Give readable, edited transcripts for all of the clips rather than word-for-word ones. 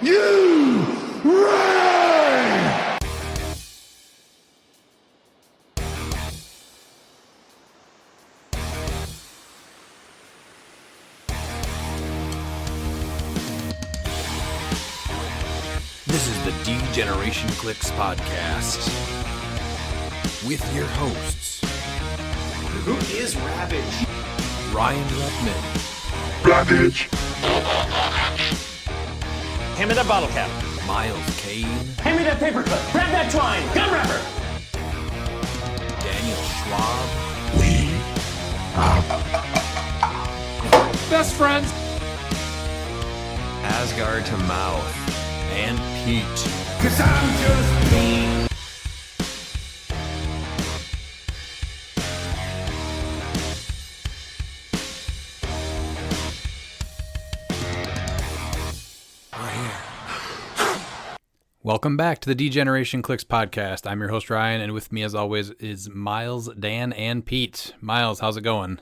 you reign! This is the D-Generation cliX podcast with your hosts, Who is Ravage? Ryan Ruckman, Ravage! Hand me that bottle cap. Miles Kane, Hand me that paperclip. Grab that twine. Gun wrapper. Daniel Schwab, Best friends. Asgard to mouth. and Pete. 'Cause I'm just me. Welcome back to the D-Generation cliX podcast. I'm your host, Ryan, and with me, as always, is Miles, Dan, and Pete. Miles, how's it going?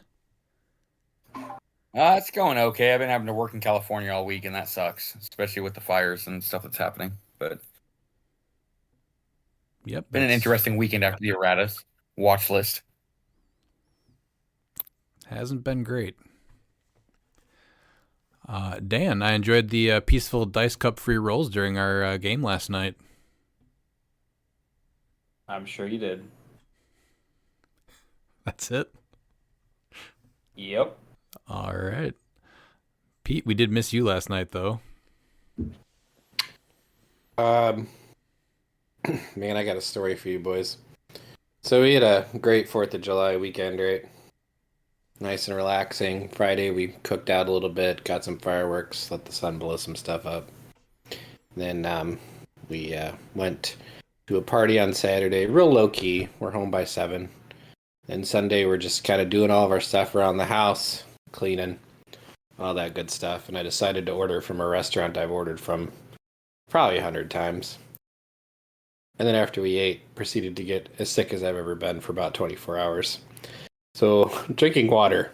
It's going okay. I've been having to work in California all week, and that sucks, especially with the fires and stuff that's happening. But Yep. been an interesting weekend after the errattas. Watchlist. Hasn't been great. Dan, I enjoyed the peaceful Dice Cup free rolls during our game last night. I'm sure you did. That's it? Yep. All right. Pete, we did miss you last night, though. Man, I got a story for you boys. So we had a great 4th of July weekend, right? Nice and relaxing. Friday we cooked out a little bit, got some fireworks, let the sun blow some stuff up. Then we went to a party on Saturday, real low key. We're home by 7. And Sunday we're just kind of doing all of our stuff around the house, cleaning, all that good stuff. And I decided to order from a restaurant I've ordered from probably 100 times. And then after we ate, proceeded to get as sick as I've ever been for about 24 hours. So drinking water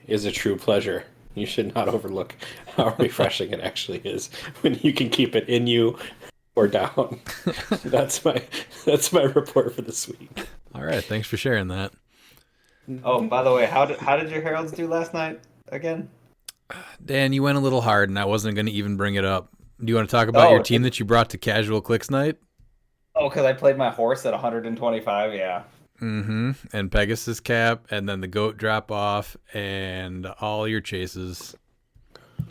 is a true pleasure. You should not overlook how refreshing it actually is when you can keep it in you or down. That's my report for this week. All right. Thanks for sharing that. Oh, by the way, how did your Heralds do last night again? Dan, you went a little hard, and I wasn't going to even bring it up. Do you want to talk about your team that you brought to Casual cliX night? Oh, because I played my horse at 125, yeah. Mm-hmm. And Pegasus cap, and then the goat drop off, and all your chases.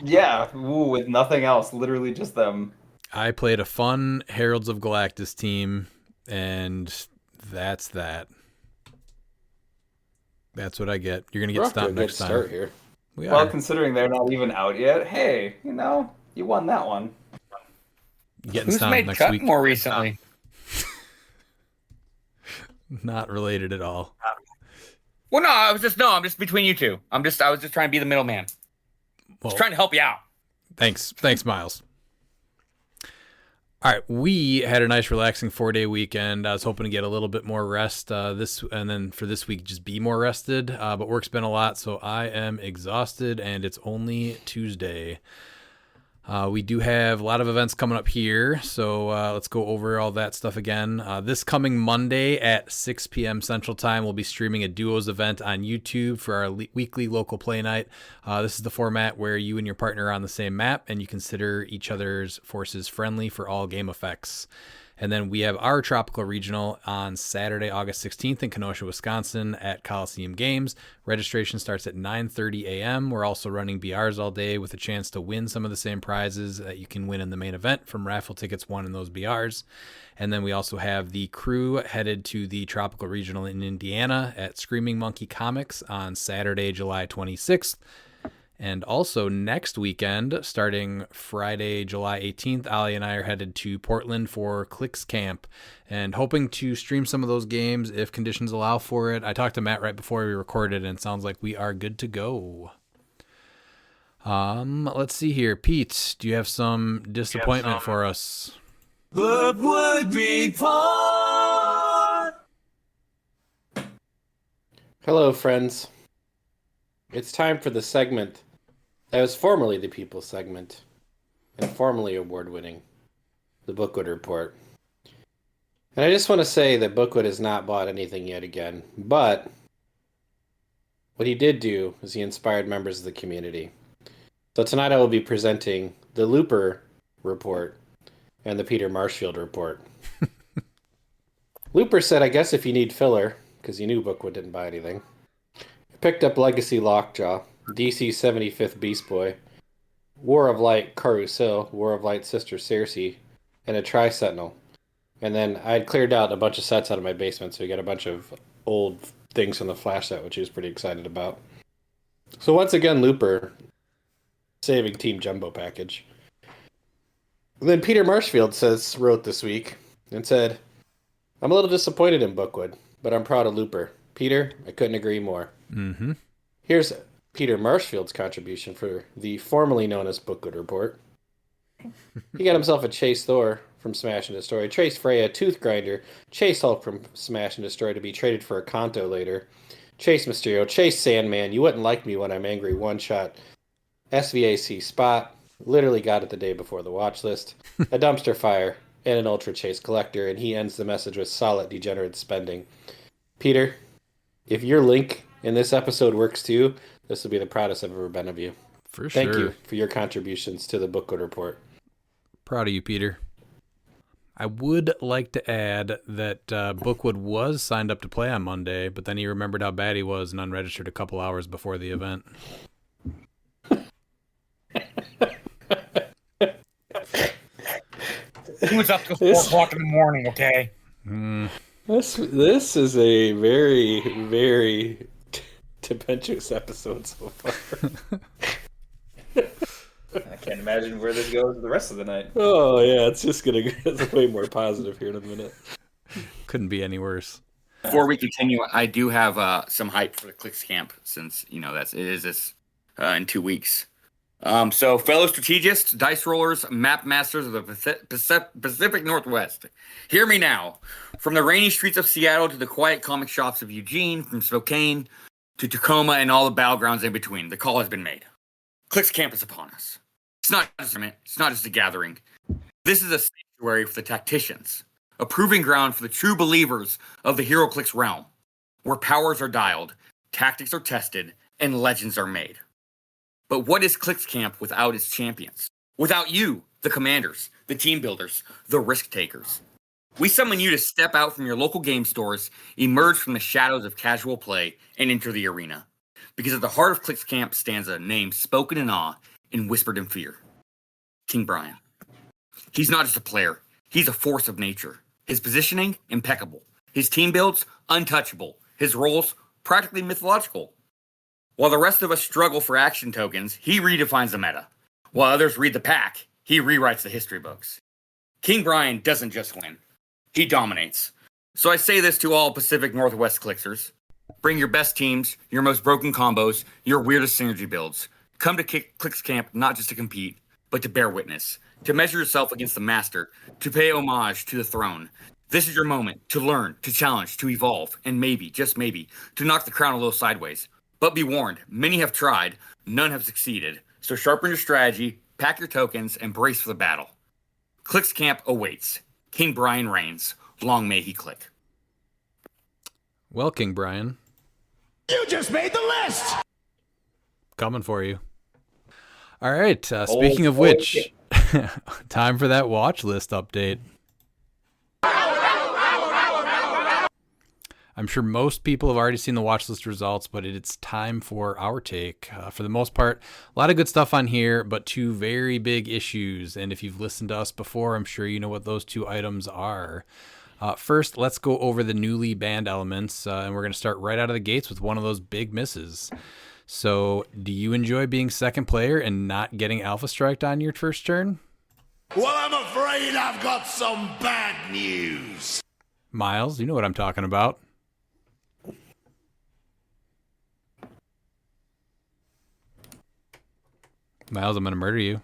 Yeah, with nothing else, literally just them. I played a fun Heralds of Galactus team, and that's that. That's what I get. You're going to get stomped next time. Start here. We Well, are. considering they're not even out yet, hey, you won that one. Getting Who's stomped made next cut week. more recently? Not related at all. Well, no, I'm just between you two. I was just trying to be the middleman. Well, Just trying to help you out. Thanks, Miles. All right, we had a nice, relaxing 4-day weekend. I was hoping to get a little bit more rest and then for this week just be more rested. But work's been a lot, so I am exhausted, and it's only Tuesday. We do have a lot of events coming up here, so let's go over all that stuff again. This coming Monday at 6 p.m. Central Time, we'll be streaming a Duos event on YouTube for our weekly local play night. This is the format where you and your partner are on the same map, and you consider each other's forces friendly for all game effects. And then we have our Tropical Regional on Saturday, August 16th in Kenosha, Wisconsin at Coliseum Games. Registration starts at 9:30 a.m. We're also running BRs all day with a chance to win some of the same prizes that you can win in the main event from raffle tickets won in those BRs. And then we also have the crew headed to the Tropical Regional in Indiana at Screaming Monkey Comics on Saturday, July 26th. And also next weekend, starting Friday, July 18th, Ali and I are headed to Portland for cliX Camp and hoping to stream some of those games if conditions allow for it. I talked to Matt right before we recorded, and it sounds like we are good to go. Let's see here. Pete, do you have some disappointment for us? But would be fun. Hello, friends. It's time for the segment that was formerly the People's segment. and formerly award-winning, the Bookwood Report. And I just want to say that Bookwood has not bought anything yet again, but what he did do is he inspired members of the community. So tonight I will be presenting the Looper Report and the Peter Marshfield Report. Looper said, I guess if you need filler, because he knew Bookwood didn't buy anything, I picked up Legacy Lockjaw, DC 75th Beast Boy, War of Light Carousel, War of Light Sister Cersei, and a Tri-Sentinel. And then I had cleared out a bunch of sets out of my basement, so we got a bunch of old things from the Flash set, which he was pretty excited about. So once again, Looper saving Team Jumbo package. And then Peter Marshfield wrote this week and said, I'm a little disappointed in Bookwood, but I'm proud of Looper. Peter, I couldn't agree more. Mm-hmm. Here's Peter Marshfield's contribution for the formerly known as Bookwood Report. He got himself a Chase Thor from Smash and Destroy, Chase Freya, Tooth Grinder, Chase Hulk from Smash and Destroy to be traded for a Kanto later, Chase Mysterio, Chase Sandman, You Wouldn't Like Me When I'm Angry One Shot, SVAC Spot, literally got it the day before the watch list, a Dumpster Fire, and an Ultra Chase Collector, and he ends the message with solid degenerate spending. Peter, if your link in this episode works too, this will be the proudest I've ever been of you. For sure. Thank you for your contributions to the Bookwood Report. Proud of you, Peter. I would like to add that Bookwood was signed up to play on Monday, but then he remembered how bad he was and unregistered a couple hours before the event. He was up till 4 o'clock in the morning, okay? This is a very, very tempestuous episode so far. I can't imagine where this goes the rest of the night. Oh, yeah, it's just going to get way more positive here in a minute. Couldn't be any worse. Before we continue, I do have some hype for the CliX camp since, it is this in 2 weeks. So, fellow strategists, dice rollers, map masters of the Pacific Northwest, hear me now. From the rainy streets of Seattle to the quiet comic shops of Eugene, from Spokane to Tacoma and all the battlegrounds in between, the call has been made. CliX camp is upon us. It's not just a gathering. This is a sanctuary for the tacticians, a proving ground for the true believers of the HeroClix realm, where powers are dialed, tactics are tested, and legends are made. But what is CliX camp without its champions? Without you, the commanders, the team builders, the risk takers. We summon you to step out from your local game stores, emerge from the shadows of casual play, and enter the arena. Because at the heart of CliX camp stands a name spoken in awe and whispered in fear. King Brian. He's not just a player. He's a force of nature. His positioning, impeccable. His team builds, untouchable. His roles, practically mythological. While the rest of us struggle for action tokens, he redefines the meta. While others read the pack, he rewrites the history books. King Brian doesn't just win. He dominates. So I say this to all Pacific Northwest Clixers. Bring your best teams, your most broken combos, your weirdest synergy builds. Come to CliX camp not just to compete, but to bear witness. To measure yourself against the master. To pay homage to the throne. This is your moment to learn, to challenge, to evolve, and maybe, just maybe, to knock the crown a little sideways. But be warned, many have tried, none have succeeded. So sharpen your strategy, pack your tokens, and brace for the battle. CliX camp awaits. King Brian reigns. Long may he click. Well, King Brian. You just made the list! Coming for you. All right. Speaking of which, time for that watch list update. I'm sure most people have already seen the watch list results, but it's time for our take. For the most part, a lot of good stuff on here, but two very big issues. And if you've listened to us before, I'm sure you know what those two items are. First, let's go over the newly banned elements, and we're going to start right out of the gates with one of those big misses. So, do you enjoy being second player and not getting alpha striked on your first turn? Well, I'm afraid I've got some bad news. Miles, you know what I'm talking about. Miles, I'm going to murder you.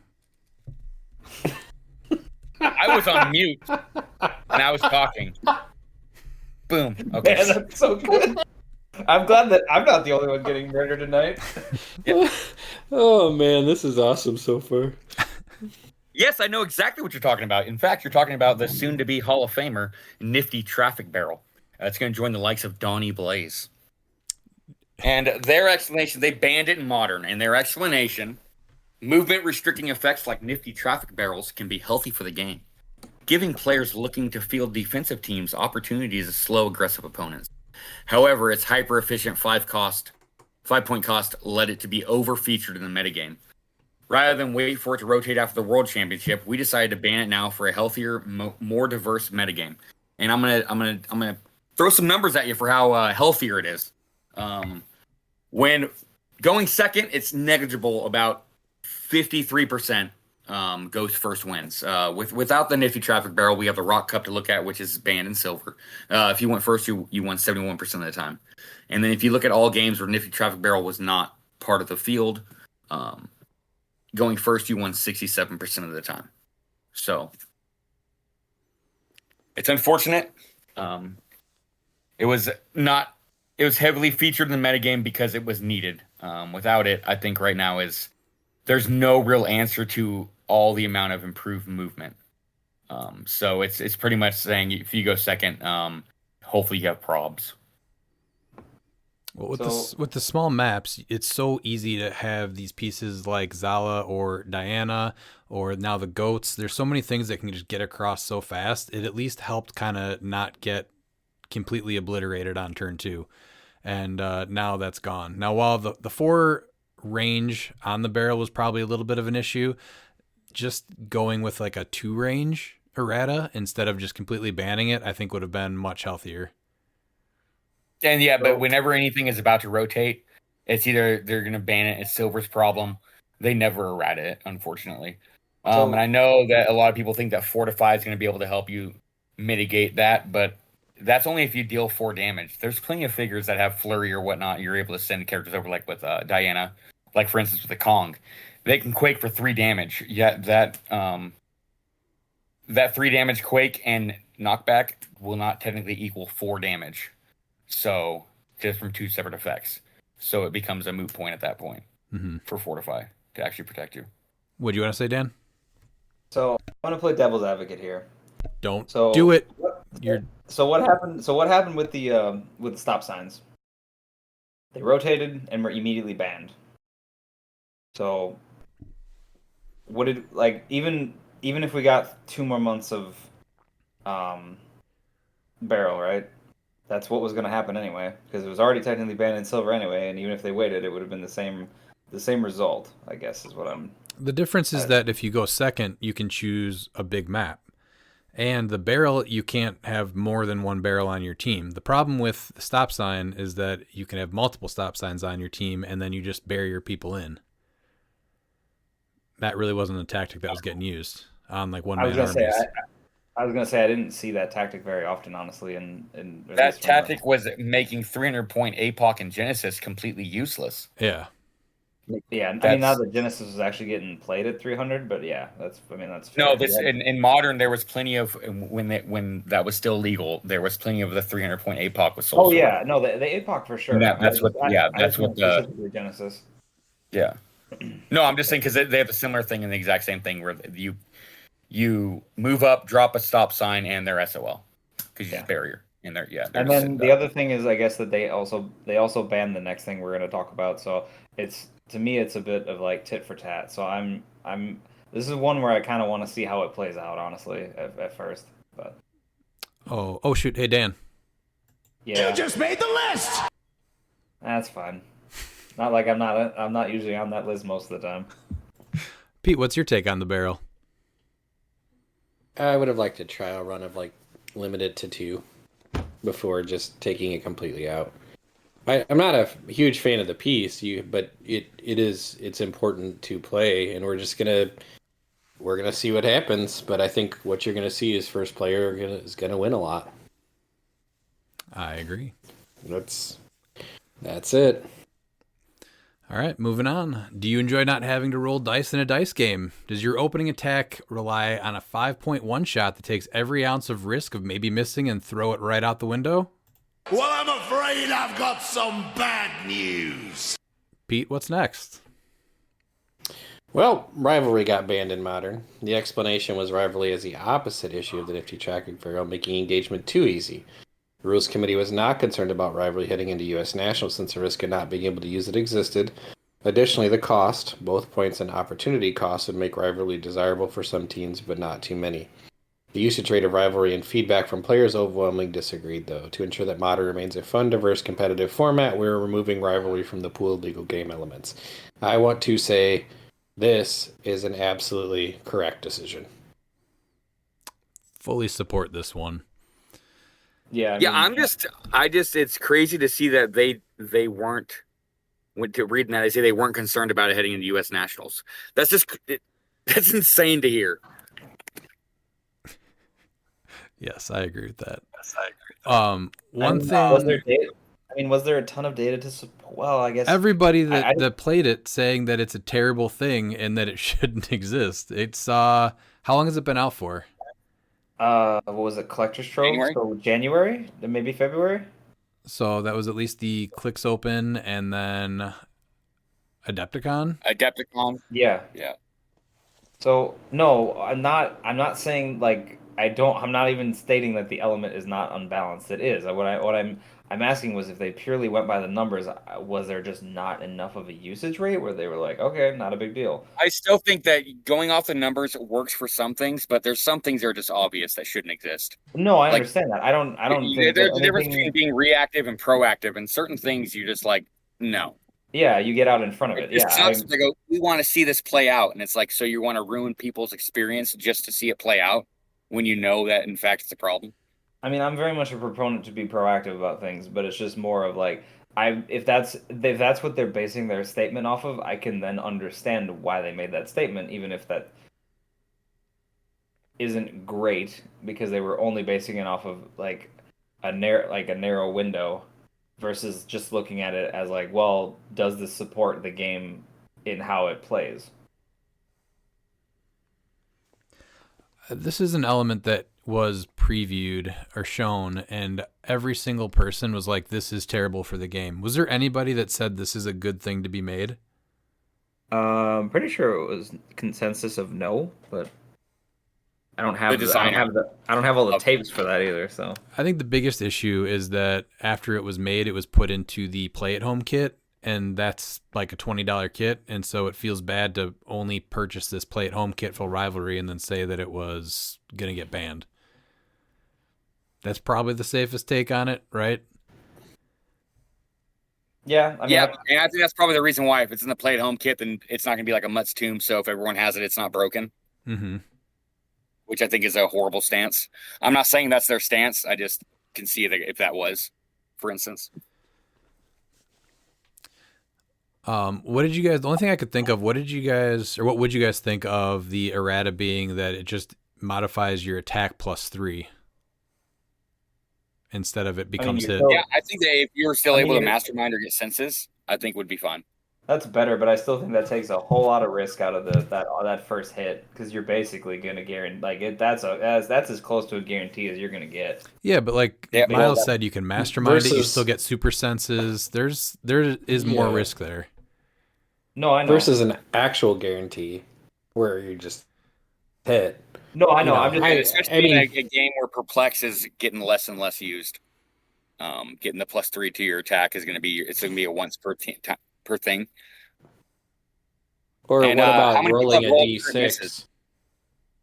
I was on mute, and I was talking. Boom. Okay. Man, that's so good. I'm glad that I'm not the only one getting murdered tonight. Oh man, this is awesome so far. Yes, I know exactly what you're talking about. In fact, you're talking about the soon-to-be Hall of Famer, Nifty Traffic Barrel. It's going to join the likes of Donnie Blaze. And their explanation, they banned it in Modern, and their explanation, movement restricting effects like Nifty Traffic Barrels can be healthy for the game, giving players looking to field defensive teams opportunities to slow aggressive opponents. However, its hyper-efficient 5-point cost led it to be over-featured in the metagame. Rather than wait for it to rotate after the World Championship, we decided to ban it now for a healthier, more diverse metagame. And I'm gonna throw some numbers at you for how healthier it is. When going second, it's negligible. About 53% goes first wins. Without the Nifty Traffic Barrel, we have the Rock Cup to look at, which is banned in silver. If you went first, you won 71% of the time. And then if you look at all games where Nifty Traffic Barrel was not part of the field, going first, you won 67% of the time. So it's unfortunate. It was heavily featured in the metagame because it was needed. Without it, I think right now there's no real answer to all the amount of improved movement. So it's pretty much saying if you go second, hopefully you have probs. Well, with the small maps, it's so easy to have these pieces like Zala or Diana or now the goats. There's so many things that can just get across so fast. It at least helped kind of not get completely obliterated on turn 2. And now that's gone. Now, while the 4 range on the barrel was probably a little bit of an issue, just going with like a 2 range errata instead of just completely banning it, I think would have been much healthier. And yeah, but whenever anything is about to rotate, it's either they're going to ban it, it's Silver's problem. They never errata it, unfortunately. And I know that a lot of people think that Fortify is going to be able to help you mitigate that, but that's only if you deal 4 damage. There's plenty of figures that have Flurry or whatnot. You're able to send characters over, like with Diana, like for instance with the Kong. They can Quake for 3 damage. Yet that 3 damage Quake and knockback will not technically equal 4 damage. So just from 2 separate effects. So it becomes a moot point at that point for Fortify to actually protect you. What do you want to say, Dan? So I want to play devil's advocate here. Don't do it. So what happened? So what happened with the stop signs? They rotated and were immediately banned. So what did even if we got 2 more months of barrel, right? That's what was going to happen anyway, because it was already technically banned in silver anyway, and even if they waited, it would have been the same result, I guess, is what I'm... The difference is that if you go second, you can choose a big map. And the barrel, you can't have more than 1 barrel on your team. The problem with the stop sign is that you can have multiple stop signs on your team, and then you just barrier people in. That really wasn't a tactic that was getting used on like one-man armies. I was gonna say I didn't see that tactic very often, honestly. And that tactic was making 300-point APOC and Genesis completely useless. Yeah. Yeah, I mean now that Genesis is actually getting played at 300, but yeah, that's fair. No, in Modern there was plenty of when that was still legal. There was plenty of the 300-point APOC with Soul. Oh yeah, no, the APOC for sure. That's what specifically Genesis. Yeah. No, I'm just saying because they have a similar thing and the exact same thing where you move up, drop a stop sign, and they're SOL because you just barrier in there. Yeah. And then the other thing is, I guess that they also banned the next thing we're going to talk about. So to me, it's a bit of like tit for tat. So this is one where I kind of want to see how it plays out, honestly, at first. But oh shoot! Hey Dan. Yeah. You just made the list. That's fine. Not like I'm not usually on that list most of the time. Pete, what's your take on the barrel? I would have liked a trial run of like limited to 2 before just taking it completely out. I'm not a huge fan of the piece, but it's important to play, and we're gonna see what happens. But I think what you're gonna see is first player is gonna win a lot. I agree. That's it. All right, moving on. Do you enjoy not having to roll dice in a dice game? Does your opening attack rely on a 5.1 shot that takes every ounce of risk of maybe missing and throw it right out the window? Well, I'm afraid I've got some bad news. Pete, what's next? Well, Rivalry got banned in Modern. The explanation was Rivalry is the opposite issue of the Nifty tracking variable, making engagement too easy. The Rules Committee was not concerned about Rivalry heading into U.S. Nationals since the risk of not being able to use it existed. Additionally, the cost, both points and opportunity costs, would make Rivalry desirable for some teams, but not too many. The usage rate of Rivalry and feedback from players overwhelmingly disagreed, though. To ensure that Modern remains a fun, diverse, competitive format, we're removing Rivalry from the pool of legal game elements. I want to say this is an absolutely correct decision. Fully support this one. Yeah. It's crazy to see that they weren't, went to reading that, I say they weren't concerned about it heading into U.S. Nationals. That's that's insane to hear. Yes, I agree with that. One thing. Was there a ton of data to support? Well, I guess Everybody that played it saying that it's a terrible thing and that it shouldn't exist. It's how long has it been out for? What was it? Collector's Trove? January? So January? Maybe February? So that was at least the cliX Open and then Adepticon. Yeah. Yeah. So no, I'm not saying like I'm not even stating that the element is not unbalanced. It is. I'm asking was if they purely went by the numbers, was there just not enough of a usage rate where they were like, okay, not a big deal. I still think that going off the numbers works for some things, but there's some things that are just obvious that shouldn't exist. No, I understand that. I don't think there's that a difference between being reactive and proactive, and certain things you just like, no. Yeah, you get out in front of it. It sucks. They go, we want to see this play out, and it's like, so you want to ruin people's experience just to see it play out when you know that in fact it's a problem. I mean, I'm very much a proponent to be proactive about things, but it's just more of like if that's what they're basing their statement off of, I can then understand why they made that statement, even if that isn't great because they were only basing it off of like a narrow window versus just looking at it as like, well, does this support the game in how it plays? This is an element that was previewed or shown, and every single person was like, this is terrible for the game. Was there anybody that said this is a good thing to be made? I'm pretty sure it was consensus of no, but I don't have I don't have all the tapes for that either. So I think the biggest issue is that after it was made, it was put into the Play at Home kit, and that's like a $20 kit, and so it feels bad to only purchase this Play at Home kit for Rivalry and then say that it was gonna get banned. That's probably the safest take on it, right? Yeah, and I think that's probably the reason why. If it's in the Play at Home kit, then it's not gonna be like a Mutt's Tomb. So if everyone has it, it's not broken. Mm-hmm. Which I think is a horrible stance. I'm not saying that's their stance. I just can see it if that was, for instance. What did you guys? The only thing I could think of. What would you guys think of the errata being that it just modifies your attack +3 instead of it becomes hit? Yeah, I think that if you're still able to mastermind or get senses, I think would be fun. That's better, but I still think that takes a whole lot of risk out of that first hit because you're basically gonna guarantee that's as close to a guarantee as you're gonna get. Yeah, but like Miles said, you can mastermind it. You still get super senses. There is more risk there. No, I know. Versus an actual guarantee where you just hit. No, I know. I'm just especially in a game where Perplex is getting less and less used. Getting the +3 to your attack is gonna be a once per thing. Or what about rolling a d6?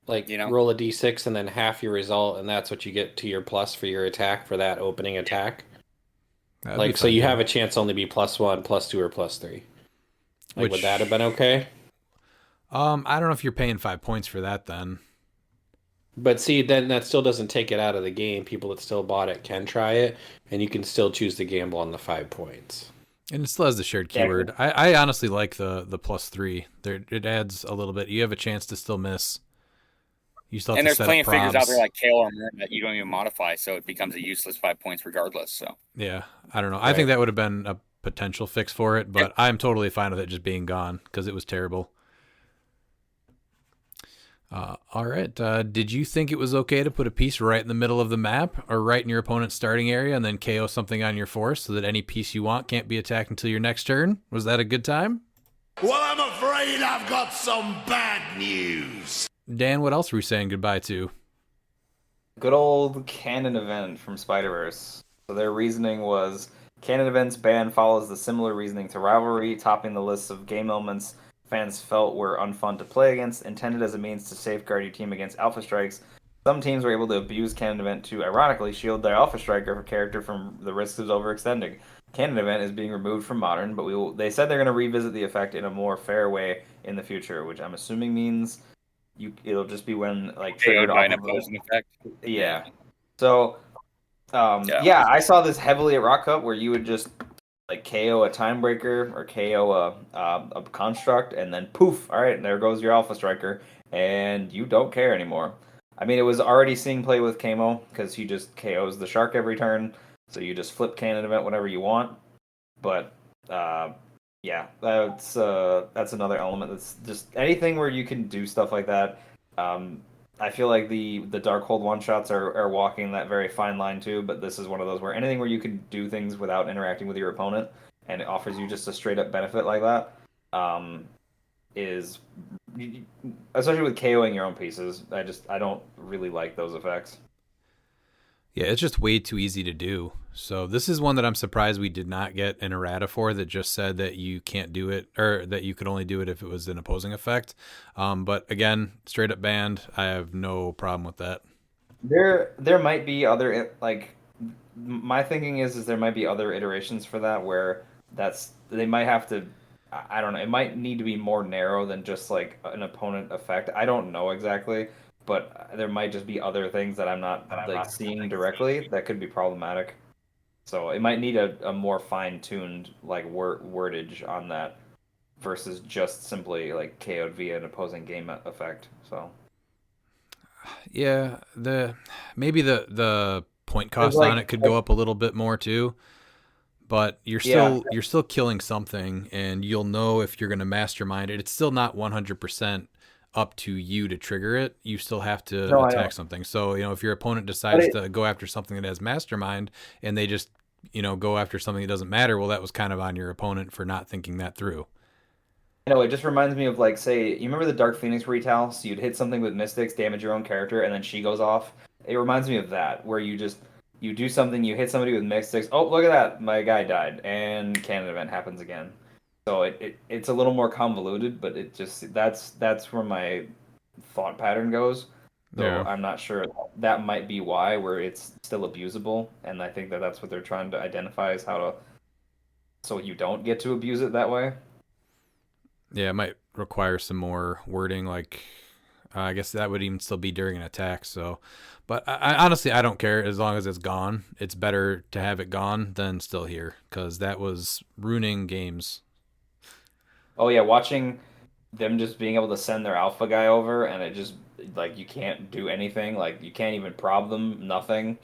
Like, roll a d6 and then half your result, and that's what you get to your plus for your attack for that opening attack. Like, so you have a chance only be +1, +2, or +3. Like, would that have been okay? I don't know if you're paying 5 points for that then. But see, then that still doesn't take it out of the game. People that still bought it can try it, and you can still choose to gamble on the 5 points. And it still has the shared keyword. I honestly like the +3. It adds a little bit. You have a chance to still miss. You still have and to there's set plenty up of figures probs. out there like Kale or Mern that you don't even modify, so it becomes a useless 5 points regardless. So yeah, I don't know. I think that would have been a potential fix for it, but I'm totally fine with it just being gone because it was terrible. All right. Did you think it was okay to put a piece right in the middle of the map or right in your opponent's starting area and then KO something on your force so that any piece you want can't be attacked until your next turn? Was that a good time? Well, I'm afraid I've got some bad news. Dan, what else are we saying goodbye to? Good old canon event from Spider-Verse. So their reasoning was canon events ban follows the similar reasoning to Rivalry, topping the list of game elements fans felt were unfun to play against, intended as a means to safeguard your team against alpha strikes. Some teams were able to abuse canon event to ironically shield their alpha striker character from the risks of overextending. Canon event is being removed from modern, but they said they're going to revisit the effect in a more fair way in the future, which I'm assuming means it'll just be when like triggered by off an of opposing effect. yeah. So yeah, I saw this heavily at Rock Cup where you would just like KO a time breaker or KO a construct, and then poof, all right, and there goes your alpha striker, and you don't care anymore. I mean, it was already seeing play with Kamo because he just KOs the shark every turn, so you just flip cannon event whenever you want. But yeah, that's another element. That's just anything where you can do stuff like that. I feel like the Darkhold one shots are walking that very fine line too, but this is one of those where anything where you can do things without interacting with your opponent and it offers you just a straight up benefit like that is especially with KOing your own pieces. I don't really like those effects. Yeah, it's just way too easy to do. So this is one that I'm surprised we did not get an errata for that just said that you can't do it or that you could only do it if it was an opposing effect. But again, straight up banned. I have no problem with that. There might be other like my thinking is there might be other iterations for that where they might have to I don't know, it might need to be more narrow than just like an opponent effect. I don't know exactly, but there might just be other things that I'm not seeing directly that could be problematic. So it might need a more fine-tuned like wordage on that versus just simply like KO'd via an opposing game effect. So yeah, maybe the point cost on it could go up a little bit more too. But you're still killing something, and you'll know if you're going to mastermind it. It's still not 100% up to you to trigger it. You still have to attack something. So, if your opponent decides to go after something that has mastermind and they just, go after something that doesn't matter, well, that was kind of on your opponent for not thinking that through. It just reminds me of like, say, you remember the Dark Phoenix retell? So you'd hit something with Mystics, damage your own character, and then she goes off. It reminds me of that, where you do something, you hit somebody with Mystics. Oh, look at that, my guy died, and canon event happens again. So it's a little more convoluted, but it just that's where my thought pattern goes. So yeah. I'm not sure that might be why, where it's still abusable, and I think that's what they're trying to identify is how to, so you don't get to abuse it that way. Yeah, it might require some more wording, like I guess that would even still be during an attack. So, but I honestly, I don't care as long as it's gone. It's better to have it gone than still here because that was ruining games. Oh yeah, watching them just being able to send their alpha guy over and it just like you can't do anything. Like you can't even prob them. Nothing.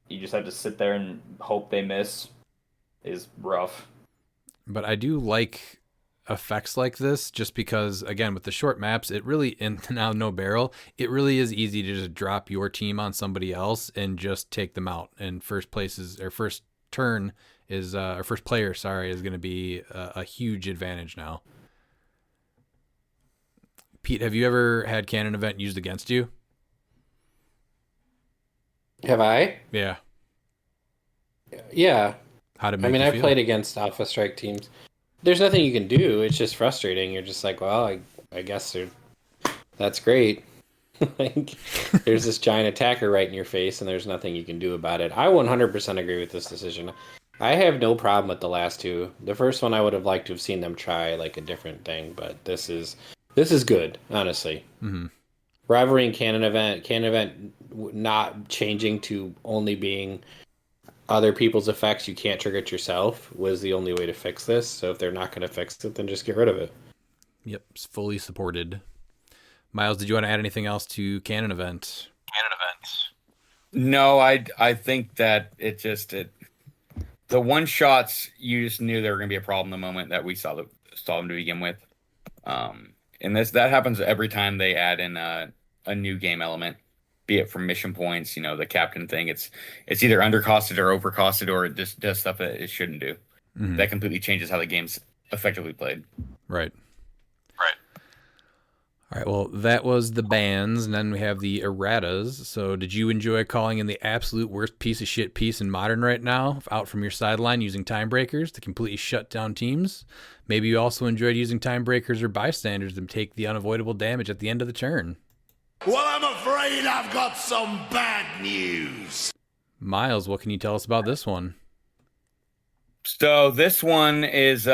You just have to sit there and hope they miss. Is rough. But I do like effects like this just because again with the short maps it really and now no barrel it really is easy to just drop your team on somebody else and just take them out, and first player is going to be a huge advantage now. Pete, have you ever had canon event used against you? Have I? Yeah. How did it make you I've feel? played against Alpha Strike teams. There's nothing you can do. It's just frustrating. You're just like, well, I guess that's great. Like, there's this giant attacker right in your face, and there's nothing you can do about it. I 100% agree with this decision. I have no problem with the last two. The first one, I would have liked to have seen them try like a different thing, but this is good, honestly. Mm-hmm. Rivalry and canon event not changing to only being other people's effects, you can't trigger it yourself, was the only way to fix this. So if they're not going to fix it, then just get rid of it. Yep, it's fully supported. Miles, did you want to add anything else to canon event? No, I think that the one shots, you just knew there were going to be a problem the moment that we saw them to begin with. And that happens every time they add in a new game element. Be it from mission points, the captain thing. It's either undercosted or overcosted, or it just does stuff that it shouldn't do. Mm-hmm. That completely changes how the game's effectively played. Right. All right, well, that was the bans, and then we have the errattas. So, did you enjoy calling in the absolute worst piece of shit piece in Modern right now, out from your sideline using time breakers to completely shut down teams? Maybe you also enjoyed using time breakers or bystanders to take the unavoidable damage at the end of the turn. Well, I'm afraid I've got some bad news. Miles, what can you tell us about this one? So this one is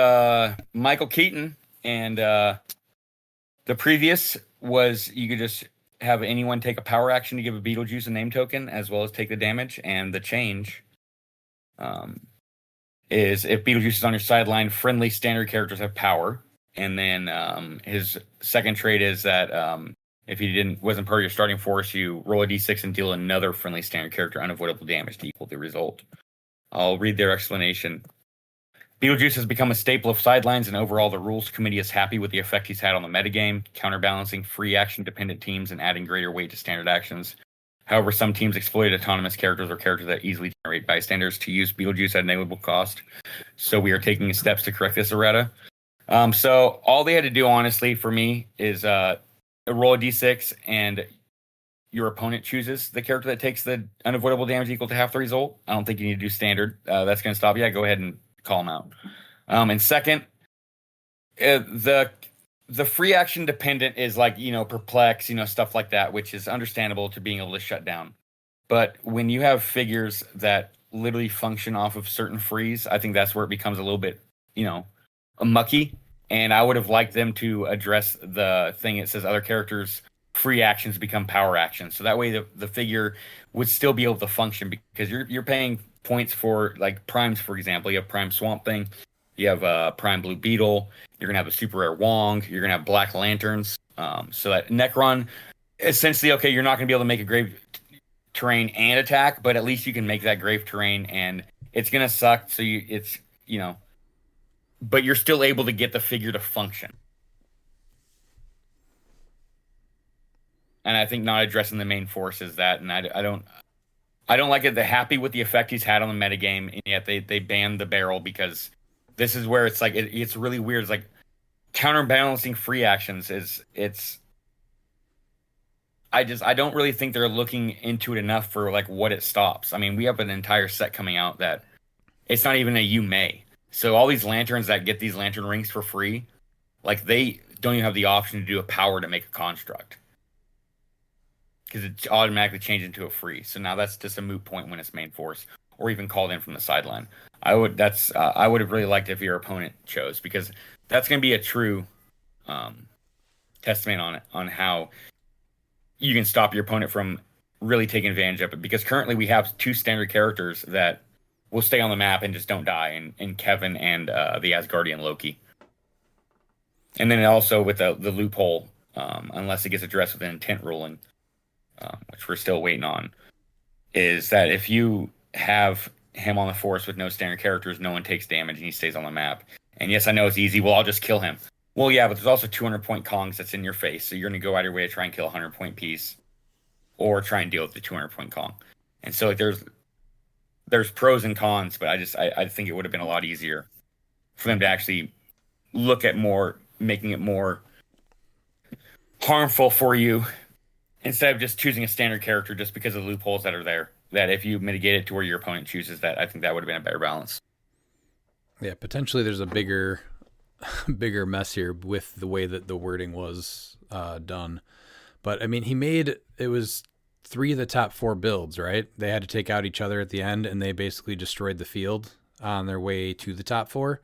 Michael Keaton, and the previous was you could just have anyone take a power action to give a Beetlejuice a name token, as well as take the damage. And the change is if Beetlejuice is on your sideline, friendly standard characters have power. And then his second trait is that if he wasn't part of your starting force, you roll a d6 and deal another friendly standard character unavoidable damage to equal the result. I'll read their explanation. Beetlejuice has become a staple of sidelines, and overall the rules committee is happy with the effect he's had on the metagame, counterbalancing free action-dependent teams and adding greater weight to standard actions. However, some teams exploit autonomous characters or characters that easily generate bystanders to use Beetlejuice at negligible cost. So we are taking steps to correct this errata. So all they had to do, honestly, for me, is roll a d6, and your opponent chooses the character that takes the unavoidable damage equal to half the result. I don't think you need to do standard. That's going to stop you. Go ahead and call them out. And second, the free action dependent is like, perplex, stuff like that, which is understandable to being able to shut down. But when you have figures that literally function off of certain frees, I think that's where it becomes a little bit, mucky. And I would have liked them to address the thing that says other characters' free actions become power actions. So that way the figure would still be able to function, because you're paying points for, like, primes, for example. You have Prime Swamp Thing, you have Prime Blue Beetle, you're gonna have a super rare Wong, you're gonna have Black Lanterns. So that Necron, essentially, okay, you're not gonna be able to make a grave terrain and attack, but at least you can make that grave terrain, and it's gonna suck. So but you're still able to get the figure to function. And I think not addressing the main force is that, and I don't like it. They're happy with the effect he's had on the metagame, and yet they banned the barrel, because this is where it's like it's really weird. It's like counterbalancing free actions I don't really think they're looking into it enough for like what it stops. I mean, we have an entire set coming out that it's not even a you may. So all these lanterns that get these lantern rings for free, like, they don't even have the option to do a power to make a construct, because it automatically changes into a free. So now that's just a moot point when it's main force or even called in from the sideline. I would have really liked if your opponent chose, because that's going to be a true testament on how you can stop your opponent from really taking advantage of it. Because currently we have two standard characters that will stay on the map and just don't die, in Kevin and the Asgardian Loki. And then also with the loophole, unless it gets addressed with an intent ruling, which we're still waiting on, is that if you have him on the force with no standard characters, no one takes damage and he stays on the map. And yes, I know it's easy. Well, I'll just kill him. Well, yeah, but there's also 200-point Kongs that's in your face, so you're going to go out of your way to try and kill a 100-point piece, or try and deal with the 200-point Kong. And so, like, there's pros and cons, but I think it would have been a lot easier for them to actually look at making it more harmful for you, instead of just choosing a standard character just because of the loopholes that are there. That if you mitigate it to where your opponent chooses that, I think that would have been a better balance. Yeah, potentially there's a bigger mess here with the way that the wording was done. But I mean, it was 3 of the top 4 builds, right? They had to take out each other at the end, and they basically destroyed the field on their way to the top 4.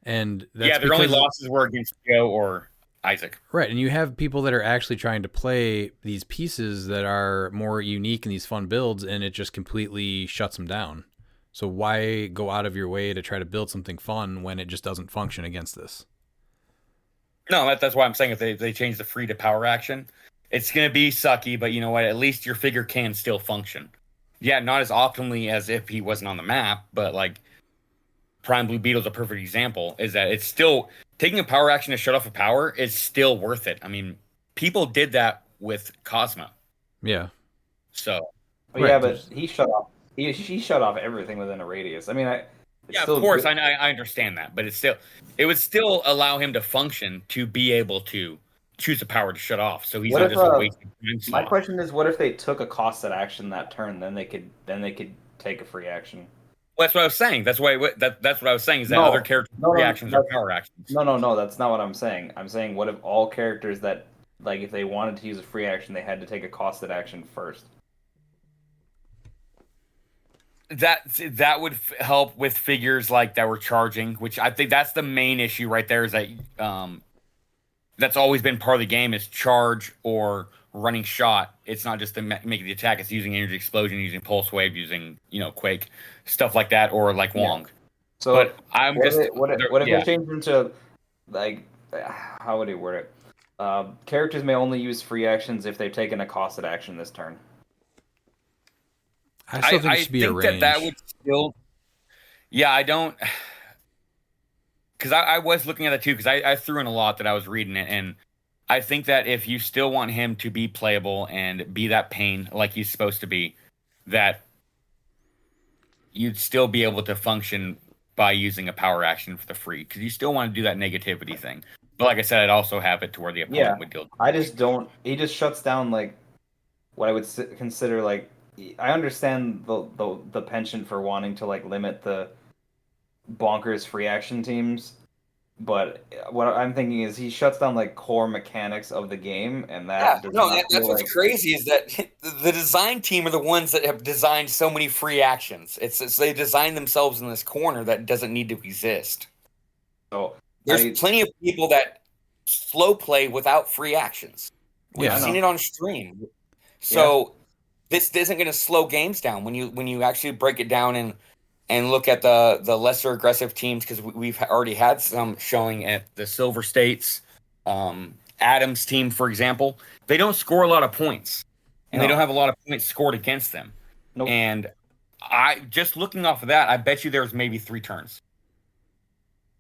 And that's their only losses were against Joe or Isaac. Right, and you have people that are actually trying to play these pieces that are more unique in these fun builds, and it just completely shuts them down. So why go out of your way to try to build something fun when it just doesn't function against this? No, that's why I'm saying if they change the free to power action, it's going to be sucky, but you know what? At least your figure can still function. Yeah, not as optimally as if he wasn't on the map, but like Prime Blue Beetle is a perfect example, is that it's still taking a power action to shut off a power is still worth it. I mean, people did that with Cosmo. Yeah. So. Well, yeah, but he shut off. He shut off everything within a radius. I mean, of course, I understand that, but it would still allow him to function, to be able to choose the power to shut off. So he's What not if, just a wasted time my slot. question is, what if they took a costed action that turn? Then they could take a free action. Well, that's what I was saying. That's why that's what I was saying is that No, other characters' no, reactions are that's- power actions. No, that's not what I'm saying. I'm saying, what if all characters that, like, if they wanted to use a free action, they had to take a costed action first? That would help with figures like that were charging, which I think that's the main issue right there. Is that that's always been part of the game is charge or running shot. It's not just to make the attack; it's using energy explosion, using pulse wave, using quake stuff like that, or like Wong. So, But I'm what just if, what if yeah. they change them to, like, how would he word it? Characters may only use free actions if they've taken a costed action this turn. I still think it should be a range. that would still. Yeah, I don't. Because I was looking at that too, because I threw in a lot that I was reading it, and I think that if you still want him to be playable and be that pain like he's supposed to be, that you'd still be able to function by using a power action for the free, because you still want to do that negativity thing. But like I said, I'd also have it to where the opponent would deal. I just don't. He just shuts down, like, what I would consider, like, I understand the penchant for wanting to, like, limit the bonkers free action teams, but what I'm thinking is he shuts down, like, core mechanics of the game, and that Yeah, does not that's feel what's like, crazy is that the design team are the ones that have designed so many free actions. It's they designed themselves in this corner that doesn't need to exist. so There's plenty of people that slow play without free actions. We've Yeah. seen it on stream. So this isn't going to slow games down when you actually break it down and look at the lesser aggressive teams, because we've already had some showing at the Silver States, Adams team, for example. They don't score a lot of points, and they don't have a lot of points scored against them. Nope. And I just looking off of that, I bet you there's maybe 3 turns.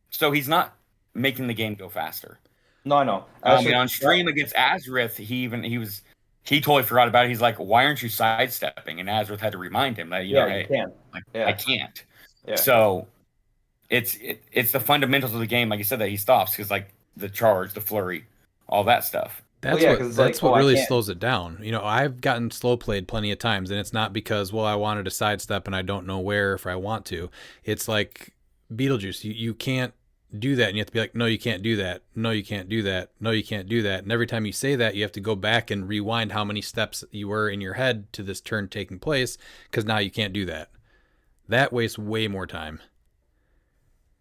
So he's not making the game go faster. No, I know. On stream against Azrith, he totally forgot about it. He's like, "Why aren't you sidestepping?" And Azrith had to remind him that you can. I can't. Yeah. So it's the fundamentals of the game, like you said, that he stops, because like the charge, the flurry, all that stuff. That's Well, yeah, what 'cause it's that's like, what I really can't- slows it down. I've gotten slow played plenty of times, and it's not because I wanted to sidestep and I don't know where if I want to. It's like Beetlejuice. You can't do that, and you have to be like, no, you can't do that. No, you can't do that. No, you can't do that. And every time you say that, you have to go back and rewind how many steps you were in your head to this turn taking place, because now you can't do that. That wastes way more time.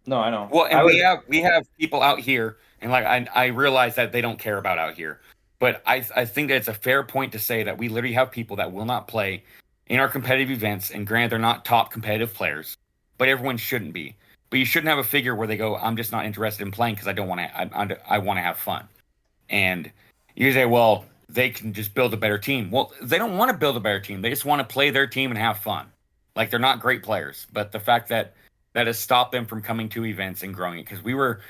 No, I know. Well, and we have people out here, and like I realize that they don't care about out here, but I think that it's a fair point to say that we literally have people that will not play in our competitive events, and granted, they're not top competitive players, but everyone shouldn't be. But you shouldn't have a figure where they go, "I'm just not interested in playing because I don't want to. I want to have fun." And you say, "Well, they can just build a better team." Well, they don't want to build a better team. They just want to play their team and have fun. Like, they're not great players, but the fact that has stopped them from coming to events and growing it, because we were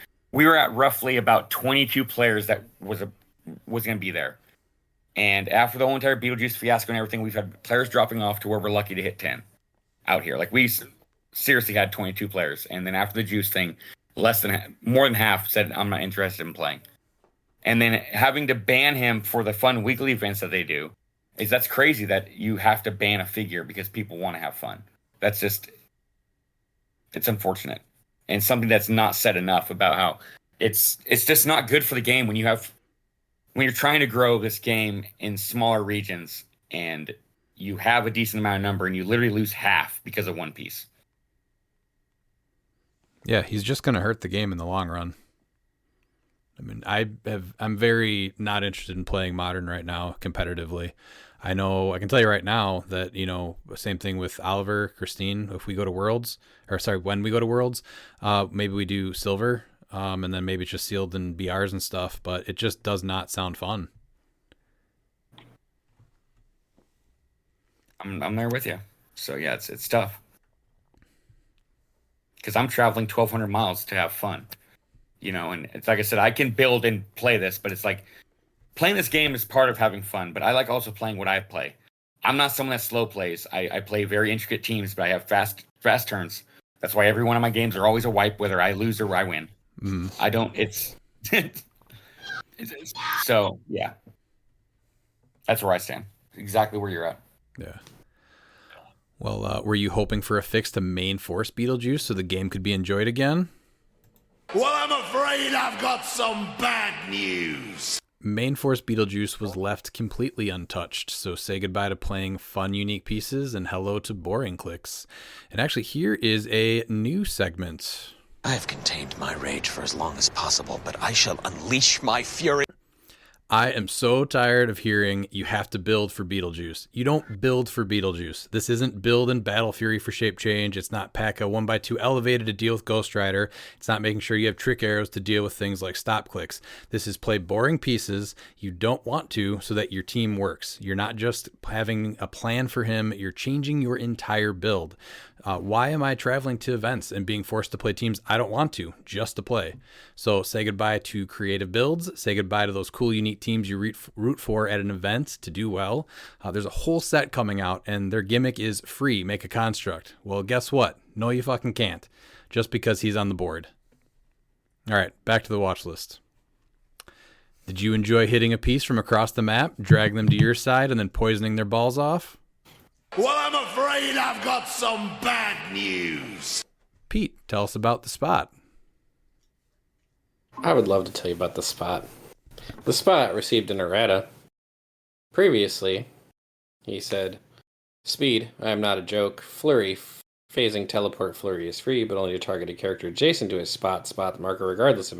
at roughly about 22 players that was going to be there. And after the whole entire Beetlejuice fiasco and everything, we've had players dropping off to where we're lucky to hit 10 out here. Like, we seriously had 22 players, and then after the juice thing, more than half said, "I'm not interested in playing." And then having to ban him for the fun weekly events that they do, that's crazy that you have to ban a figure because people want to have fun. That's just, it's unfortunate, and something that's not said enough about how it's just not good for the game when you're trying to grow this game in smaller regions, and you have a decent amount of number, and you literally lose half because of one piece. Yeah, he's just going to hurt the game in the long run. I mean, I'm very not interested in playing Modern right now competitively. I can tell you right now that, same thing with Oliver, Christine, if we go to Worlds, when we go to Worlds, maybe we do Silver, and then maybe it's just sealed in BRs and stuff, but it just does not sound fun. I'm there with you. So yeah, it's tough. Because I'm traveling 1,200 miles to have fun, and it's like I said, I can build and play this, but it's like playing this game is part of having fun, but I like also playing what I play. I'm not someone that slow plays. I play very intricate teams, but I have fast turns. That's why every one of my games are always a wipe, whether I lose or I win. Mm. I don't, it's, So yeah, that's where I stand. Exactly where you're at. Yeah. Well, were you hoping for a fix to main force Beetlejuice so the game could be enjoyed again? Well, I'm afraid I've got some bad news. Main force Beetlejuice was left completely untouched, so say goodbye to playing fun, unique pieces and hello to boring clicks. And actually, here is a new segment. I have contained my rage for as long as possible, but I shall unleash my fury. I am so tired of hearing you have to build for Beetlejuice. You don't build for Beetlejuice. This isn't build in Battle Fury for shape change. It's not pack a 1x2 elevated to deal with Ghost Rider. It's not making sure you have trick arrows to deal with things like stop clicks. This is play boring pieces you don't want to so that your team works. You're not just having a plan for him. You're changing your entire build. Why am I traveling to events and being forced to play teams I don't want to, just to play? So say goodbye to creative builds. Say goodbye to those cool, unique teams you root for at an event to do well. There's a whole set coming out, and their gimmick is free, make a construct. Well, guess what? No, you fucking can't, just because he's on the board. All right, back to the watch list. Did you enjoy hitting a piece from across the map, dragging them to your side, and then poisoning their balls off? Well, I'm afraid I've got some bad news. Pete, tell us about the spot. I would love to tell you about the spot. The spot received an errata. Previously, he said, Speed, I am not a joke. Flurry, phasing teleport flurry is free, but only to target a character adjacent to his spot marker regardless of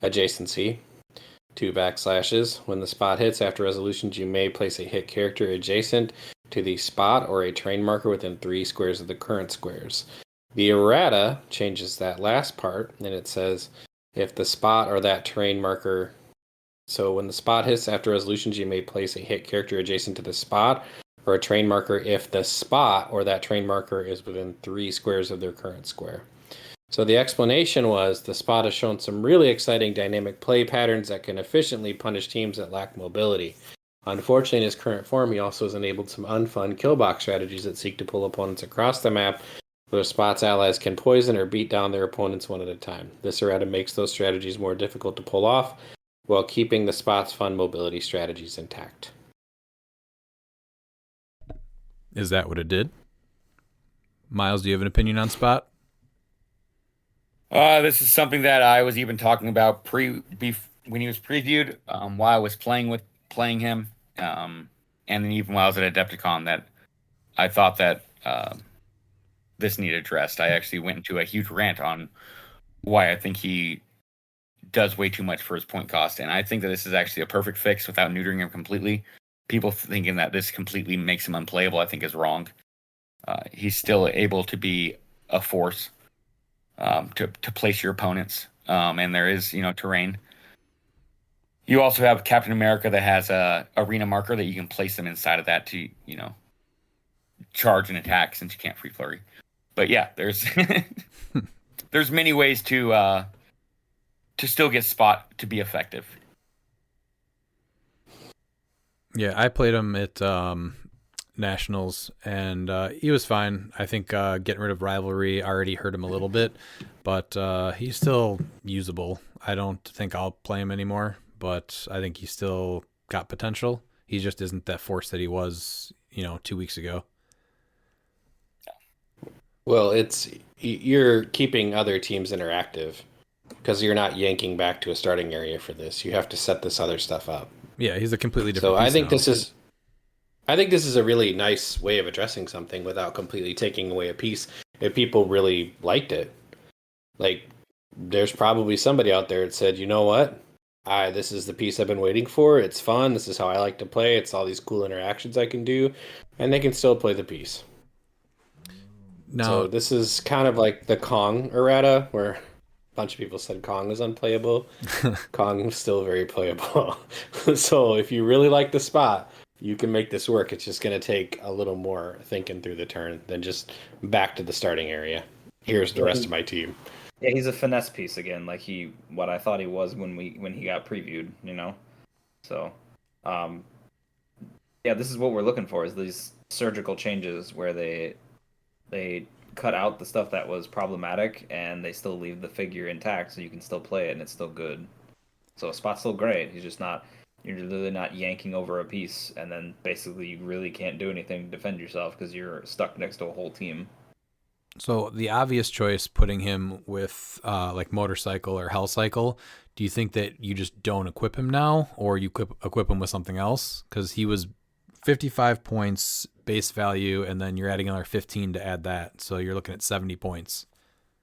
adjacency. 2 backslashes. When the spot hits after resolutions, you may place a hit character adjacent to the spot or a terrain marker within 3 squares of the current squares. The errata changes that last part, and it says, if the spot or that terrain marker... So when the spot hits after resolutions, you may place a hit character adjacent to the spot or a terrain marker if the spot or that terrain marker is within 3 squares of their current square. So the explanation was the spot has shown some really exciting dynamic play patterns that can efficiently punish teams that lack mobility. Unfortunately, in his current form, he also has enabled some unfun killbox strategies that seek to pull opponents across the map where Spot's allies can poison or beat down their opponents one at a time. This errata makes those strategies more difficult to pull off while keeping the Spot's fun mobility strategies intact. Is that what it did? Miles, do you have an opinion on Spot? This is something that I was even talking about when he was previewed, while I was playing him, and then even while I was at Adepticon, that I thought that this needed addressed. I actually went into a huge rant on why I think he does way too much for his point cost, and I think that this is actually a perfect fix without neutering him completely. People thinking that this completely makes him unplayable, I think, is wrong. He's still able to be a force to place your opponents, and there is terrain. You also have Captain America that has a arena marker that you can place them inside of that to charge and attack since you can't free flurry. But yeah, there's there's many ways to still get Spot to be effective. Yeah, I played him at Nationals, and he was fine. I think getting rid of Rivalry already hurt him a little bit, but he's still usable. I don't think I'll play him anymore, but I think he's still got potential. He just isn't that force that he was, 2 weeks ago. Well, you're keeping other teams interactive because you're not yanking back to a starting area for this. You have to set this other stuff up. Yeah, he's a completely different. So I think now. this is a really nice way of addressing something without completely taking away a piece. If people really liked it, like there's probably somebody out there that said, you know what, this is the piece I've been waiting for. It's fun. This is how I like to play. It's all these cool interactions I can do, and they can still play the piece. Now, so this is kind of like the Kong errata, where a bunch of people said Kong was unplayable. Kong was still very playable. So if you really like the Spot, you can make this work. It's just going to take a little more thinking through the turn than just back to the starting area. Here's the rest of my team. Yeah, he's a finesse piece again, like what I thought he was when he got previewed, So, yeah, this is what we're looking for: is these surgical changes where they cut out the stuff that was problematic and they still leave the figure intact, so you can still play it and it's still good. So spot's still great. He's just not. You're literally not yanking over a piece, and then basically you really can't do anything to defend yourself because you're stuck next to a whole team. So the obvious choice, putting him with like motorcycle or hell cycle, do you think that you just don't equip him now, or you equip him with something else? Because he was 55 points base value, and then you're adding another 15 to add that, so you're looking at 70 points.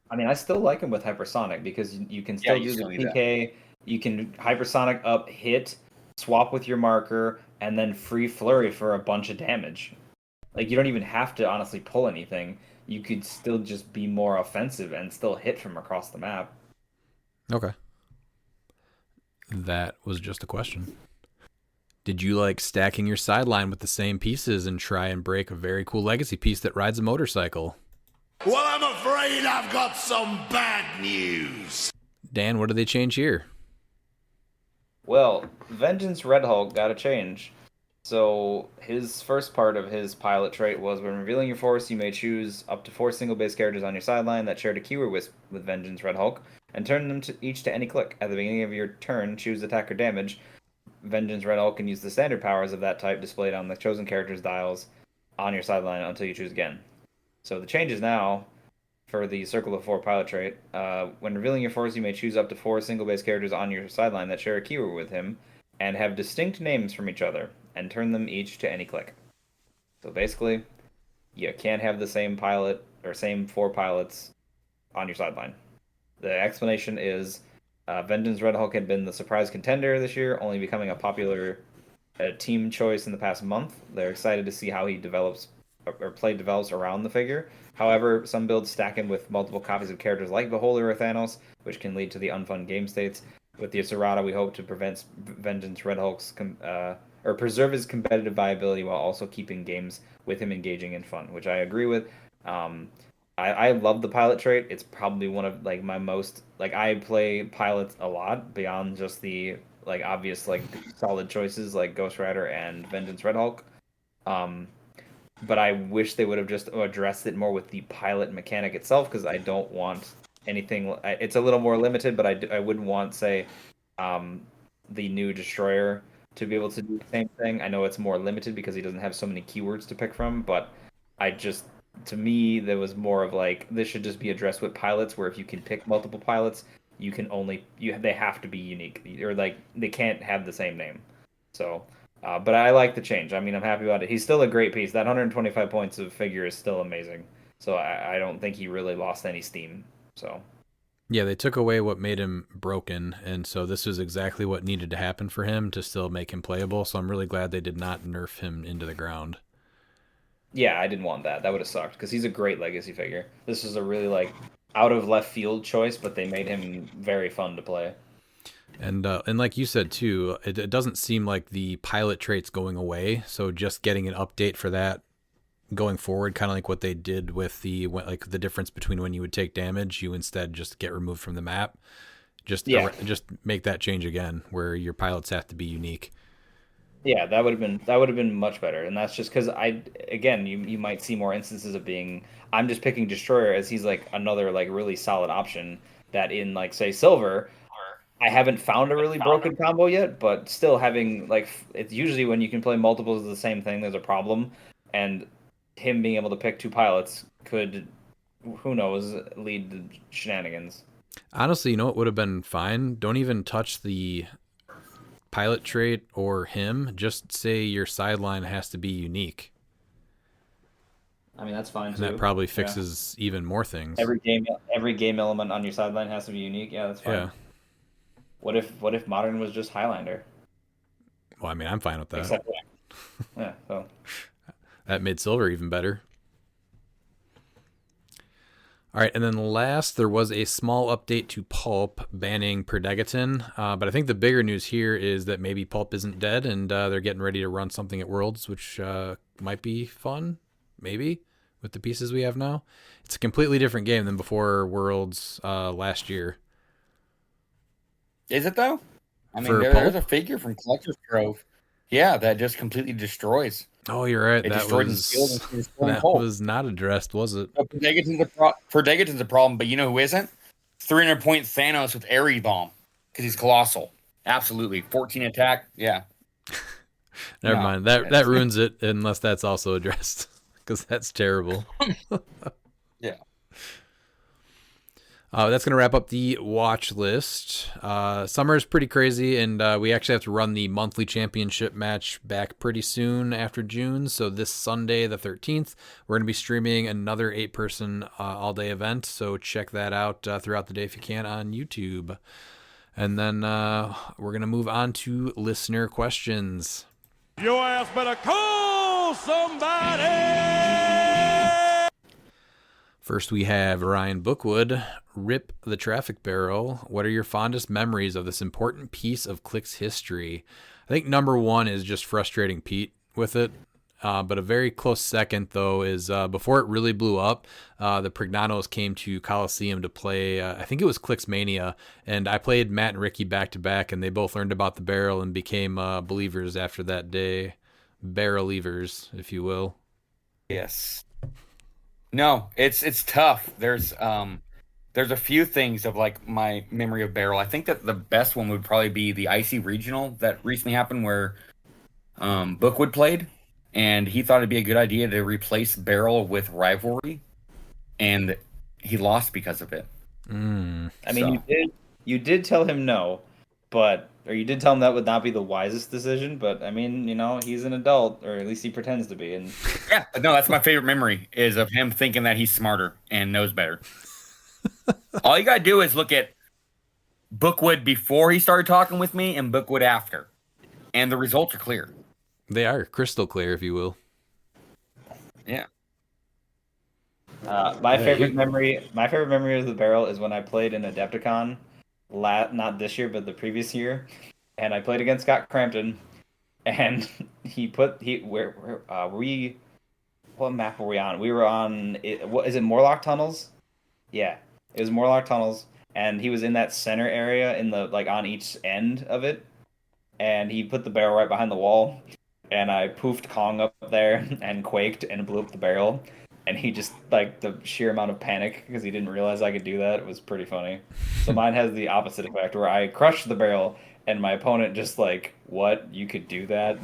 I mean, I still like him with hypersonic because you can still do the PK. You can hypersonic up, hit, swap with your marker, and then free flurry for a bunch of damage. Like, you don't even have to honestly pull anything. You could still just be more offensive and still hit from across the map. Okay. That was just a question. Did you like stacking your sideline with the same pieces and try and break a very cool legacy piece that rides a motorcycle? Well, I'm afraid I've got some bad news. Dan, what did they change here? Well, Vengeance Red Hulk got a change. So his first part of his pilot trait was when revealing your force, you may choose up to 4 single base characters on your sideline that shared a keyword with Vengeance Red Hulk, and turn them each to any click. At the beginning of your turn, choose attack or damage. Vengeance Red Hulk can use the standard powers of that type displayed on the chosen character's dials on your sideline until you choose again. So the changes now for the Circle of 4 pilot trait. When revealing your force, you may choose up to 4 single base characters on your sideline that share a keyword with him and have distinct names from each other, and turn them each to any click. So basically, you can't have the same pilot or same 4 pilots on your sideline. The explanation is Vengeance Red Hulk had been the surprise contender this year, only becoming a popular team choice in the past month. They're excited to see how he develops or play develops around the figure. However, some builds stack him with multiple copies of characters like Beholder or Thanos, which can lead to the unfun game states. With the errata, we hope to prevent Vengeance Red Hulk's or preserve his competitive viability while also keeping games with him engaging and fun, which I agree with. I love the pilot trait. It's probably one of like my most like I play pilots a lot beyond just the like obvious like solid choices like Ghost Rider and Vengeance Red Hulk. But I wish they would have just addressed it more with the pilot mechanic itself because I don't want anything. It's a little more limited, but I wouldn't want say the new Destroyer to be able to do the same thing. I know it's more limited because he doesn't have so many keywords to pick from, but to me, there was more of like this should just be addressed with pilots, where if you can pick multiple pilots, you can only they have to be unique, or like they can't have the same name. So, but I like the change. I mean, I'm happy about it. He's still a great piece. That 125 points of figure is still amazing. So I don't think he really lost any steam. So. Yeah, they took away what made him broken, and so this was exactly what needed to happen for him to still make him playable. So I'm really glad they did not nerf him into the ground. Yeah, I didn't want that. That would have sucked because he's a great legacy figure. This is a really like out of left field choice, but they made him very fun to play. And like you said too, it doesn't seem like the pilot trait's going away. So just getting an update for that going forward, kind of like what they did with the difference between when you would take damage, you instead just get removed from the map. Just make that change again, where your pilots have to be unique. Yeah, that would have been much better, and that's just because you might see more instances of being I'm just picking Destroyer as he's like another like really solid option that in like say Silver, I haven't found a really broken combo yet, but still having like it's usually when you can play multiples of the same thing, there's a problem, and him being able to pick 2 pilots could, who knows, lead to shenanigans. Honestly, you know what would have been fine? Don't even touch the pilot trait or him. Just say your sideline has to be unique. I mean, that's fine and too. That probably fixes even more things. Every game element on your sideline has to be unique. Yeah, that's fine. Yeah. What if Modern was just Highlander? Well, I mean, I'm fine with that. Except yeah, so that made Silver even better. All right, and then last, there was a small update to Pulp banning Perdegaton, but I think the bigger news here is that maybe Pulp isn't dead, and they're getting ready to run something at Worlds, which might be fun, maybe, with the pieces we have now. It's a completely different game than before Worlds last year. Is it, though? I mean, there's a figure from Collector's Grove. Yeah, that just completely destroys. Oh, you're right. It destroyed his field and that was not addressed, was it? Perdegaton's a problem, but you know who isn't? 300-point Thanos with Airy Bomb, because he's colossal. Absolutely. 14 attack. Yeah. Never No, mind. That it's- ruins it unless that's also addressed because that's terrible. Yeah. That's going to wrap up the watch list. Summer is pretty crazy, and we actually have to run the monthly championship match back pretty soon after June. So this Sunday, the 13th, we're going to be streaming another 8-person all-day event. So check that out throughout the day if you can on YouTube. And then we're going to move on to listener questions. Your ass better call somebody! First, we have Ryan Bookwood. Rip the traffic barrel. What are your fondest memories of this important piece of cliX history? I think number one is just frustrating Pete with it. But a very close second, though, is before it really blew up, the Prignanos came to Coliseum to play, I think it was cliX Mania, and I played Matt and Ricky back-to-back, and they both learned about the barrel and became believers after that day. Barrel-evers, if you will. Yes. No, it's tough. There's a few things of like my memory of barrel. I think that the best one would probably be the IC regional that recently happened where Bookwood played, and he thought it'd be a good idea to replace barrel with rivalry, and he lost because of it. I mean, So- you did tell him no, or you did tell him that would not be the wisest decision. But I mean, he's an adult, or at least he pretends to be. And Yeah, but no, that's my favorite memory is of him thinking that he's smarter and knows better. All you gotta do is look at Bookwood before he started talking with me and Bookwood after, and the results are clear. They are crystal clear, if you will. Yeah. my favorite memory of the barrel is when I played in Adepticon, not this year, but the previous year, and I played against Scott Crampton, and what map were we on? We were on what is it, Morlock Tunnels? Yeah, it was Morlock Tunnels, and he was in that center area in the on each end of it, and he put the barrel right behind the wall, and I poofed Kong up there and quaked and blew up the barrel. And he just, the sheer amount of panic because he didn't realize I could do that, it was pretty funny. So mine has the opposite effect where I crushed the barrel and my opponent just what? You could do that?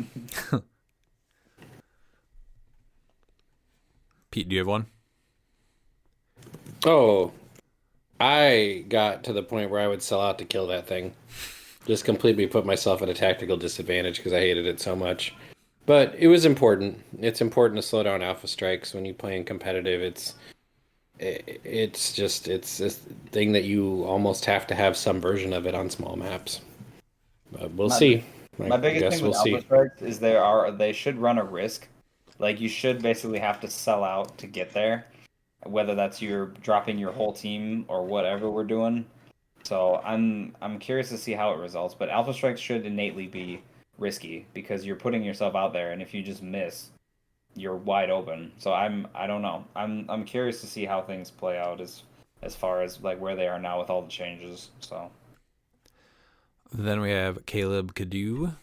Pete, do you have one? Oh, I got to the point where I would sell out to kill that thing. Just completely put myself at a tactical disadvantage because I hated it so much. But it was important. It's important to slow down alpha strikes when you're playing competitive. It's this thing that you almost have to have some version of it on small maps. But we'll see. My biggest thing with alpha strikes is they should run a risk. You should basically have to sell out to get there, whether that's you're dropping your whole team or whatever we're doing. So I'm curious to see how it results. But alpha strikes should innately be risky because you're putting yourself out there, and if you just miss, you're wide open. So I don't know. I'm curious to see how things play out as far as where they are now with all the changes. So Then we have Caleb Cadu.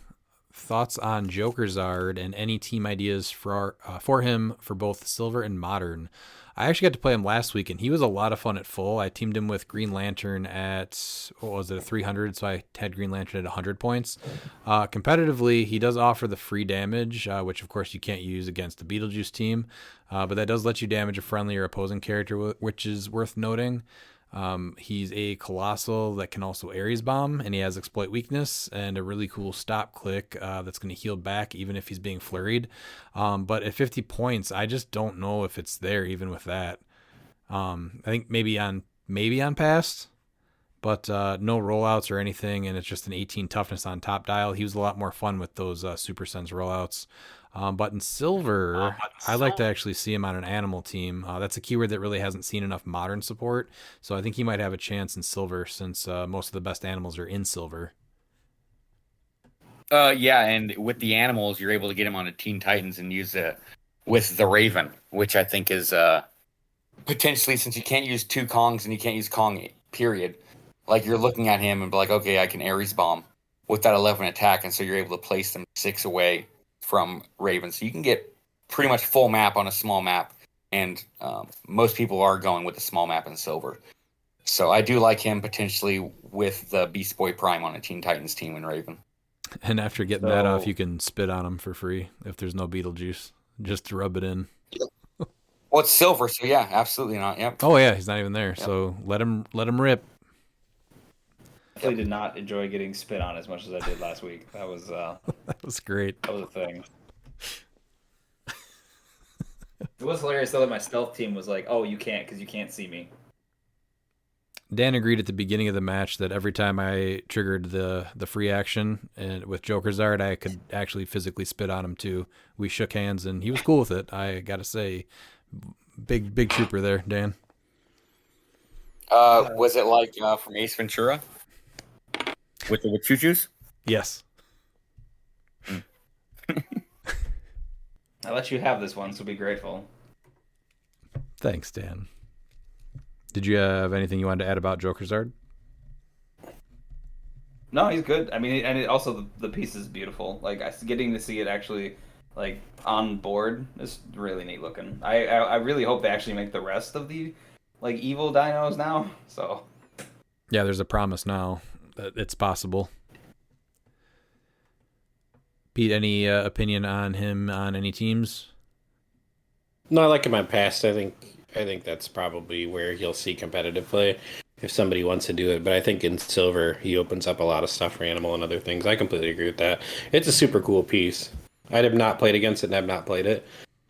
Thoughts on Jokerzard and any team ideas for him for both Silver and Modern. I actually got to play him last week, and he was a lot of fun at full. I teamed him with Green Lantern at, 300, so I had Green Lantern at 100 points. Competitively, he does offer the free damage, which of course you can't use against the Beetlejuice team, but that does let you damage a friendly or opposing character, which is worth noting. He's a Colossal that can also Ares Bomb, and he has Exploit Weakness and a really cool stop click that's going to heal back even if he's being flurried. But at 50 points, I just don't know if it's there even with that. I think maybe on past, but no rollouts or anything, and it's just an 18 toughness on top dial. He was a lot more fun with those Super Sense rollouts. But in Silver, I'd like to actually see him on an animal team. That's a keyword that really hasn't seen enough Modern support, so I think he might have a chance in Silver since most of the best animals are in Silver. Yeah, and with the animals, you're able to get him on a Teen Titans and use it with the Raven, which I think is potentially, since you can't use two Kongs and you can't use Kong, period. You're looking at him and be like, okay, I can Ares Bomb with that 11 attack, and so you're able to place them 6 away from Raven. So you can get pretty much full map on a small map, and most people are going with the small map in Silver. So I do like him potentially with the Beast Boy Prime on a Teen Titans team in Raven. And after getting that off, you can spit on him for free if there's no Beetlejuice, just to rub it in. Well, it's silver, so yeah, absolutely not. Yep. Oh yeah, he's not even there, so let him rip. I definitely did not enjoy getting spit on as much as I did last week. That was That was great. that was a thing. It was hilarious though that my stealth team was like, "Oh, you can't because you can't see me." Dan agreed at the beginning of the match that every time I triggered the free action and with Joker's Art, I could actually physically spit on him too. We shook hands and he was cool with it. I gotta say, big trooper there, Dan. Was it like from Ace Ventura with the choo-choos? Yes. I let you have this one, so be grateful. Thanks, Dan. Did you have anything you wanted to add about Joker's Art? No, he's good. I mean, and also the piece is beautiful. Like getting to see it actually like on board is really neat looking. I really hope they actually make the rest of the like evil dinos now. So Yeah, there's a promise now that it's possible. Pete, any opinion on him on any teams? No, I like him on past. I think that's probably where he'll see competitive play if somebody wants to do it. But I think in silver, he opens up a lot of stuff for animal and other things. I completely agree with that. It's a super cool piece. I have not played against it and I've not played it,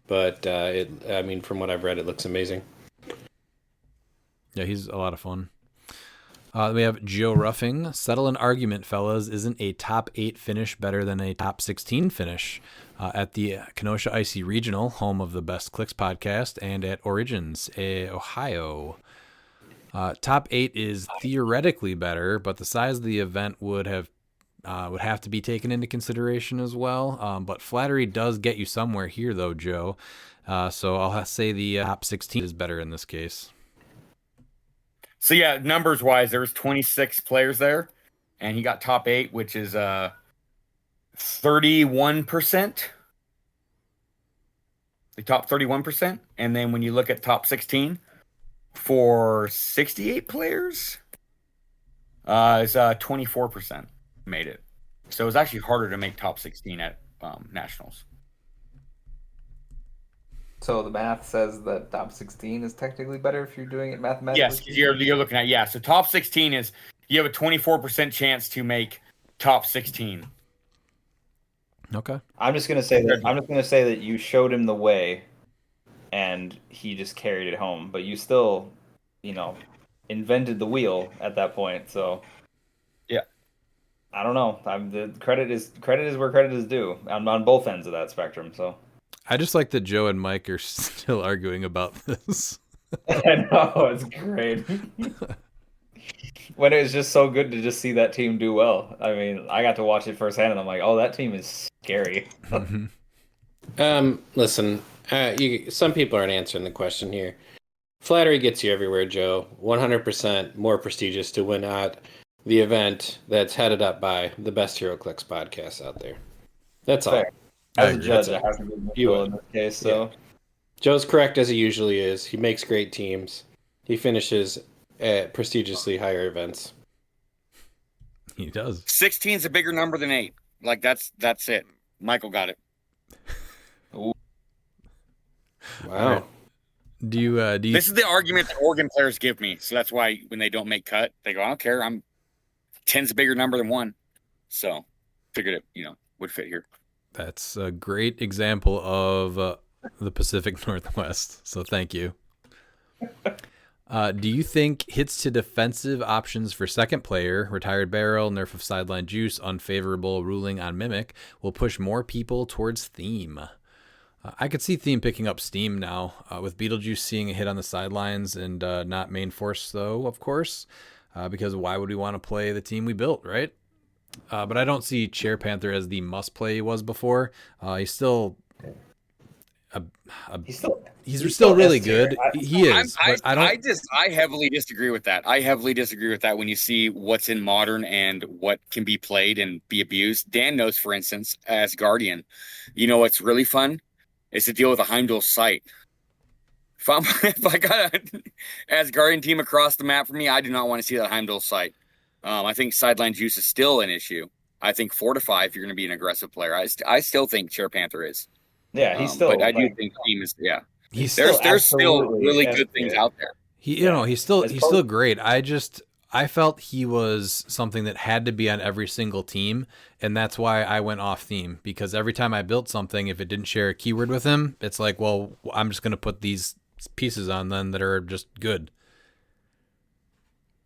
but I mean, from what I've read, it looks amazing. Yeah, he's a lot of fun. We have Joe Ruffing. Settle an argument, fellas. Isn't a top 8 finish better than a top 16 finish? At the Kenosha Icy Regional, home of the Best Clicks podcast, and at Origins, Ohio. Top 8 is theoretically better, but the size of the event would have to be taken into consideration as well. But flattery does get you somewhere here, though, Joe. So I'll say the top 16 is better in this case. So yeah, numbers wise, there was 26 players there, and he got top 8, which is 31%. The top 31%, and then when you look at top 16 for 68 players, it's 24% made it. So it was actually harder to make top 16 at nationals. So the math says that top 16 is technically better if you're doing it mathematically? Yes, because you're looking at, so top 16 is, you have a 24% chance to make top 16. Okay. I'm just gonna say that you showed him the way, and he just carried it home. But you still, invented the wheel at that point. So yeah, I don't know. The credit is where credit is due on both ends of that spectrum. So I just like that Joe and Mike are still arguing about this. I know, it's great. When it was just so good to just see that team do well. I mean, I got to watch it firsthand, and I'm like, oh, that team is scary. Listen, some people aren't answering the question here. Flattery gets you everywhere, Joe. 100% more prestigious to win at the event that's headed up by the best HeroClix podcast out there. That's all. Fair. As a judge, I have to be neutral in this case. So yeah. Joe's correct as he usually is. He makes great teams. He finishes at prestigiously higher events. He does. 16 is a bigger number than 8. Like that's it. Michael got it. Wow. Right. Do you? This is the argument that Oregon players give me. So that's why when they don't make cut, they go, I don't care. 10's a bigger number than 1. So figured it, would fit here. That's a great example of the Pacific Northwest. So thank you. Do you think hits to defensive options for second player, retired barrel, nerf of sideline juice, unfavorable ruling on mimic, will push more people towards theme? I could see theme picking up steam now, with Beetlejuice seeing a hit on the sidelines and not main force, though, of course, because why would we want to play the team we built, right? But I don't see Chair Panther as the must play he was before. He's still he's still really good. He is. I heavily disagree with that. I heavily disagree with that when you see what's in modern and what can be played and be abused. Dan knows, for instance, as Guardian, what's really fun is to deal with a Heimdall sight If I got a Asgardian team across the map for me, I do not want to see that Heimdall site. I think sideline juice is still an issue. I think fortify if you're going to be an aggressive player. I still think Chair Panther is. Yeah, he's still. But I do like, think team is. Yeah, He's there's still absolutely really as good things good. out there. he's still great. I felt he was something that had to be on every single team, and that's why I went off theme, because every time I built something, if it didn't share a keyword with him, it's like, well, I'm just going to put these pieces on then that are just good.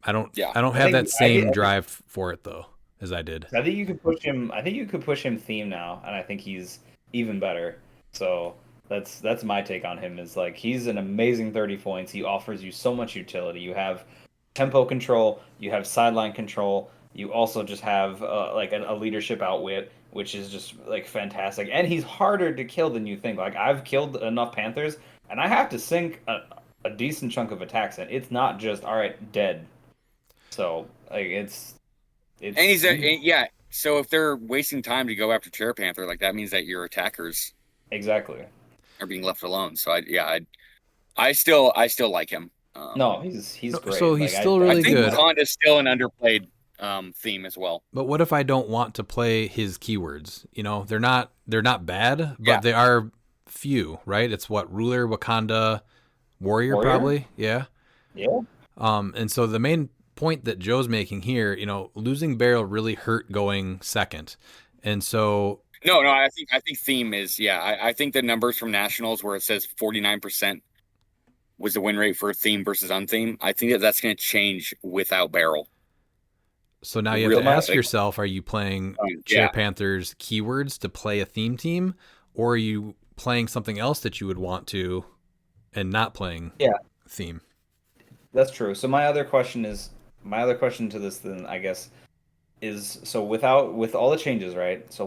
I don't have that same drive for it though as I did. I think you could push him. I think you could push him theme now, and I think he's even better. So that's my take on him. Is like he's an amazing 30 points. He offers you so much utility. You have tempo control. You have sideline control. You also just have like a leadership outwit, which is just like fantastic. And he's harder to kill than you think. Like I've killed enough Panthers, and I have to sink a decent chunk of attacks in. It's not just all right, dead. So like it's And he's yeah. So if they're wasting time to go after Chair Panther, like that means that your attackers exactly are being left alone. So I still like him. no, he's great. So he's Like, still really I think good. Wakanda's still an underplayed theme as well. But what if I don't want to play his keywords? You know, they're not bad, but Yeah. they are few, right? It's what, ruler, Wakanda, warrior? Probably, yeah. Yeah. And so the main point that Joe's making here, you know, losing barrel really hurt going second, and so No, I think theme is I think the numbers from nationals where it says 49% was the win rate for theme versus untheme. I think that's going to change without barrel. So now you have Real to ask basic. yourself, are you playing Chair yeah. Panthers keywords to play a theme team, or are you playing something else that you would want to and not playing theme? That's true. So my other question to this then I guess is, so with all the changes, right? So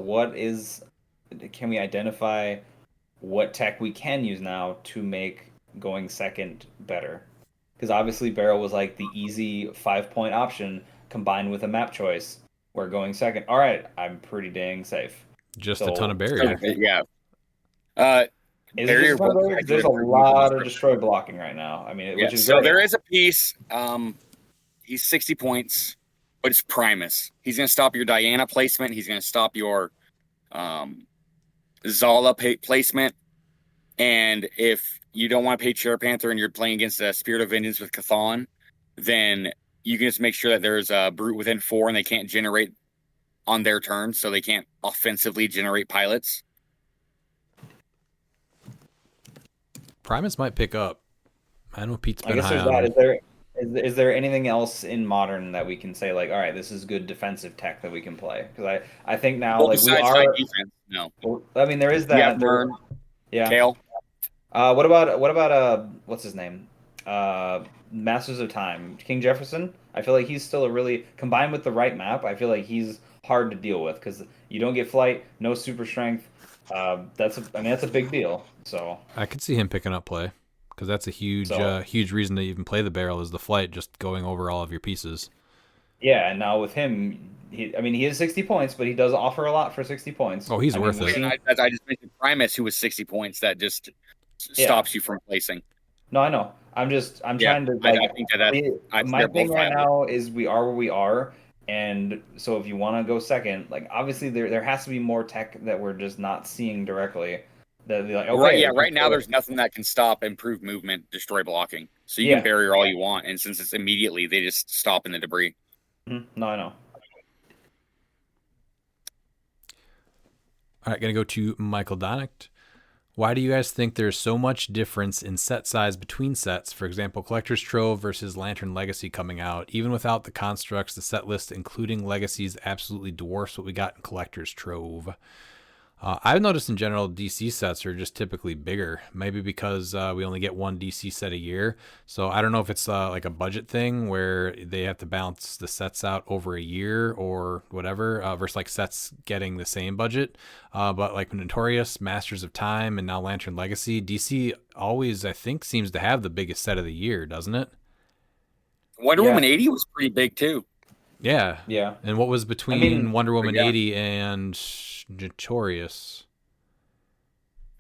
can we identify what tech we can use now to make going second better? Because obviously barrel was like the easy 5-point option combined with a map choice where going second, all right, I'm pretty dang safe. Just So- a ton of barrier. Yeah. Is Barrier this barrier? will- There's a lot of destroy blocking right now. I mean, which is so great. there is a piece. He's 60 points, but it's Primus. He's going to stop your Diana placement. He's going to stop your Zala placement. And if you don't want to pay Chair Panther and you're playing against a Spirit of Vengeance with Cathan, then you can just make sure that there's a Brute within 4 and they can't generate on their turn, so they can't offensively generate pilots. Primus might pick up. I know Pete's I been guess high there's on that. him. Is there anything else in modern that we can say like, all right, this is good defensive tech that we can play? Because I think now Well, like we besides are. high defense, no. I mean, there is that. Yeah, Burn, Yeah. Kale. What about what's his name? Masters of Time, King Jefferson. I feel like he's still a really, combined with the right map, I feel like he's hard to deal with because you don't get flight, no super strength. That's a big deal. So I could see him picking up play, because that's a huge huge reason to even play the barrel is the flight, just going over all of your pieces. yeah, and now with him, he has 60 points, but he does offer a lot for 60 points. Oh, he's worth it. I just mentioned Primus, who was 60 points. That just stops you from placing. No, I know. I'm trying to I like. think that My they're thing both right viable. now is we are where we are, and so if you want to go second, like obviously there has to be more tech that we're just not seeing directly. That be like, okay, Right now there's nothing that can stop improved movement, destroy blocking. So you can barrier all you want, and since it's immediately, they just stop in the debris. No, I know. All right, going to go to Michael Donicht. Why do you guys think there's so much difference in set size between sets? For example, Collector's Trove versus Lantern Legacy coming out. Even without the constructs, the set list, including Legacies, absolutely dwarfs what we got in Collector's Trove. I've noticed in general DC sets are just typically bigger, maybe because we only get one DC set a year. So I don't know if it's like a budget thing where they have to balance the sets out over a year or whatever, versus like sets getting the same budget. But like Notorious, Masters of Time, and now Lantern Legacy, DC always, I think, seems to have the biggest set of the year, doesn't it? Wonder Woman 80 was pretty big too. Yeah. Yeah. And what was between Wonder Woman 80 and Notorious?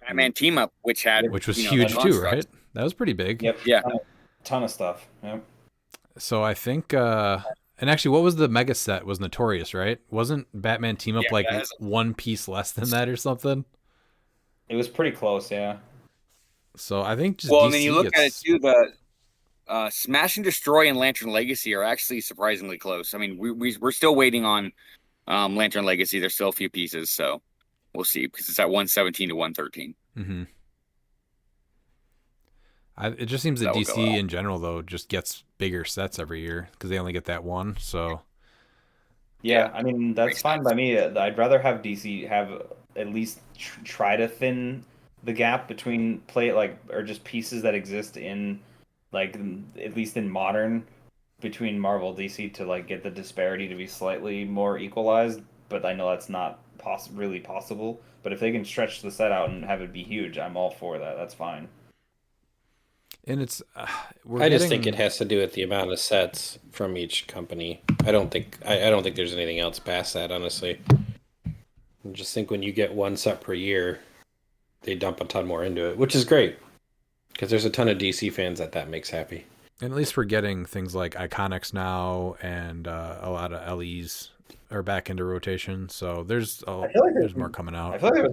Batman Team Up, which was huge too, right? That was pretty big. Yep. Yeah. Ton of stuff. Yep. So I think, and actually, what was the mega set? Was Notorious, right? Wasn't Batman Team Up like one piece less than that or something? It was pretty close, yeah. So I think just Well, DC and then you look at it gets... too. The Smash and Destroy and Lantern Legacy are actually surprisingly close. I mean, we're still waiting on Lantern Legacy. There's still a few pieces, so we'll see because it's at 117 to 113. Mm-hmm. It just seems that That will DC go out. in general, though, just gets bigger sets every year because they only get that one. So Yeah, I mean that's Makes fine sense. by me. I'd rather have DC have at least try to thin the gap between play like or just pieces that exist in like at least in modern between Marvel DC to like get the disparity to be slightly more equalized. But I know that's not really possible. But if they can stretch the set out and have it be huge, I'm all for that. That's fine. and it's I just think it has to do with the amount of sets from each company. I don't think there's anything else past that, honestly. I just think when you get one set per year, they dump a ton more into it, which is great because there's a ton of DC fans that makes happy. And at least we're getting things like Iconics now, and a lot of LEs are back into rotation. So there's I feel like there's more coming out. I feel like there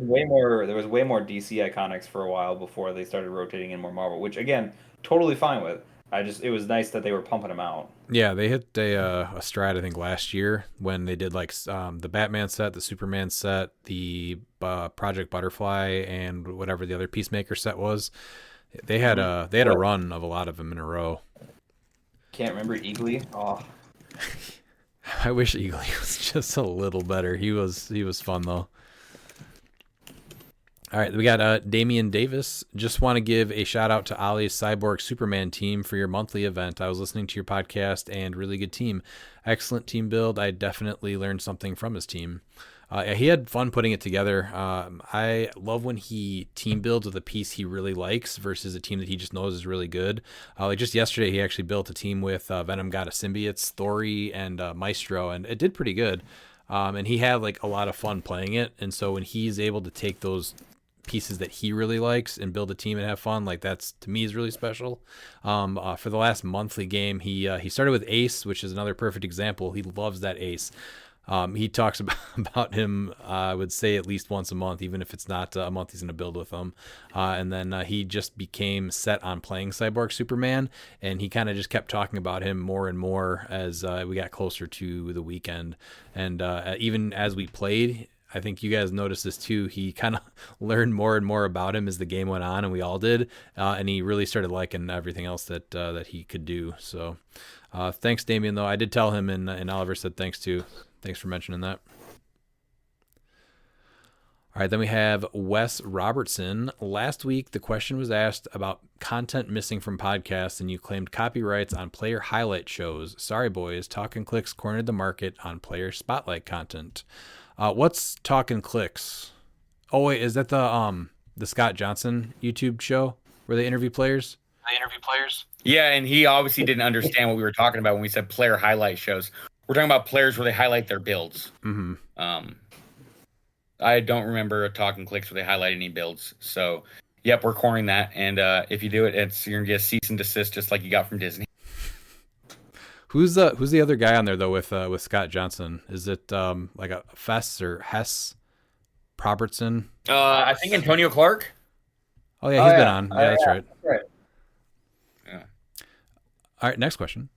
was way more DC Iconics for a while before they started rotating in more Marvel, which again, totally fine with. It was nice that they were pumping them out. Yeah, they hit a strat I think last year when they did like the Batman set, the Superman set, the Project Butterfly, and whatever the other Peacemaker set was. They had a run of a lot of them in a row. Can't remember Eagly. Oh, I wish Eagly was just a little better. He was fun though. All right, we got Damian Davis. Just want to give a shout out to Ollie's Cyborg Superman team for your monthly event. I was listening to your podcast and really good team. Excellent team build. I definitely learned something from his team. He had fun putting it together. I love when he team builds with a piece he really likes versus a team that he just knows is really good. Like just yesterday, he actually built a team with Venom God of Symbiotes, Thori, and Maestro, and it did pretty good. And he had like a lot of fun playing it. And so when he's able to take those pieces that he really likes and build a team and have fun, like that's to me is really special. For the last monthly game, he started with Ace, which is another perfect example. He loves that Ace. He talks about him, I would say at least once a month, even if it's not a month he's going to build with him. And then he just became set on playing Cyborg Superman, and he kind of just kept talking about him more and more as we got closer to the weekend. And even as we played, I think you guys noticed this too. He kind of learned more and more about him as the game went on, and we all did. And he really started liking everything else that he could do. So thanks, Damien, though. I did tell him, and Oliver said thanks too. Thanks for mentioning that. All right, then we have Wes Robertson. Last week, the question was asked about content missing from podcasts, and you claimed copyrights on player highlight shows. Sorry, boys. Talkin' Clicks cornered the market on player spotlight content. What's Talkin' Clicks? Oh, wait, is that the Scott Johnson YouTube show where they interview players? Yeah, and he obviously didn't understand what we were talking about when we said player highlight shows. We're talking about players where they highlight their builds. Mm-hmm. I don't remember Talking Clicks where they highlight any builds. So, yep, we're cornering that. And if you do it, you're gonna get a cease and desist, just like you got from Disney. Who's the other guy on there though with Scott Johnson? Is it like a Fess or Hess Robertson? I think Antonio Clark. Oh yeah, he's been on. Yeah, that's right. Right. Yeah. All right, next question.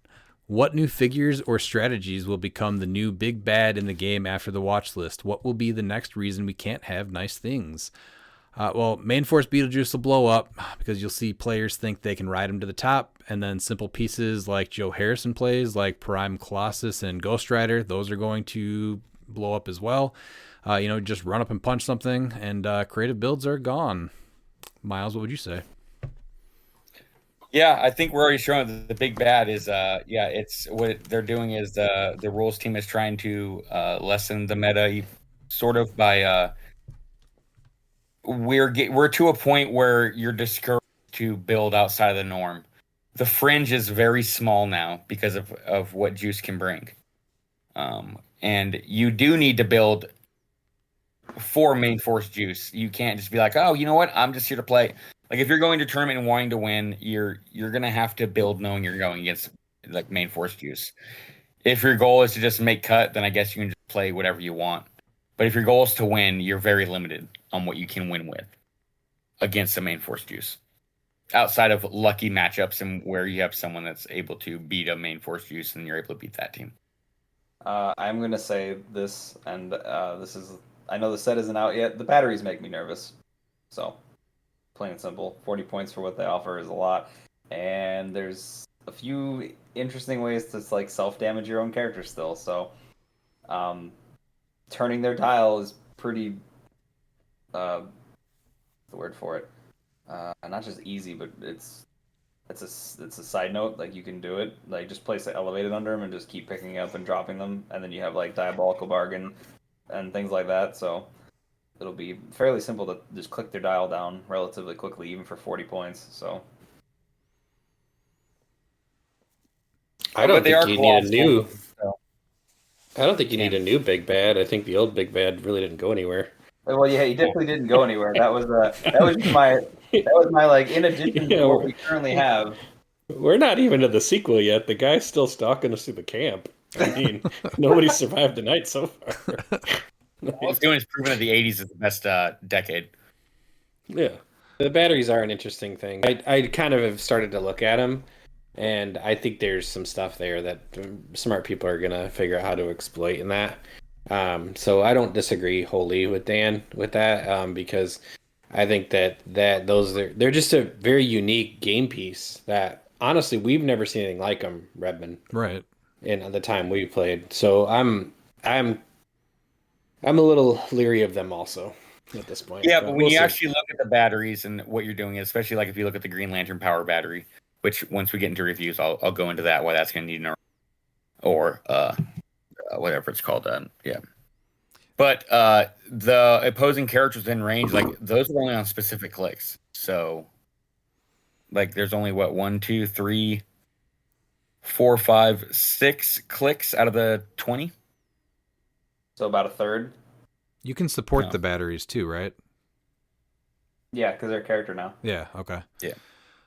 What new figures or strategies will become the new big bad in the game after the watch list? What will be the next reason we can't have nice things? Well, Main Force Beetlejuice will blow up because you'll see players think they can ride him to the top, and then simple pieces like Joe Harrison plays, like Prime Colossus and Ghost Rider, those are going to blow up as well. Just run up and punch something, and creative builds are gone. Miles, what would you say? Yeah, I think we're already showing that the big bad is it's what they're doing is the rules team is trying to lessen the meta sort of by we're to a point where you're discouraged to build outside of the norm. The fringe is very small now because of what Juice can bring. And you do need to build for Main Force Juice. You can't just be like, oh, you know what? I'm just here to play. Like if you're going to tournament and wanting to win, you're gonna have to build knowing you're going against like main force juice. If your goal is to just make cut, then I guess you can just play whatever you want. But if your goal is to win, you're very limited on what you can win with against the main force juice. Outside of lucky matchups and where you have someone that's able to beat a main force juice and you're able to beat that team. I'm gonna say this, and this is, I know the set isn't out yet. The batteries make me nervous. So, plain and simple, 40 points for what they offer is a lot. And there's a few interesting ways to like self-damage your own character still. So, turning their dial is pretty, the word for it, not just easy, but it's a side note. Like you can do it. Like just place it elevated under them and just keep picking up and dropping them, and then you have like diabolical bargain and things like that. So it'll be fairly simple to just click their dial down relatively quickly, even for 40 points. So I don't think you need a new. So. I don't think you need a new big bad. I think the old big bad really didn't go anywhere. well, yeah, he definitely didn't go anywhere. That was my like in addition to what we currently have. We're not even to the sequel yet. The guy's still stalking us through the camp. I mean, nobody survived the night so far. All it's doing is proving that the 80s is the best decade. Yeah. The batteries are an interesting thing. I kind of have started to look at them, and I think there's some stuff there that smart people are going to figure out how to exploit in that. So I don't disagree wholly with Dan with that, because I think that they're just a very unique game piece that honestly we've never seen anything like them, Redmond. Right. In the time we played. So I'm a little leery of them also at this point. Yeah, but when you actually look at the batteries and what you're doing, especially like if you look at the Green Lantern power battery, which once we get into reviews, I'll go into that, why that's going to need an or whatever it's called. Yeah. But the opposing characters in range, like those are only on specific clicks. So like there's only what 1, 2, 3, 4, 5, 6 clicks out of the 20. So about a third. You can support the batteries too, right? Yeah, because they're a character now. Yeah. Okay. Yeah.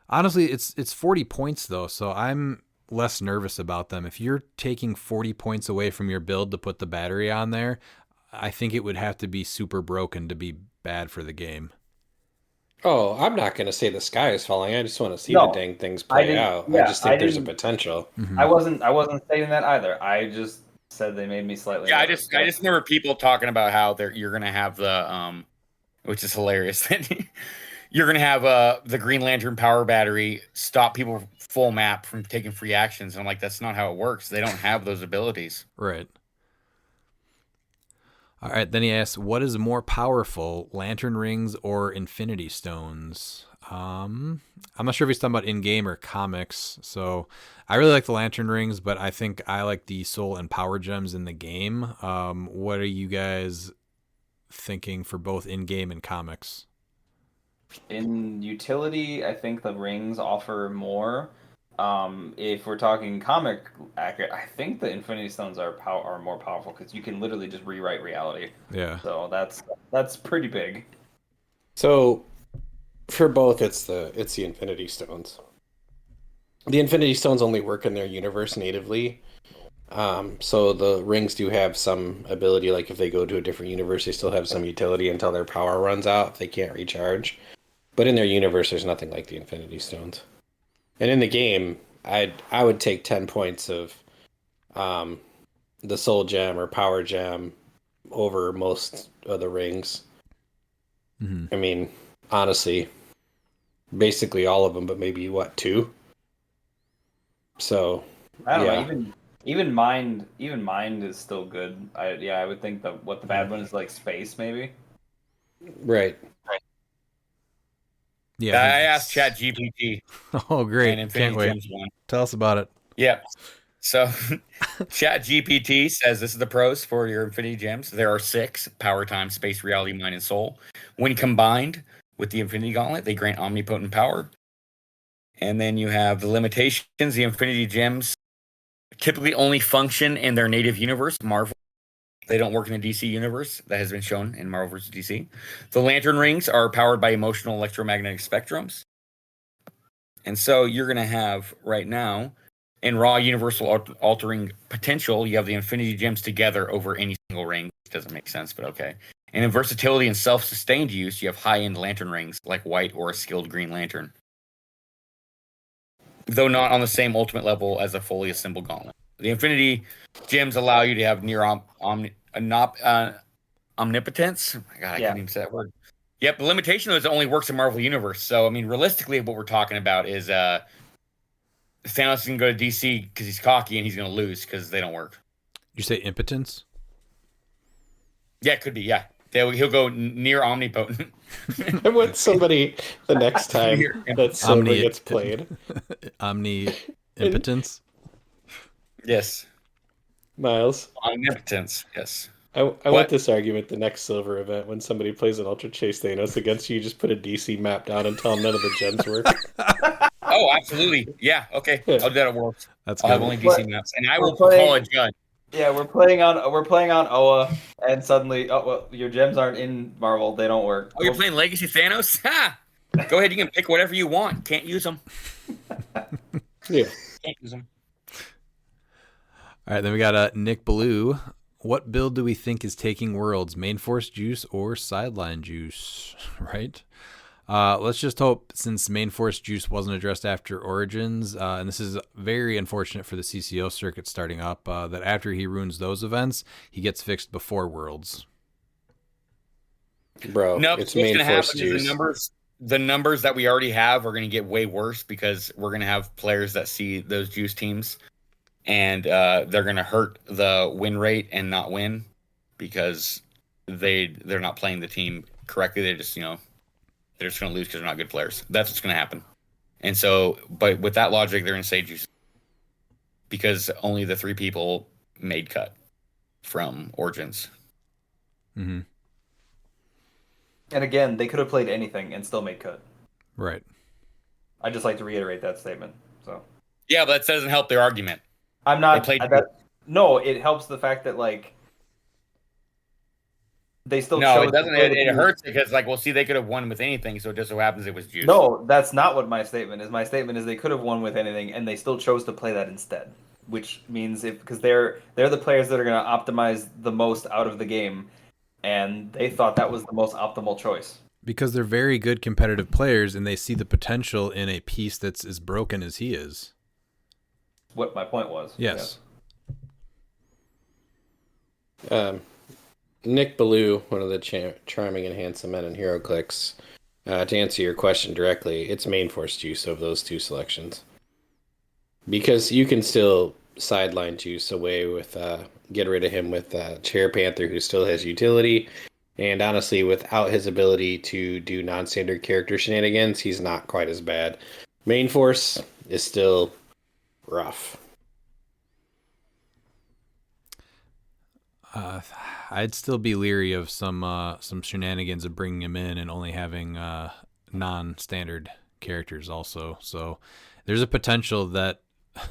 Honestly, it's 40 points though, so I'm less nervous about them. If you're taking 40 points away from your build to put the battery on there, I think it would have to be super broken to be bad for the game. Oh, I'm not going to say the sky is falling. I just want to see the dang things play out. Yeah, I just think there's a potential. Mm-hmm. I wasn't stating that either. I just said they made me slightly. Yeah, I just remember people talking about how you're gonna have the which is hilarious. You're gonna have the Green Lantern power battery stop people full map from taking free actions. And I'm like, that's not how it works. They don't have those abilities. Right. All right, then he asks, what is more powerful, lantern rings or infinity stones? I'm not sure if he's talking about in-game or comics. So I really like the lantern rings, but I think I like the soul and power gems in the game. What are you guys thinking for both in-game and comics? In utility, I think the rings offer more. If we're talking comic accurate, I think the Infinity Stones are more powerful because you can literally just rewrite reality. Yeah. So that's pretty big. So for both, it's the Infinity Stones. The Infinity Stones only work in their universe natively. So the rings do have some ability, like if they go to a different universe, they still have some utility until their power runs out if they can't recharge. But in their universe, there's nothing like the Infinity Stones. And in the game, I would take 10 points of the Soul Gem or Power Gem over most of the rings. Mm-hmm. I mean, honestly, basically all of them, but maybe, 2? So, I don't know, even mind is still good. I would think that what the bad one is like space, maybe. Right. Yeah, I asked ChatGPT. Oh, great. And Can't wait. Tell us about it. Yeah. So ChatGPT says this is the pros for your Infinity Gems. There are 6: power, time, space, reality, mind, and soul. When combined with the Infinity Gauntlet, they grant omnipotent power. And then you have the limitations. The Infinity Gems typically only function in their native universe, Marvel, They don't work in the DC universe. That has been shown in Marvel vs. DC. The Lantern Rings are powered by emotional electromagnetic spectrums. And so you're going to have right now, in raw universal altering potential, you have the Infinity Gems together over any single ring. It doesn't make sense, but okay. And in versatility and self-sustained use, you have high-end Lantern Rings like White or a skilled Green Lantern. Though not on the same ultimate level as a fully assembled gauntlet. The Infinity Gems allow you to have near omnipotence. Oh my God, I can't even say that word. Yep, the limitation of it only works in Marvel Universe. So, I mean, realistically, what we're talking about is Thanos can go to DC because he's cocky and he's going to lose because they don't work. You say impotence? Yeah, it could be, yeah. He'll go near omnipotent. I want somebody the next time that Silver gets played. Omni-impotence? Yes. Miles. Omnipotence, yes. I want this argument the next Silver event when somebody plays an Ultra Chase Thanos against you. Just put a DC map down and tell them none of the gens work. Oh, absolutely. Yeah, okay. I'll do that at Worlds. I'll have only DC maps. And I will call a judge. Yeah, we're playing on Oa, and suddenly, your gems aren't in Marvel. They don't work. Oh, you're playing Legacy Thanos? Ha! Go ahead, you can pick whatever you want. Can't use them. Yeah. Can't use them. All right, then we got Nick Blue. What build do we think is taking Worlds? Main Force Juice or Sideline Juice? Right? Let's just hope, since Main Force Juice wasn't addressed after Origins, and this is very unfortunate for the CCO circuit starting up, that after he ruins those events, he gets fixed before Worlds. Bro, nope, it's what's Main gonna Force happen Juice. Is the numbers that we already have are going to get way worse because we're going to have players that see those Juice teams, and they're going to hurt the win rate and not win because they're not playing the team correctly. They just they're just going to lose because they're not good players. That's what's going to happen. And so, but with that logic, they're going to say Juice because only the 3 people made cut from Origins. Mm-hmm. And again, they could have played anything and still made cut. Right. I just like to reiterate that statement. So. Yeah, but that doesn't help their argument. I'm not. No, it helps the fact that they still. No, it doesn't. It hurts because they could have won with anything. So it just so happens it was Juice. No, that's not what my statement is. My statement is they could have won with anything, and they still chose to play that instead. Which means because they're the players that are going to optimize the most out of the game, and they thought that was the most optimal choice. Because they're very good competitive players, and they see the potential in a piece that's as broken as he is. What my point was. Yes. Nick Ballou, one of the charming and handsome men in HeroClix, to answer your question directly, it's Main Force Juice of those 2 selections. Because you can still sideline Juice away with, get rid of him with Chair Panther, who still has utility. And honestly, without his ability to do non-standard character shenanigans, he's not quite as bad. Main Force is still rough. I'd still be leery of some shenanigans of bringing him in and only having non-standard characters also. So there's a potential that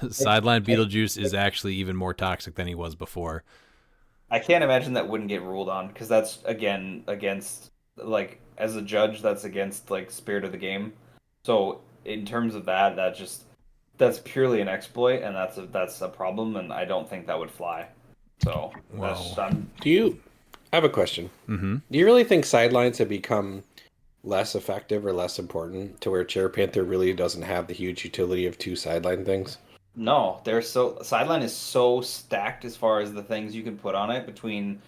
Sideline Beetlejuice is actually even more toxic than he was before. I can't imagine that wouldn't get ruled on because that's again against as a judge that's against spirit of the game. So in terms of that's purely an exploit and that's a problem, and I don't think that would fly. So I have a question. Mm-hmm. Do you really think sidelines have become less effective or less important to where Chair Panther really doesn't have the huge utility of 2 sideline things? No, sideline is so stacked as far as the things you can put on it between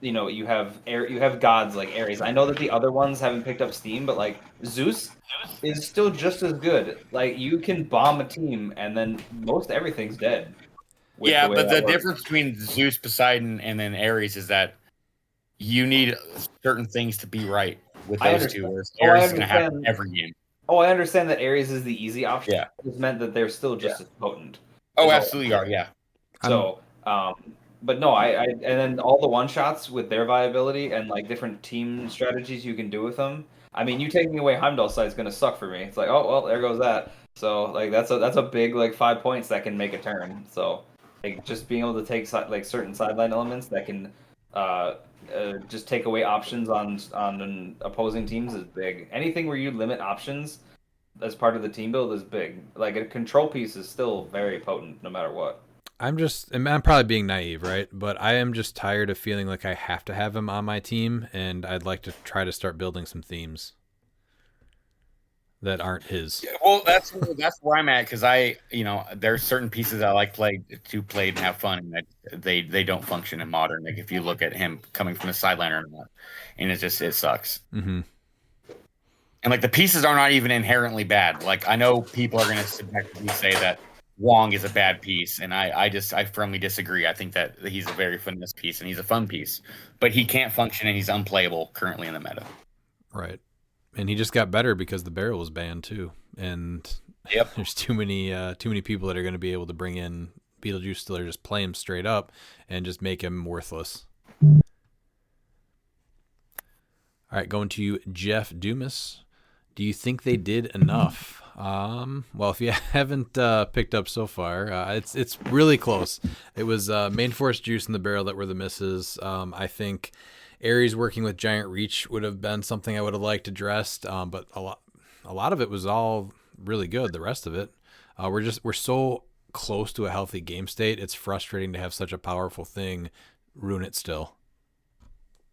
you have gods like Ares. I know that the other ones haven't picked up steam, but Zeus is still just as good. You can bomb a team and then most everything's dead. Yeah, but the difference between Zeus, Poseidon, and then Ares is that you need certain things to be right with those 2. Whereas Ares is going to happen every game. Oh, I understand that Ares is the easy option. Yeah. It's meant that they're still just as potent. Oh, absolutely are, yeah. So, but no, and then all the one-shots with their viability and different team strategies you can do with them. I mean, you taking away Heimdall's side is going to suck for me. It's oh, well, there goes that. So, that's a big, 5 points that can make a turn. So, Like just being able to take like certain sideline elements that can just take away options on opposing teams is big. Anything where you limit options as part of the team build is big. Like a control piece is still very potent no matter what. I'm probably being naive, right? But I am just tired of feeling like I have to have him on my team, and I'd like to try to start building some themes that aren't his. Yeah, well, that's where I'm at because there's certain pieces I like to play and have fun, and that they don't function in modern. Like if you look at him coming from the sideline or not, and it sucks. Mm-hmm. And like the pieces are not even inherently bad. Like I know people are going to subjectively say that Wong is a bad piece, and I firmly disagree. I think that he's a very finesse piece and he's a fun piece, but he can't function and he's unplayable currently in the meta. Right. And he just got better because the barrel was banned too. And Yep. there's too many people that are going to be able to bring in Beetlejuice still or just play him straight up and just make him worthless. All right, going to Jeff Dumas. Do you think they did enough? Well, if you haven't picked up so far, it's really close. It was main force juice in the barrel that were the misses. I think Ares working with Giant Reach would have been something I would have liked addressed, but a lot of it was all really good. The rest of it, we're so close to a healthy game state. It's frustrating to have such a powerful thing ruin it still.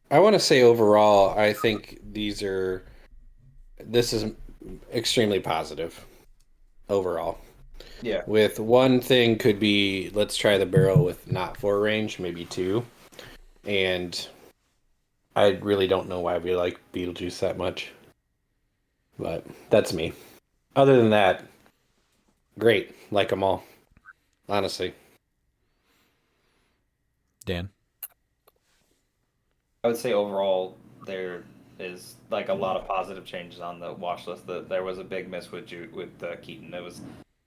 I want to say overall, I think this is extremely positive overall. Yeah. With one thing could be, let's try the barrel with not 4 range, maybe 2. And I really don't know why we like Beetlejuice that much. But that's me. Other than that, great. Like them all. Honestly. Dan? I would say overall there is like a lot of positive changes on the watch list. There was a big miss with Keaton. It was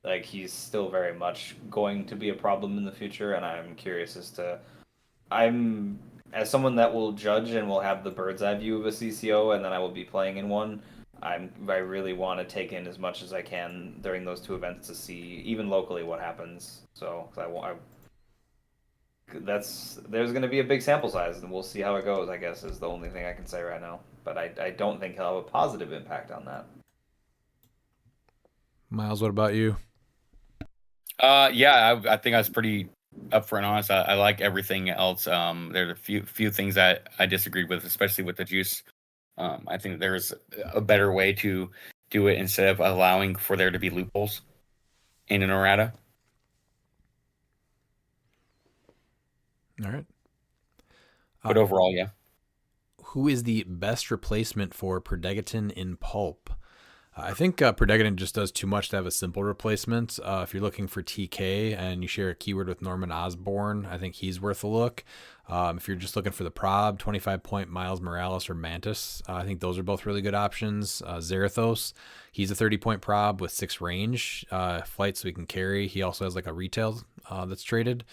like he's still very much going to be a problem in the future, and I'm curious I'm as someone that will judge and will have the bird's eye view of a CCO, and then I will be playing in one. I really want to take in as much as I can during those 2 events to see even locally what happens. So there's going to be a big sample size, and we'll see how it goes. I guess is the only thing I can say right now. But I don't think he'll have a positive impact on that. Miles, what about you? Yeah, I think I was pretty upfront honest. I like everything else. There's a few things that I disagreed with, especially with the juice. I think there's a better way to do it instead of allowing for there to be loopholes in an errata. All right. But overall, yeah. Who is the best replacement for Predegatin in Pulp? I think Predegatin just does too much to have a simple replacement. If you're looking for TK and you share a keyword with Norman Osborn, I think he's worth a look. If you're just looking for the prob, 25-point Miles Morales or Mantis, I think those are both really good options. Zarathos, he's a 30-point prob with 6 range flight, so he can carry. He also has like a retail that's traded.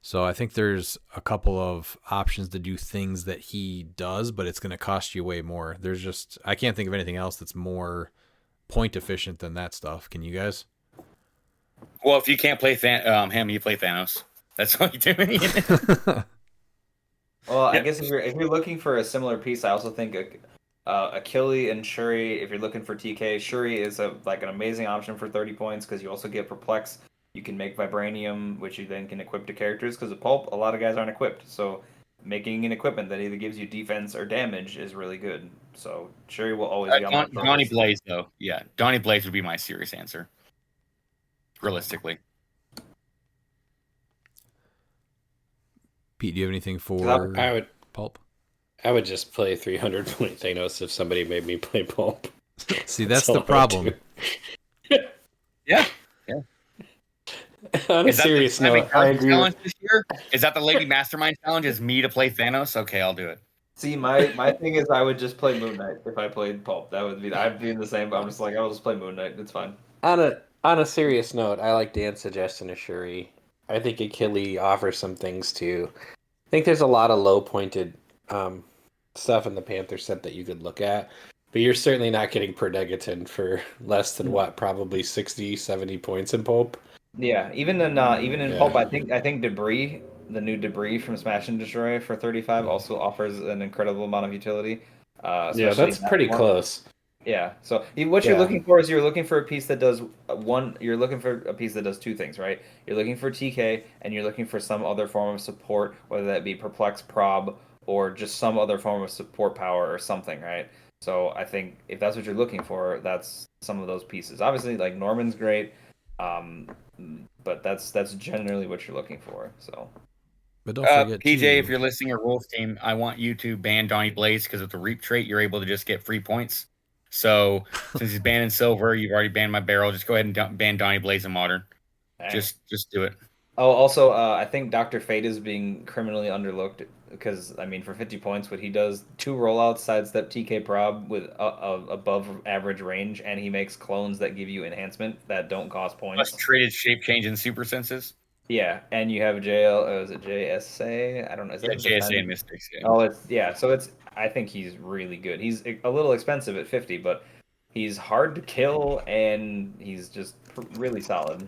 So I think there's a couple of options to do things that he does, but it's going to cost you way more. I can't think of anything else that's more point efficient than that stuff. Can you guys? Well, if you can't play him, you play Thanos. That's what you do. Well, I guess if you're looking for a similar piece, I also think Achille and Shuri. If you're looking for TK, Shuri is an amazing option for 30 points because you also get Perplex. You can make Vibranium, which you then can equip to characters. Because of Pulp, a lot of guys aren't equipped, so making an equipment that either gives you defense or damage is really good. So Shuri will always be on my Donnie Blaze, though. Yeah, Donnie Blaze would be my serious answer. Realistically. Pete, do you have anything for Pulp? I would just play 300 point Thanos if somebody made me play Pulp. See, that's the problem. Yeah. On a serious note, I agree. This year? Is that the Lady Mastermind challenge? Is me to play Thanos? Okay, I'll do it. See, my thing is I would just play Moon Knight if I played Pulp. I'd be in the same, but I'm just like, I'll just play Moon Knight. It's fine. On a serious note, I like Dan's suggestion of Shuri. I think Achille offers some things too. I think there's a lot of low pointed stuff in the Panther set that you could look at, but you're certainly not getting Predegatin for less than probably 60, 70 points in Pulp. Yeah, even in Yeah. pulp, I think debris, the new debris from Smash and Destroy for 35 also offers an incredible amount of utility, Yeah, especially that's in that pretty form. close. Yeah. So what you're Yeah. looking for is you're looking for a piece that does one. You're looking for a piece that does two things, right? You're looking for TK, and you're looking for some other form of support, whether that be perplex, prob, or just some other form of support power or something, right? So I think if that's what you're looking for, that's some of those pieces. Obviously, like Norman's great, um, but that's generally what you're looking for. So But don't forget PJ, if too. you're listening to Rules team, I want you to ban Donnie Blaze because with the Reap trait, you're able to just get free points. So since he's banned in Silver, you've already banned my barrel. Just go ahead and ban Donnie Blaze in Modern. eh. Just do it. Oh, also, I think Dr. Fate is being criminally underlooked because, I mean, for 50 points, what he does, two rollouts, sidestep TK prob with above average range, and he makes clones that give you enhancement that don't cost Plus points. traded shape change and super senses. Yeah, and you have JL, is it JSA? I don't know, is Yeah, that JSA and defend? Mystics. Yeah. Oh, so I think he's really good. He's a little expensive at 50, but he's hard to kill, and he's just really solid.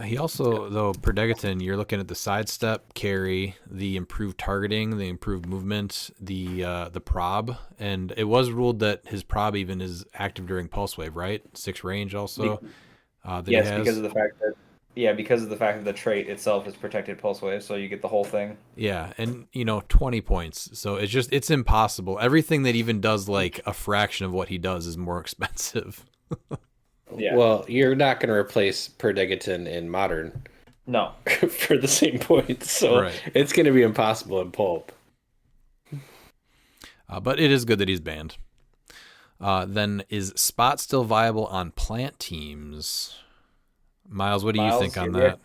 He also, though, Perdegaton, you're looking at the sidestep, carry, the improved targeting, the improved movement, the prob, and it was ruled that his prob even is active during pulse wave, right? 6 range also. That he Yes, has. because of the fact that the trait itself is protected pulse wave, so you get the whole thing. Yeah, and 20 points. So it's impossible. Everything that even does like a fraction of what he does is more expensive. Yeah. Well, you're not going to replace Perdigaton in Modern No. for the same points, so Right. it's going to be impossible in Pulp. But it is good that he's banned. Then is Spot still viable on plant teams? Miles, what do you Miles, think on you're the that?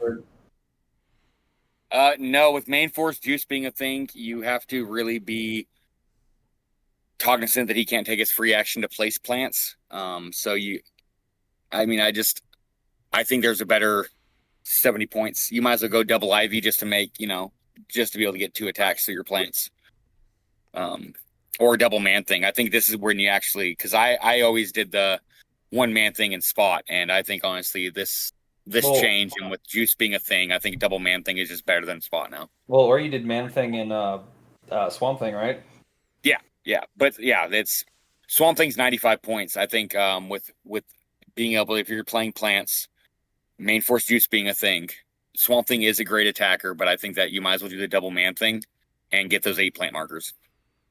expert. No, with main force juice being a thing, you have to really be cognizant that he can't take his free action to place plants. I think there's a better 70 points. You might as well go double Ivy just to make, just to be able to get 2 attacks through your plants. Or a double man thing. I think this is when you actually, because I always did the 1-man thing in Spot, and I think honestly this Well, change and with juice being a thing, I think double man thing is just better than Spot now. Well, or you did Man Thing and Swamp Thing, right? Yeah, but yeah, it's Swamp Thing's 95 points. I think with being able, if you're playing plants, main force juice being a thing, Swamp Thing is a great attacker, but I think that you might as well do the double man thing and get those 8 plant markers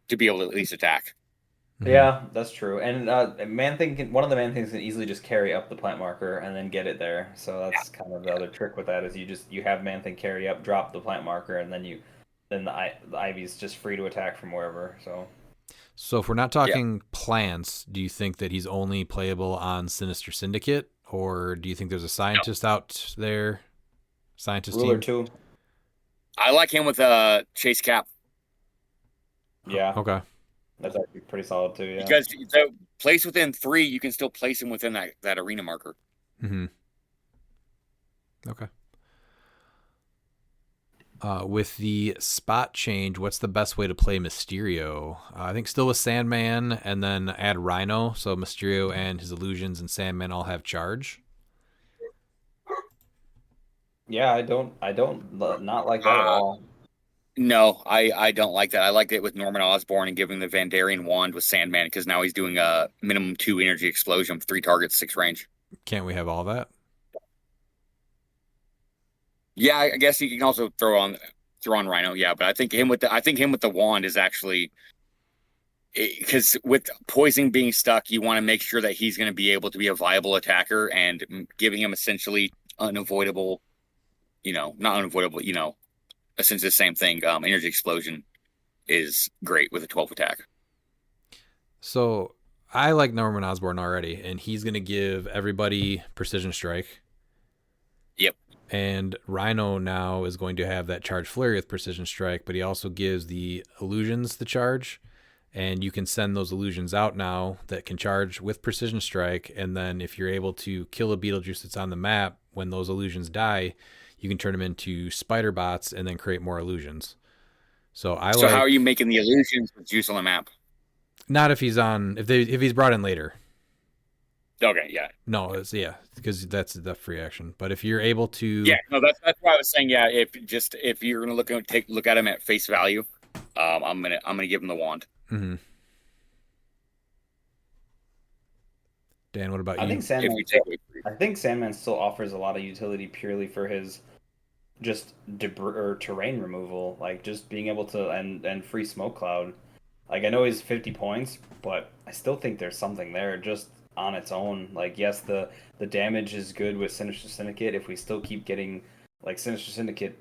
to be able to at least attack. Yeah, that's true. And one of the Man Things can easily just carry up the plant marker and then get it there. So that's kind of the other trick with that is you have Man Thing carry up, drop the plant marker, and then the Ivy's just free to attack from wherever. So if we're not talking plants, do you think that he's only playable on Sinister Syndicate, or do you think there's a scientist out there? Scientist Ruler team? 2. I like him with Chase Cap. Yeah. Okay. That's actually pretty solid too, yeah. Because the place within 3, you can still place him within that arena marker. Mm-hmm. Okay. With the spot change, what's the best way to play Mysterio? I think still with Sandman, and then add Rhino, so Mysterio and his illusions and Sandman all have charge. Yeah, I don't not like that at all. No, I don't like that. I like it with Norman Osborn and giving the Vandarian wand with Sandman because now he's doing a minimum 2 energy explosion, 3 targets, 6 range. Can't we have all that? Yeah, I guess you can also throw on Rhino. Yeah, but I think him with the wand is actually because with poison being stuck, you want to make sure that he's going to be able to be a viable attacker and giving him essentially unavoidable, not unavoidable, essentially the same thing. Energy explosion is great with a 12 attack. So I like Norman Osborn already, and he's going to give everybody precision strike. Yep. And Rhino now is going to have that charge flurry with precision strike, but he also gives the illusions the charge, and you can send those illusions out now that can charge with precision strike. And then if you're able to kill a Beetlejuice that's on the map, when those illusions die, you can turn them into spider bots and then create more illusions. So how are you making the illusions with juice on the map? Not if he's on, if he's brought in later. Okay, yeah. No, it's because that's the free action. But if you're able to, Yeah, no, that's why I was saying, yeah, if you're gonna look at him at face value, I'm gonna give him the wand. Mhm. Dan, what about I you? think Sandman. If you take away free. I think Sandman still offers a lot of utility purely for his just debris or terrain removal, like just being able to and free smoke cloud. Like I know he's 50 points, but I still think there's something there just on its own. Like yes, the damage is good with Sinister Syndicate. If we still keep getting like Sinister Syndicate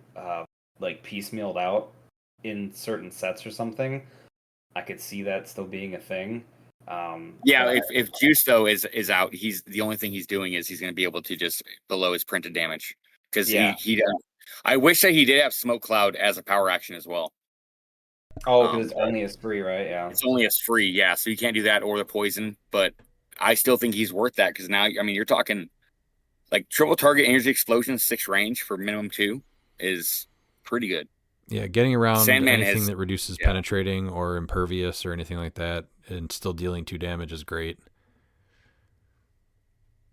like piecemealed out in certain sets or something, I could see that still being a thing. Yeah, But if Juice though is out, he's the only thing he's doing is he's going to be able to just below his printed damage because Yeah. he I wish that he did have smoke cloud as a power action as well. Oh, because it's only as free, right? Yeah. It's only as free, yeah. So you can't do that or the poison, but I still think he's worth that because now I mean you're talking like triple target energy explosion 6 range for minimum 2 is pretty good. Yeah, getting around Sandman anything has- that reduces yeah. penetrating or impervious or anything like that, and still dealing 2 damage is great.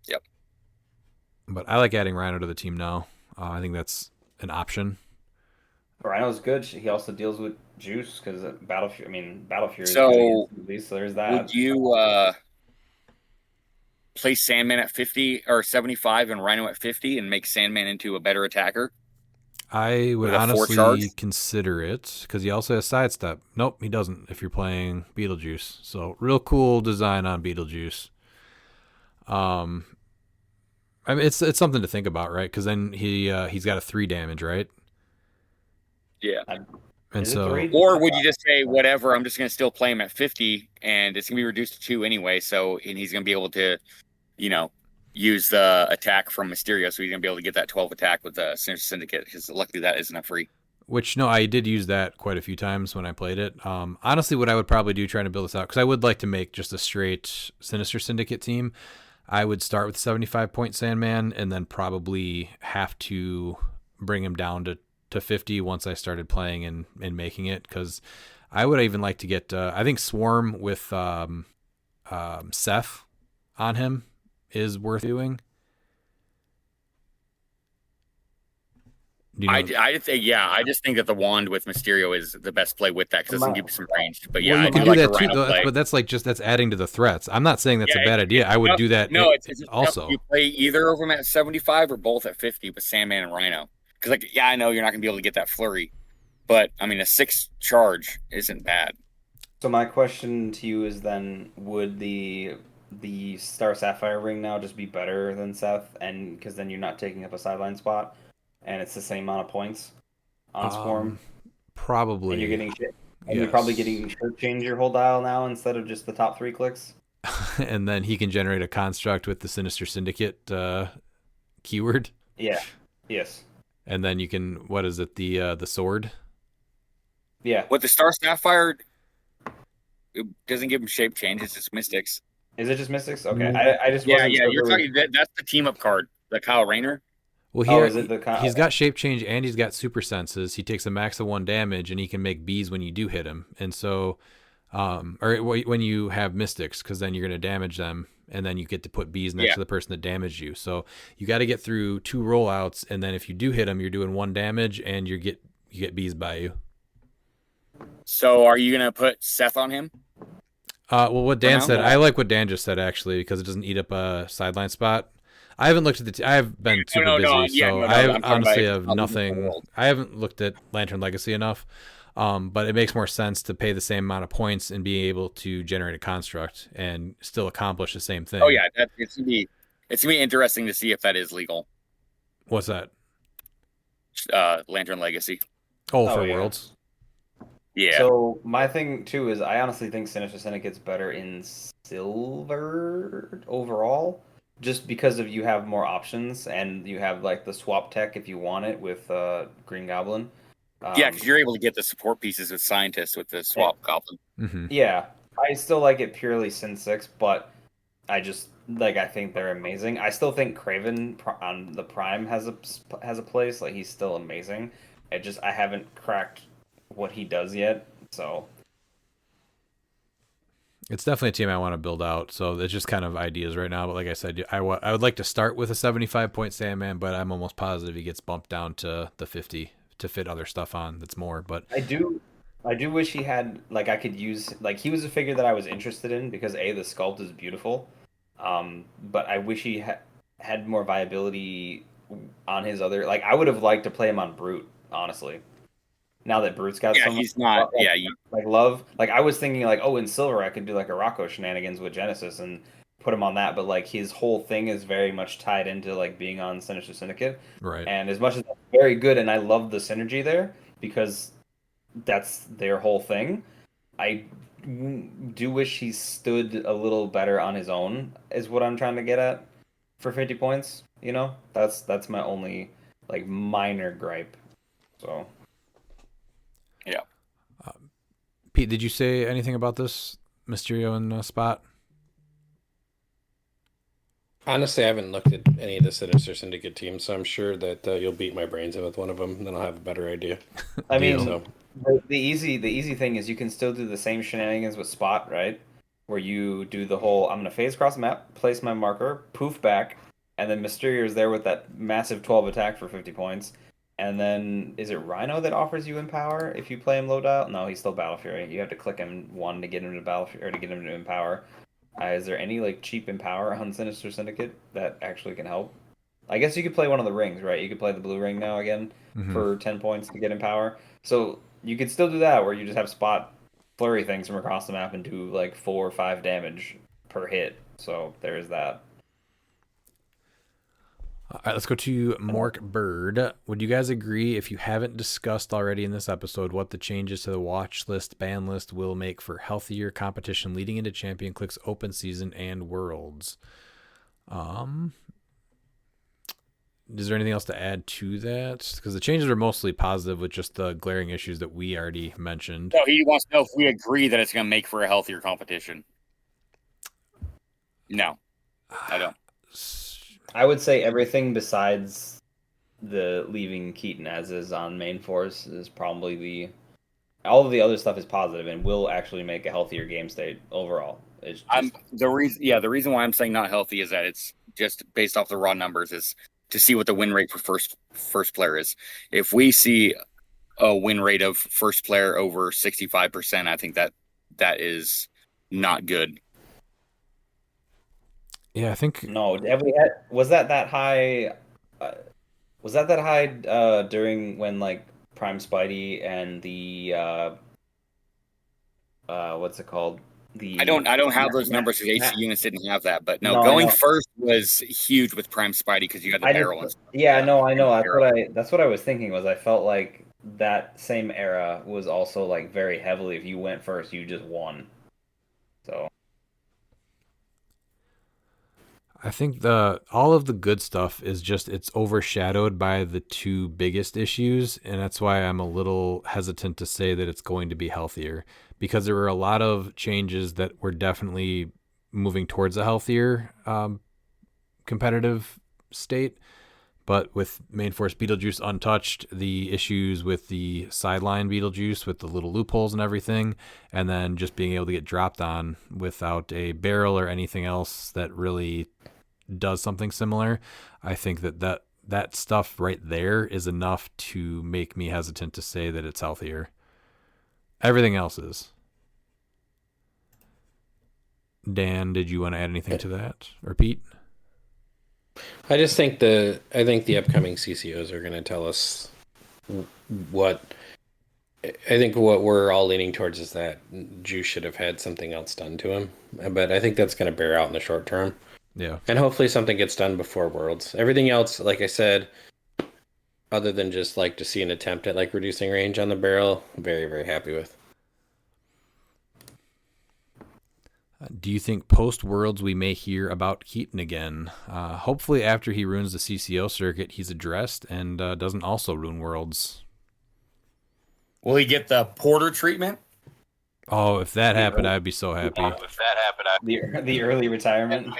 Yep. But I like adding Rhino to the team now. I think that's an option. Rhino's good. He also deals with juice because Battle Fury is So, good instantly, so there's that. Would you place Sandman at 50 or 75 and Rhino at 50 and make Sandman into a better attacker? I would With a 4 honestly charge? consider it because he also has sidestep. Nope, he doesn't if you're playing Beetlejuice. So real cool design on Beetlejuice. I mean it's something to think about, right? Because then he's got a 3 damage, right? Yeah. And Is it so 3? Or would you just say, whatever, I'm just going to still play him at 50 and it's going to be reduced to 2 anyway. So, and he's going to be able to, use the attack from Mysterio. So he's going to be able to get that 12 attack with the Sinister Syndicate because luckily that isn't a free. Which no, I did use that quite a few times when I played it. Honestly, what I would probably do trying to build this out because I would like to make just a straight Sinister Syndicate team. I would start with 75-point Sandman and then probably have to bring him down to 50 once I started playing and making it because I would even like to get I think Swarm with Seth on him is worth doing. I just think that the wand with Mysterio is the best play with that because it doesn't give you some range. But yeah, well, you I can do do like that a too, Rhino play. but that's adding to the threats. I'm not saying that's Yeah, a bad idea. I would do that. No, it's just also. you play either of them at 75 or both at 50 with Sandman and Rhino. Because I know you're not gonna be able to get that flurry, but I mean a 6 charge isn't bad. So my question to you is then, would the Star Sapphire ring now just be better than Seth, and because then you're not taking up a sideline spot, and it's the same amount of points on Swarm, Probably. and you're getting shit, and you're probably getting shirt change your whole dial now instead of just the top 3 clicks. And then he can generate a construct with the Sinister Syndicate keyword. Yeah. Yes. And then you can the sword? Yeah. With the Star Sapphire, it doesn't give him shape change. It's just Mystics. Is it just Mystics? Okay. Mm. I just Yeah. wasn't sure You're talking that's the team up card, the Kyle Rayner. Well, is it he's got shape change and he's got super senses. He takes a max of 1 damage and he can make bees when you do hit him. And so, or when you have mystics, because then you're going to damage them and then you get to put bees next to the person that damaged you. So you got to get through 2 rollouts. And then if you do hit him, you're doing 1 damage and you get bees by you. So are you going to put Seth on him? Well, what Dan said, I like what Dan just said actually, because it doesn't eat up a sideline spot. I haven't looked at I have been super busy, so I honestly have nothing. I haven't looked at Lantern Legacy enough, but it makes more sense to pay the same amount of points and be able to generate a construct and still accomplish the same thing. Oh yeah, it's gonna be interesting to see if that is legal. What's that? Lantern Legacy. Oh, for Worlds. Yeah. So my thing too is I honestly think Sinister Syndicate's better in silver overall, just because of you have more options and you have like the swap tech if you want it with Green Goblin. Yeah, because you're able to get the support pieces with scientists with the swap goblin. Mm-hmm. Yeah, I still like it purely Sin 6, but I just I think they're amazing. I still think Craven on the Prime has a place. Like he's still amazing. I haven't cracked what he does yet. So It's definitely a team I want to build out. So it's just kind of ideas right now. But like I said, I would like to start with a 75-point Sandman, but I'm almost positive he gets bumped down to the 50 to fit other stuff on that's more. But I do wish he had like I could use like he was a figure that I was interested in because the sculpt is beautiful, but I wish he had more viability on his other like I would have liked to play him on Brute honestly. Now that Brute's got Yeah, so much he's not. like, Yeah, like love like I was thinking like oh in silver I could do like a Rocco shenanigans with Genesis and put him on that, but like his whole thing is very much tied into like being on Sinister Syndicate, right. and as much as that's very good and I love the synergy there because that's their whole thing. I do wish he stood a little better on his own, is what I'm trying to get at for 50 points. You know, that's my only like minor gripe. So, yeah. Pete, did you say anything about this Mysterio and Spot? Honestly, I haven't looked at any of the Sinister Syndicate teams, so I'm sure that you'll beat my brains in with one of them, and then I'll have a better idea. I mean, Deal. So, the easy thing is you can still do the same shenanigans with Spot, right? Where you do the whole I'm gonna phase across the map, place my marker, poof back, and then Mysterio is there with that massive 12 attack for 50 points. And then is it Rhino that offers you Empower if you play him low dial? No, he's still Battle Fury. You have to click him one to get him to Battle Fury or to get him to Empower. Is there any like cheap Empower on Sinister Syndicate that actually can help? I guess you could play one of the rings, right? You could play the blue ring now again for 10 points to get Empower. So you could still do that where you just have Spot flurry things from across the map and do like 4 or 5 damage per hit. So there's that. All right, let's go to Mork Bird. Would you guys agree, if you haven't discussed already in this episode, what the changes to the watch list, ban list will make for healthier competition leading into Champion Click's open season and Worlds? Is there anything else to add to that? Because the changes are mostly positive with just the glaring issues that we already mentioned. No, he wants to know if we agree that it's going to make for a healthier competition. No, I don't. I would say everything besides the leaving Keaton as is on main force is probably all of the other stuff is positive and will actually make a healthier game state overall. It's just, the reason why I'm saying not healthy is that it's just based off the raw numbers is to see what the win rate for first player is. If we see a win rate of first player over 65%, I think that is not good. Yeah, I think no. Was that high? Was that high during when like Prime Spidey and the what's it called? I don't have those numbers because AC units didn't have that, but no, going first was huge with Prime Spidey because you had the barrel and stuff. Yeah, I know. That's what I was thinking was I felt like that same era was also like very heavily if you went first, you just won. So I think all of the good stuff is just it's overshadowed by the two biggest issues, and that's why I'm a little hesitant to say that it's going to be healthier, because there were a lot of changes that were definitely moving towards a healthier competitive state. But with main force Beetlejuice untouched, the issues with the sideline Beetlejuice with the little loopholes and everything, and then just being able to get dropped on without a barrel or anything else that really does something similar, I think that stuff right there is enough to make me hesitant to say that it's healthier. Everything else is. Dan, did you want to add anything to that? Or Pete? I just think the upcoming CCOs are going to tell us what. I think what we're all leaning towards is that Juice should have had something else done to him, but I think that's going to bear out in the short term. Yeah, and hopefully something gets done before Worlds. Everything else, like I said, other than just like to see an attempt at like reducing range on the barrel, I'm very, very happy with. Do you think post-Worlds we may hear about Keaton again? Hopefully after he ruins the CCO circuit, he's addressed and doesn't also ruin Worlds. Will he get the Porter treatment? Oh, if that happened, I'd be so happy. The early retirement.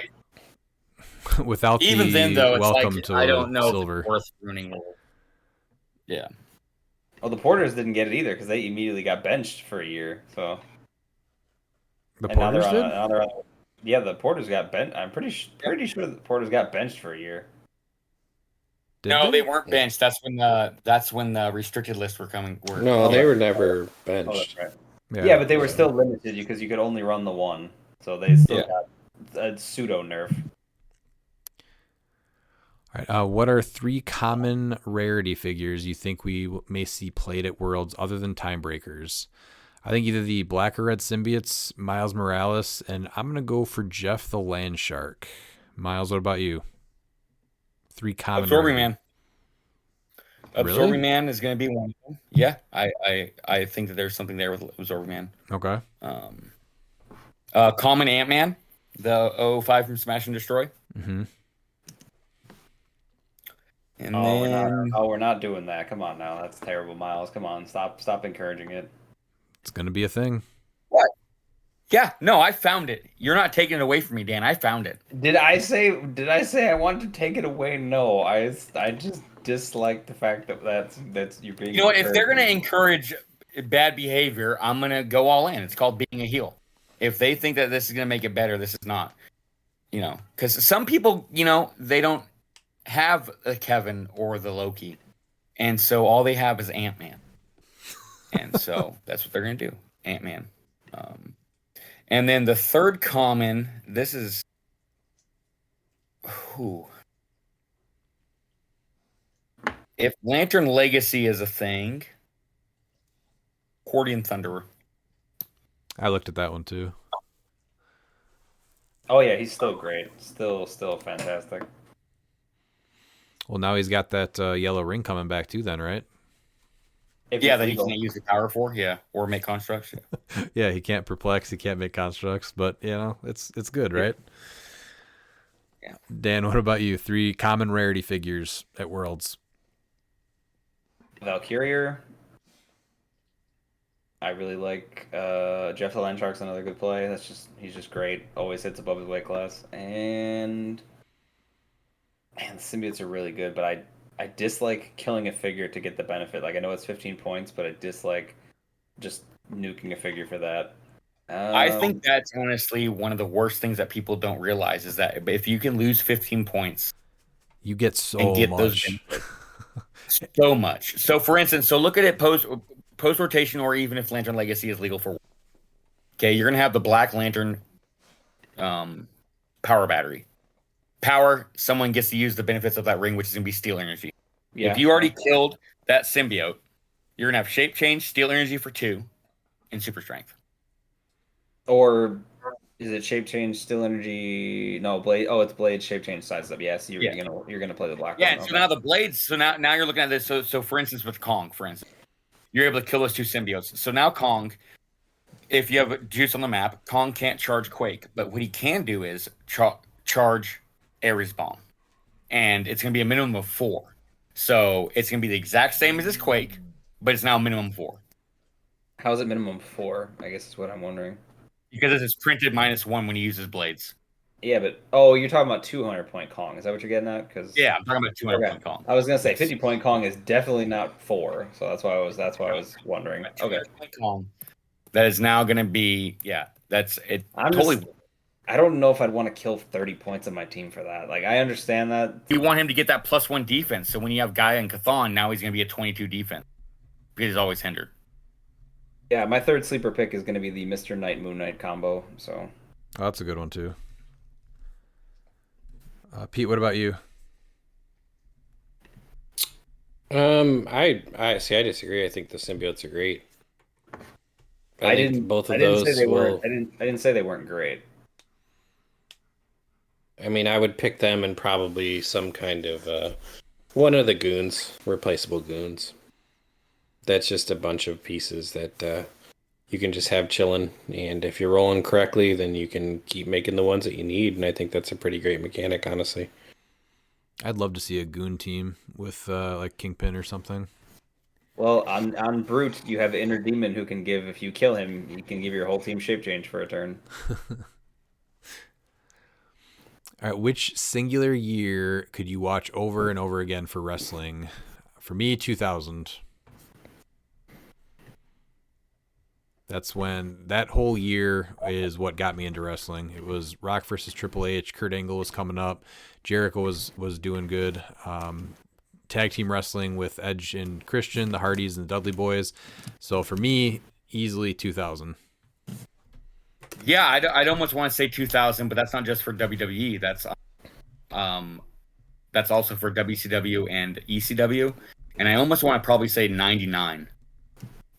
Without even the then, though, it's welcome like, to I don't know silver. if it's worth ruining Worlds. Yeah. Well, the Porters didn't get it either because they immediately got benched for a year. So The And now Porters did? yeah, the Porters got benched. I'm pretty sure the Porters got benched for a year. Did No, they weren't benched. That's when the restricted lists were coming. No, they were never Oh, benched. that's right. Yeah, but they were still limited because you could only run the one, so they still got a pseudo nerf. All right. What are 3 common rarity figures you think we may see played at Worlds other than Timebreakers? I think either the black or red symbiotes, Miles Morales, and I'm going to go for Jeff the Land Shark. Miles, what about you? 3 common Absorbing rarity. Man. Absorbing Man is going to be one of them. Yeah, I think that there's something there with Absorbing Man. Okay. Common Ant-Man, the 005 from Smash and Destroy. Mm-hmm. And we're not doing that. Come on now, that's terrible, Miles. Come on, stop encouraging it. It's going to be a thing. What? Yeah, no, I found it. You're not taking it away from me, Dan. I found it. Did I say I wanted to take it away? No, I just dislike the fact that that's you're being. You know what? If they're going to encourage bad behavior, I'm going to go all in. It's called being a heel. If they think that this is going to make it better, this is not. You know, because some people, you know, they don't have a Kevin or the Loki, and so all they have is Ant-Man, and so that's what they're going to do, Ant-Man. And then the third common, this is if Lantern Legacy is a thing, Accordion Thunderer. I looked at that one too. Oh yeah, he's still great. Still fantastic. Well, now he's got that yellow ring coming back too then, right? Yeah, that he can't use the power for, or make constructs. Yeah. Yeah, he can't perplex, he can't make constructs, but you know, it's good, right? Yeah. Dan, what about you? 3 common rarity figures at Worlds. Valkyrier. I really like Jeff the Land Shark's another good play. He's just great. Always hits above his weight class. And man, the symbiotes are really good, but I dislike killing a figure to get the benefit. Like I know it's 15 points, but I dislike just nuking a figure for that. I think that's honestly one of the worst things that people don't realize is that if you can lose 15 points, you get much. So much. So for instance, look at it post rotation, or even if Lantern Legacy is legal for. Okay, you're gonna have the Black Lantern power battery. Power, someone gets to use the benefits of that ring, which is gonna be Steel Energy. Yeah. If you already killed that symbiote, you're gonna have Shape Change, Steel Energy for 2, and Super Strength. Or is it Shape Change, Steel Energy? No, Blade. Oh, it's Blade, Shape Change, size up. Yes, you're gonna play the black. Yeah. One. So now the blades. So now you're looking at this. So for instance, with Kong, you're able to kill those 2 symbiotes. So now Kong, if you have juice on the map, Kong can't charge Quake, but what he can do is charge Ares Bomb, and it's gonna be a minimum of 4. So it's gonna be the exact same as this Quake, but it's now minimum 4. How is it minimum 4? I guess is what I'm wondering. Because it's printed -1 when he uses blades. Yeah, but you're talking about 200-point Kong. Is that what you're getting at? Because yeah, I'm talking about 200-point Kong. I was gonna say 50-point Kong is definitely not 4, so that's why I was wondering. Okay, Kong. That is now gonna be that's it. I don't know if I'd want to kill 30 points of my team for that. Like I understand that you want him to get that +1 defense. So when you have Gaia and Chthon, now he's gonna be a 22 defense because he's always hindered. Yeah, my third sleeper pick is going to be the Mr. Knight Moon Knight combo. So, that's a good one too. Pete, what about you? I disagree. I think the symbiotes are great. I didn't say they weren't great. I mean, I would pick them and probably some kind of one of the goons, replaceable goons. That's just a bunch of pieces that you can just have chilling, and if you're rolling correctly, then you can keep making the ones that you need, and I think that's a pretty great mechanic, honestly. I'd love to see a goon team with like Kingpin or something. Well, on Brute, you have Inner Demon who can give, if you kill him, he can give your whole team shape change for a turn. All right, which singular year could you watch over and over again for wrestling? For me, 2000. That's when that whole year is what got me into wrestling. It was Rock versus Triple H. Kurt Angle was coming up. Jericho was doing good. Tag team wrestling with Edge and Christian, the Hardys and the Dudley Boys. So for me, easily 2000. Yeah, I'd almost want to say 2000, but that's not just for WWE. That's also for WCW and ECW. And I almost want to probably say 99.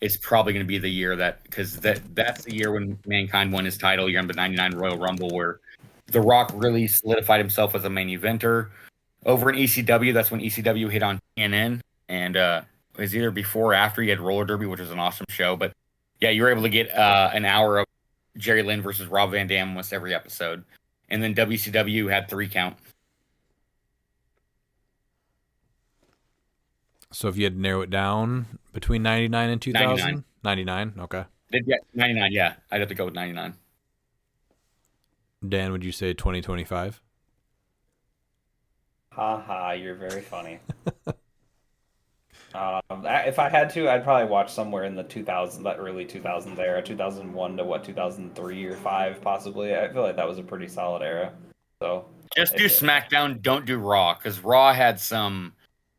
It's probably going to be the year because that's the year when Mankind won his title. You're on the 99 Royal Rumble, where The Rock really solidified himself as a main eventer. Over in ECW, that's when ECW hit on TNN, and it was either before or after he had Roller Derby, which was an awesome show. But yeah, you were able to get an hour of Jerry Lynn versus Rob Van Dam almost every episode. And then WCW had 3 count. So if you had to narrow it down between 99 and 2000? 99, okay. Yeah, 99, yeah. I'd have to go with 99. Dan, would you say 2025? Haha, you're very funny. If I had to, I'd probably watch somewhere in the 2000s, that early 2000s era, 2001 to 2003 or 5 possibly. I feel like that was a pretty solid era. So just do SmackDown, don't do Raw, because Raw had some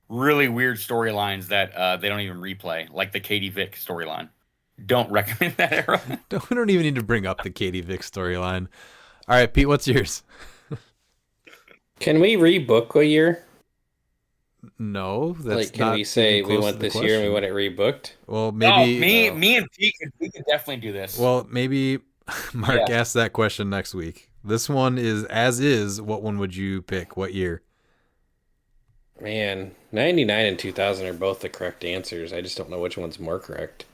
really weird storylines that they don't even replay, like the Katie Vick storyline. Don't recommend that era. We don't even need to bring up the Katie Vick storyline. All right, Pete, what's yours? Can we rebook a year? No, that's like, can we say we want this year and we want it rebooked? Well, maybe me and Pete we could definitely do this. Well, maybe Mark asked that question next week. This one is as is. What one would you pick? What year? Man, 99 and 2000 are both the correct answers. I just don't know which one's more correct.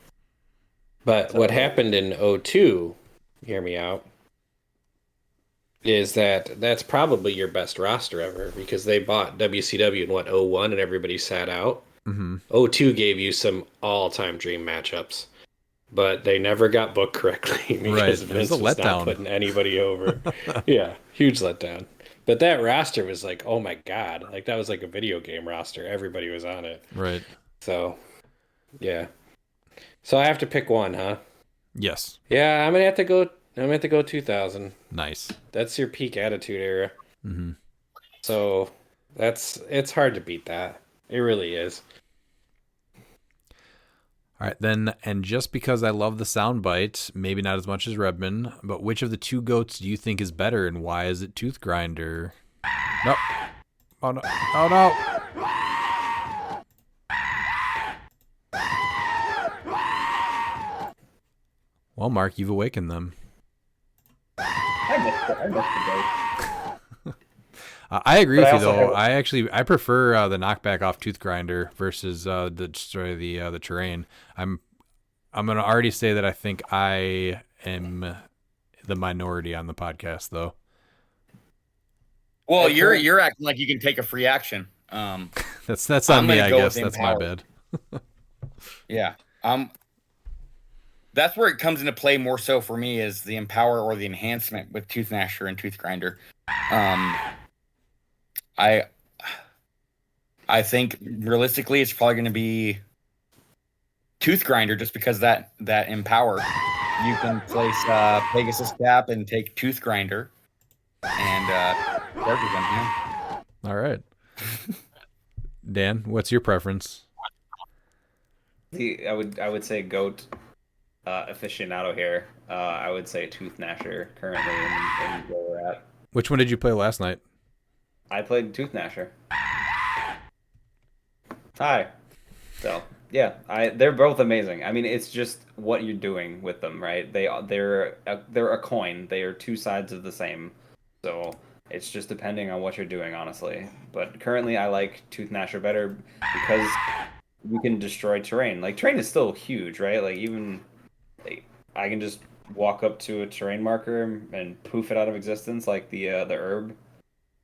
But what happened in 02, hear me out, is that's probably your best roster ever, because they bought WCW in 01 and everybody sat out. Mm-hmm. 02 gave you some all-time dream matchups, but they never got booked correctly because Vince was not putting anybody over. Yeah, huge letdown. But that roster was like, oh my God. Like, that was like a video game roster. Everybody was on it. Right. So, yeah. So I have to pick one, huh? Yes. Yeah, I'm gonna have to go 2000. Nice. That's your peak Attitude Era. Mm-hmm. So it's hard to beat that. It really is. All right, then, and just because I love the soundbite, maybe not as much as Redman, but which of the two goats do you think is better, and why is it Tooth Grinder? Nope. Oh, no. Oh, no. Well, Mark, you've awakened them. I missed the goat. I agree with you, though. I prefer the knockback off Tooth Grinder versus the terrain. I'm gonna already say that I think I am the minority on the podcast, though. Well, you're acting like you can take a free action. That's on me, I guess. That's my bad. Yeah. That's where it comes into play more so for me, is the Empower or the enhancement with Tooth Gnasher and Tooth Grinder. I think realistically it's probably going to be Tooth Grinder, just because that Empower, you can place Pegasus Cap and take Tooth Grinder and work with them. Yeah. All right. Dan, what's your preference? I would say goat aficionado here. I would say Tooth Gnasher currently in where we're at. Which one did you play last night? I played Tooth Gnasher. Hi. So yeah, they're both amazing. I mean, it's just what you're doing with them, right? They're a coin. They are two sides of the same. So it's just depending on what you're doing, honestly. But currently, I like Tooth Gnasher better because you can destroy terrain. Like, terrain is still huge, right? Like, even I can just walk up to a terrain marker and poof it out of existence, like the herb.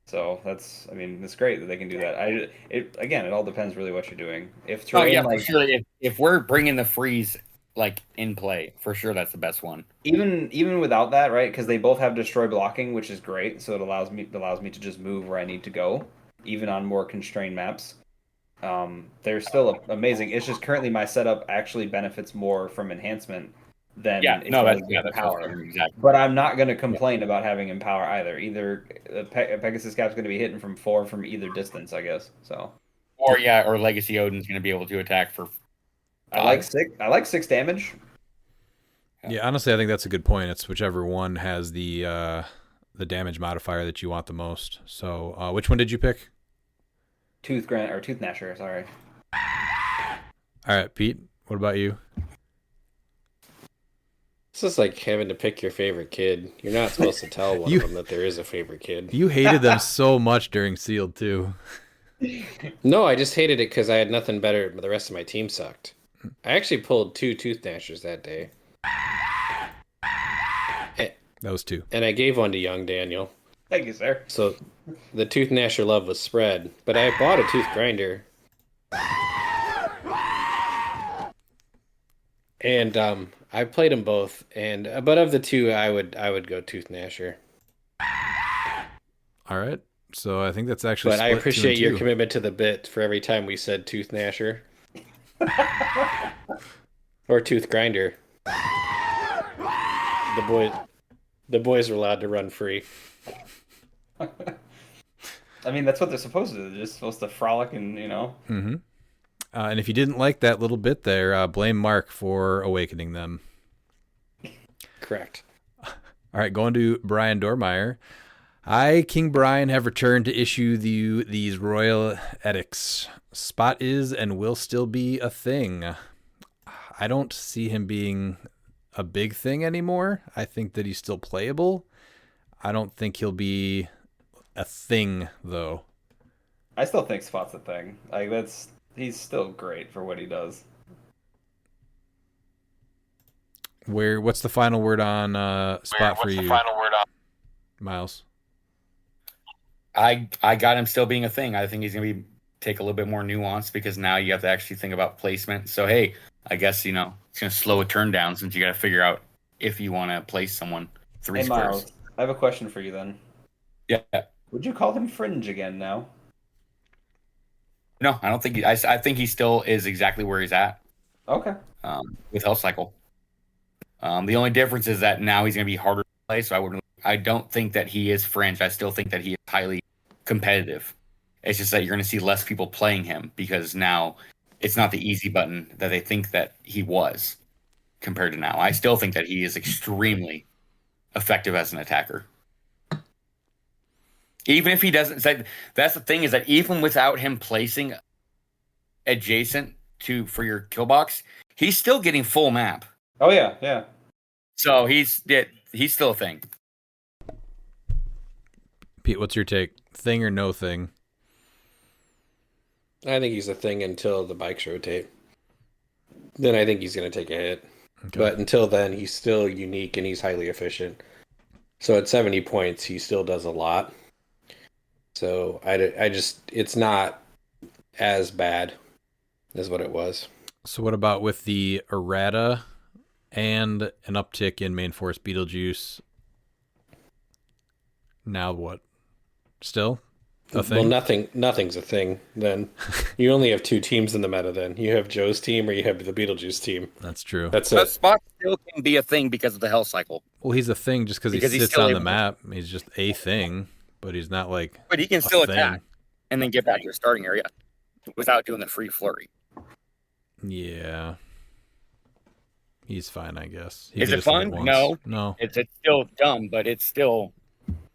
So it's great that they can do that. It all depends really what you're doing. If terrain, for sure. If we're bringing the freeze like in play, for sure that's the best one. Even without that, right? Because they both have destroy blocking, which is great. So it allows me to just move where I need to go, even on more constrained maps. They're still amazing. It's just currently my setup actually benefits more from enhancement then Yeah, it's no, going that's to give Empower. exactly. But I'm not going to complain about having Empower either. Either Pegasus Cap's going to be hitting from 4 from either distance, I guess. So. Or Legacy Odin's going to be able to attack for 5. I like 6 damage. Yeah, honestly, I think that's a good point. It's whichever one has the damage modifier that you want the most. So, which one did you pick? Tooth Gnasher, sorry. All right, Pete, what about you? It's just like having to pick your favorite kid. You're not supposed to tell one of them that there is a favorite kid. You hated them so much during Sealed, too. No, I just hated it because I had nothing better, but the rest of my team sucked. I actually pulled 2 Tooth Gnashers that day. That was 2. And I gave one to young Daniel. Thank you, sir. So the Tooth Gnasher love was spread, but I bought a Tooth Grinder. And I played them both, but of the 2, I would go Tooth Gnasher. All right. So I think that's actually. But I split appreciate 2 and your 2. commitment to the bit for every time we said Tooth Gnasher. Or Tooth Grinder. The boys are allowed to run free. I mean, that's what they're supposed to do. They're just supposed to frolic and, Mm-hmm. And if you didn't like that little bit there, blame Mark for awakening them. Correct. All right, going to Brian Dormeyer. I, King Brian, have returned to issue these royal edicts. Spot is and will still be a thing. I don't see him being a big thing anymore. I think that he's still playable. I don't think he'll be a thing, though. I still think Spot's a thing. Like, he's still great for what he does. What's the final word on Spot for you? What's the final word on Miles? I got him still being a thing. I think he's going to take a little bit more nuance because now you have to actually think about placement. So, hey, I guess, it's going to slow a turn down since you got to figure out if you want to place someone 3 squares. Miles, I have a question for you then. Yeah. Would you call him Fringe again now? No, I don't think I think he still is exactly where he's at. Okay. With Health Cycle. The only difference is that now he's going to be harder to play, so I don't think that he is Fringe. I still think that he is highly competitive. It's just that you're going to see less people playing him because now it's not the easy button that they think that he was compared to now. I still think that he is extremely effective as an attacker. Even if he doesn't, that's the thing is that even without him placing adjacent for your kill box, he's still getting full map. Oh yeah. So he's still a thing. Pete, what's your take? Thing or no thing? I think he's a thing until the bikes rotate. Then I think he's going to take a hit. Okay. But until then, he's still unique and he's highly efficient. So at 70 points, he still does a lot. So it's not as bad as what it was. So what about with the errata and an uptick in main force Beetlejuice? Now what? Still a thing? Well, nothing's a thing then. You only have 2 teams in the meta then. You have Joe's team or you have the Beetlejuice team. That's true. That's it. But Spot still can be a thing because of the Health Cycle. Well, he's a thing just because he sits on the map. He's just a thing, but he's not like. But he can still attack and then get back to the starting area without doing the free flurry. Yeah. He's fine, I guess. Is it fun? No. It's still dumb, but it's still,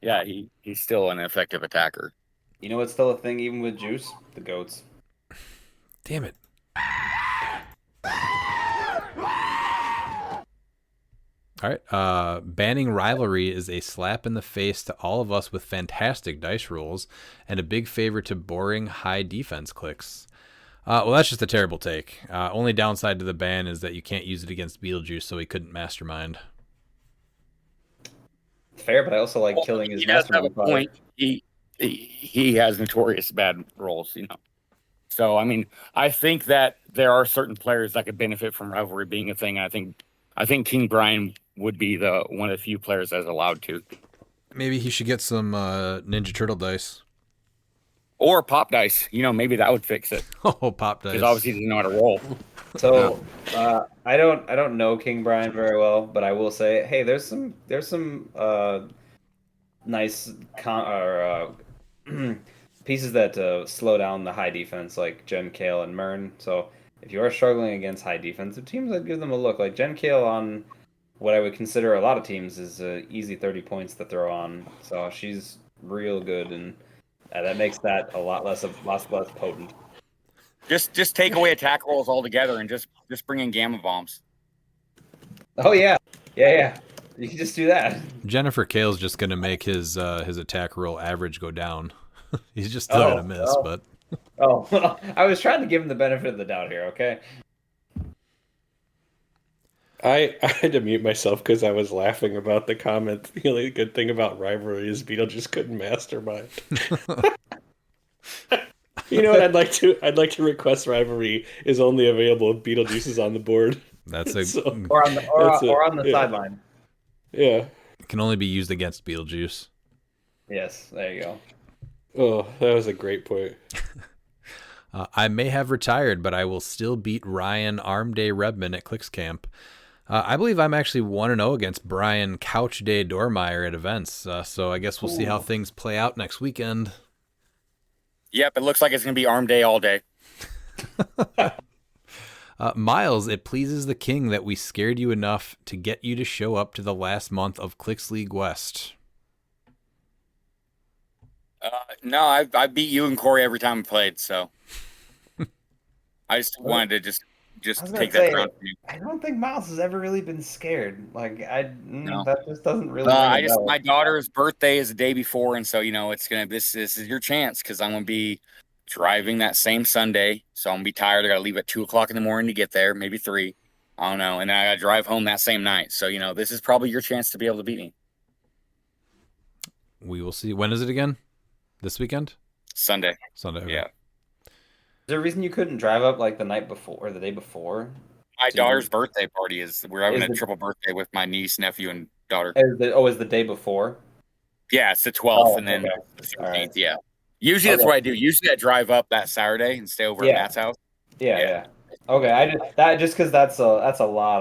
he's still an effective attacker. You know what's still a thing even with Juice? The goats. Damn it. All right. Banning rivalry is a slap in the face to all of us with fantastic dice rolls and a big favor to boring high defense clicks. Well, that's just a terrible take. Only downside to the ban is that you can't use it against Beetlejuice, so he couldn't mastermind. Fair, but I also like killing his mastermind. Have a point. He has notorious bad rolls, So I think that there are certain players that could benefit from rivalry being a thing. I think King Brian would be one of the few players that's allowed to. Maybe he should get some Ninja Turtle dice. Or pop dice. Maybe that would fix it. Oh, pop dice. Because obviously he doesn't know how to roll. So I don't know King Brian very well, but I will say, hey, there's some nice pieces that slow down the high defense, like Jen Kale and Mern. So if you are struggling against high defensive teams, I'd give them a look. Like Jen Kale on what I would consider a lot of teams is easy 30 points to throw on. So she's real good, and that makes that a lot less potent. Just take away attack rolls altogether and just bring in gamma bombs. Oh yeah. You can just do that. Jennifer Kale's just going to make his attack roll average go down. He's just still going to miss, but... Oh, well, I was trying to give him the benefit of the doubt here, okay? I had to mute myself because I was laughing about the comment. The only good thing about rivalry is Beetlejuice couldn't mastermind. You know what? I'd like to request rivalry is only available if Beetlejuice is on the board. That's a... Or on the sideline. Yeah. It can only be used against Beetlejuice. Yes, there you go. Oh, that was a great point. I may have retired, but I will still beat Ryan Arm Day Redman at Clix Camp. I believe I'm actually 1-0 against Brian Couch Day Dormeyer at events. So I guess we'll see how things play out next weekend. Yep, it looks like it's going to be Arm Day all day. Miles, it pleases the king that we scared you enough to get you to show up to the last month of Clix League West. No, I beat you and Corey every time we played, so I just wanted to just take that crown from you. I don't think Miles has ever really been scared. Like No. that just doesn't really. My daughter's birthday is the day before, and so this is your chance because I'm gonna be driving that same Sunday, so I'm gonna be tired. I gotta leave at 2:00 in the morning to get there, maybe 3. I don't know, and then I gotta drive home that same night. So this is probably your chance to be able to beat me. We will see. When is it again? This weekend? Sunday. Okay. Yeah. Is there a reason you couldn't drive up like the night before or the day before? My daughter's birthday party we're having a triple birthday with my niece, nephew, and daughter. Is the day before? Yeah, it's the 12th and then the 15th. Right. Yeah. Usually that's what I do. Usually I drive up that Saturday and stay over at Matt's house. Yeah. Okay, because that's a lot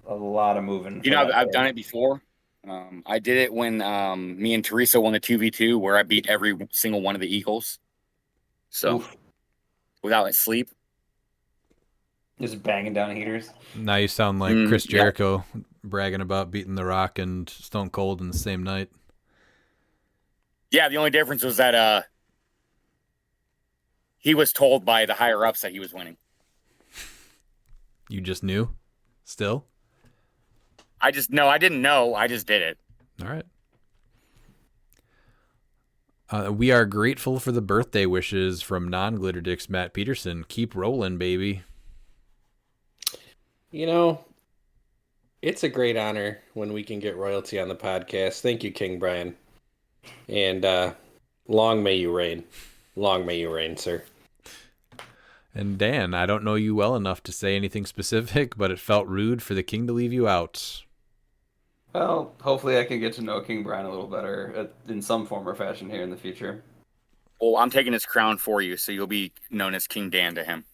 of moving. I've done it before. I did it when me and Teresa won the 2v2 where I beat every single one of the Eagles. So without sleep. Just banging down heaters. Now you sound like Chris Jericho bragging about beating The Rock and Stone Cold in the same night. Yeah, the only difference was that he was told by the higher ups that he was winning. You just knew? Still? I didn't know. I just did it. All right. We are grateful for the birthday wishes from non-Glitter Dicks Matt Peterson. Keep rolling, baby. It's a great honor when we can get royalty on the podcast. Thank you, King Brian. And long may you reign. Long may you reign, sir. And Dan, I don't know you well enough to say anything specific, but it felt rude for the king to leave you out. Well, hopefully I can get to know King Brian a little better in some form or fashion here in the future. Well, I'm taking his crown for you, so you'll be known as King Dan to him.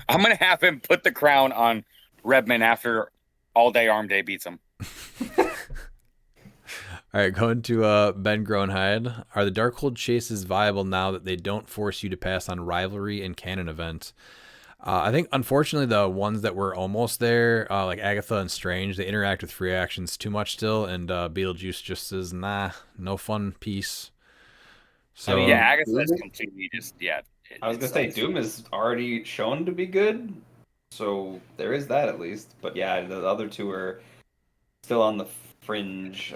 I'm going to have him put the crown on Redman after All Day Arm Day beats him. All right, going to Ben Groenheid. Are the Darkhold chases viable now that they don't force you to pass on rivalry and canon events? I think, unfortunately, the ones that were almost there, like Agatha and Strange, they interact with free actions too much still, and Beetlejuice just says, nah, no fun, peace. So, Agatha is completely just, I was going to say, Doom is already shown to be good, so there is that at least. But the other two are still on the fringe.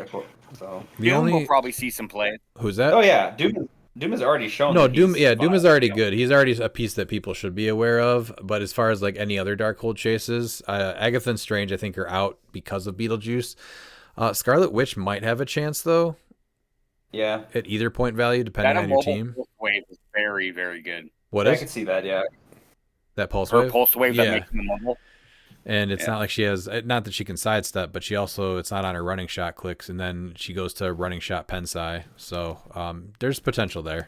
So Doom will probably see some play. Who's that? Oh, yeah, Doom is already shown. No, Doom is already good. He's already a piece that people should be aware of. But as far as like any other Darkhold chases, Agatha and Strange, I think, are out because of Beetlejuice. Scarlet Witch might have a chance, though. Yeah. At either point value, depending on your team. Pulse wave is very, very good. What is? I can see that, yeah. That pulse Her wave? pulse wave that makes them mobile. And it's not like she has, not that she can sidestep, but she also, it's not on her running shot clicks, and then she goes to running shot Pensai. So there's potential there.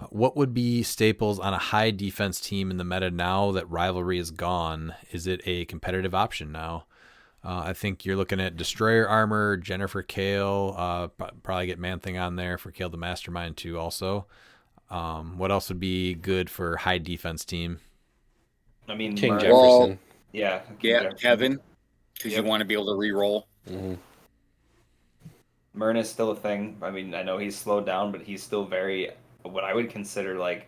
What would be staples on a high defense team in the meta now that rivalry is gone? Is it a competitive option now? I think you're looking at Destroyer Armor, Jennifer Kale, probably get Man-Thing on there for Kale the Mastermind too also. What else would be good for high defense team? I mean, King Mern- Jefferson. Yeah. Yeah, Kevin, because you want to be able to re-roll. Mern is still a thing. I mean, I know he's slowed down, but he's still very what I would consider like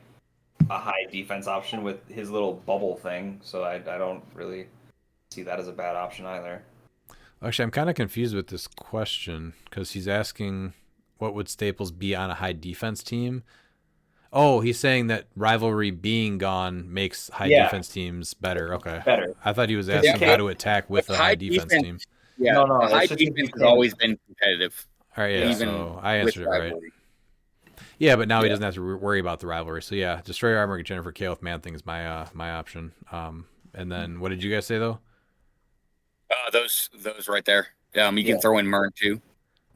a high defense option with his little bubble thing. So I don't really see that as a bad option either. Actually, I'm kind of confused with this question because he's asking what would staples be on a high defense team. Oh, he's saying that rivalry being gone makes high defense teams better. Okay. Better. I thought he was asking how to attack with a high defense team. Yeah, No, high it's just defense you has can't- always been competitive. All right, yeah, Even so I answered it with right. rivalry. Yeah, but now he doesn't have to worry about the rivalry. So yeah, Destroyer Armor, Jennifer Kale with Man-Thing is my my option. And then what did you guys say though? Those right there. You can throw in Mern too.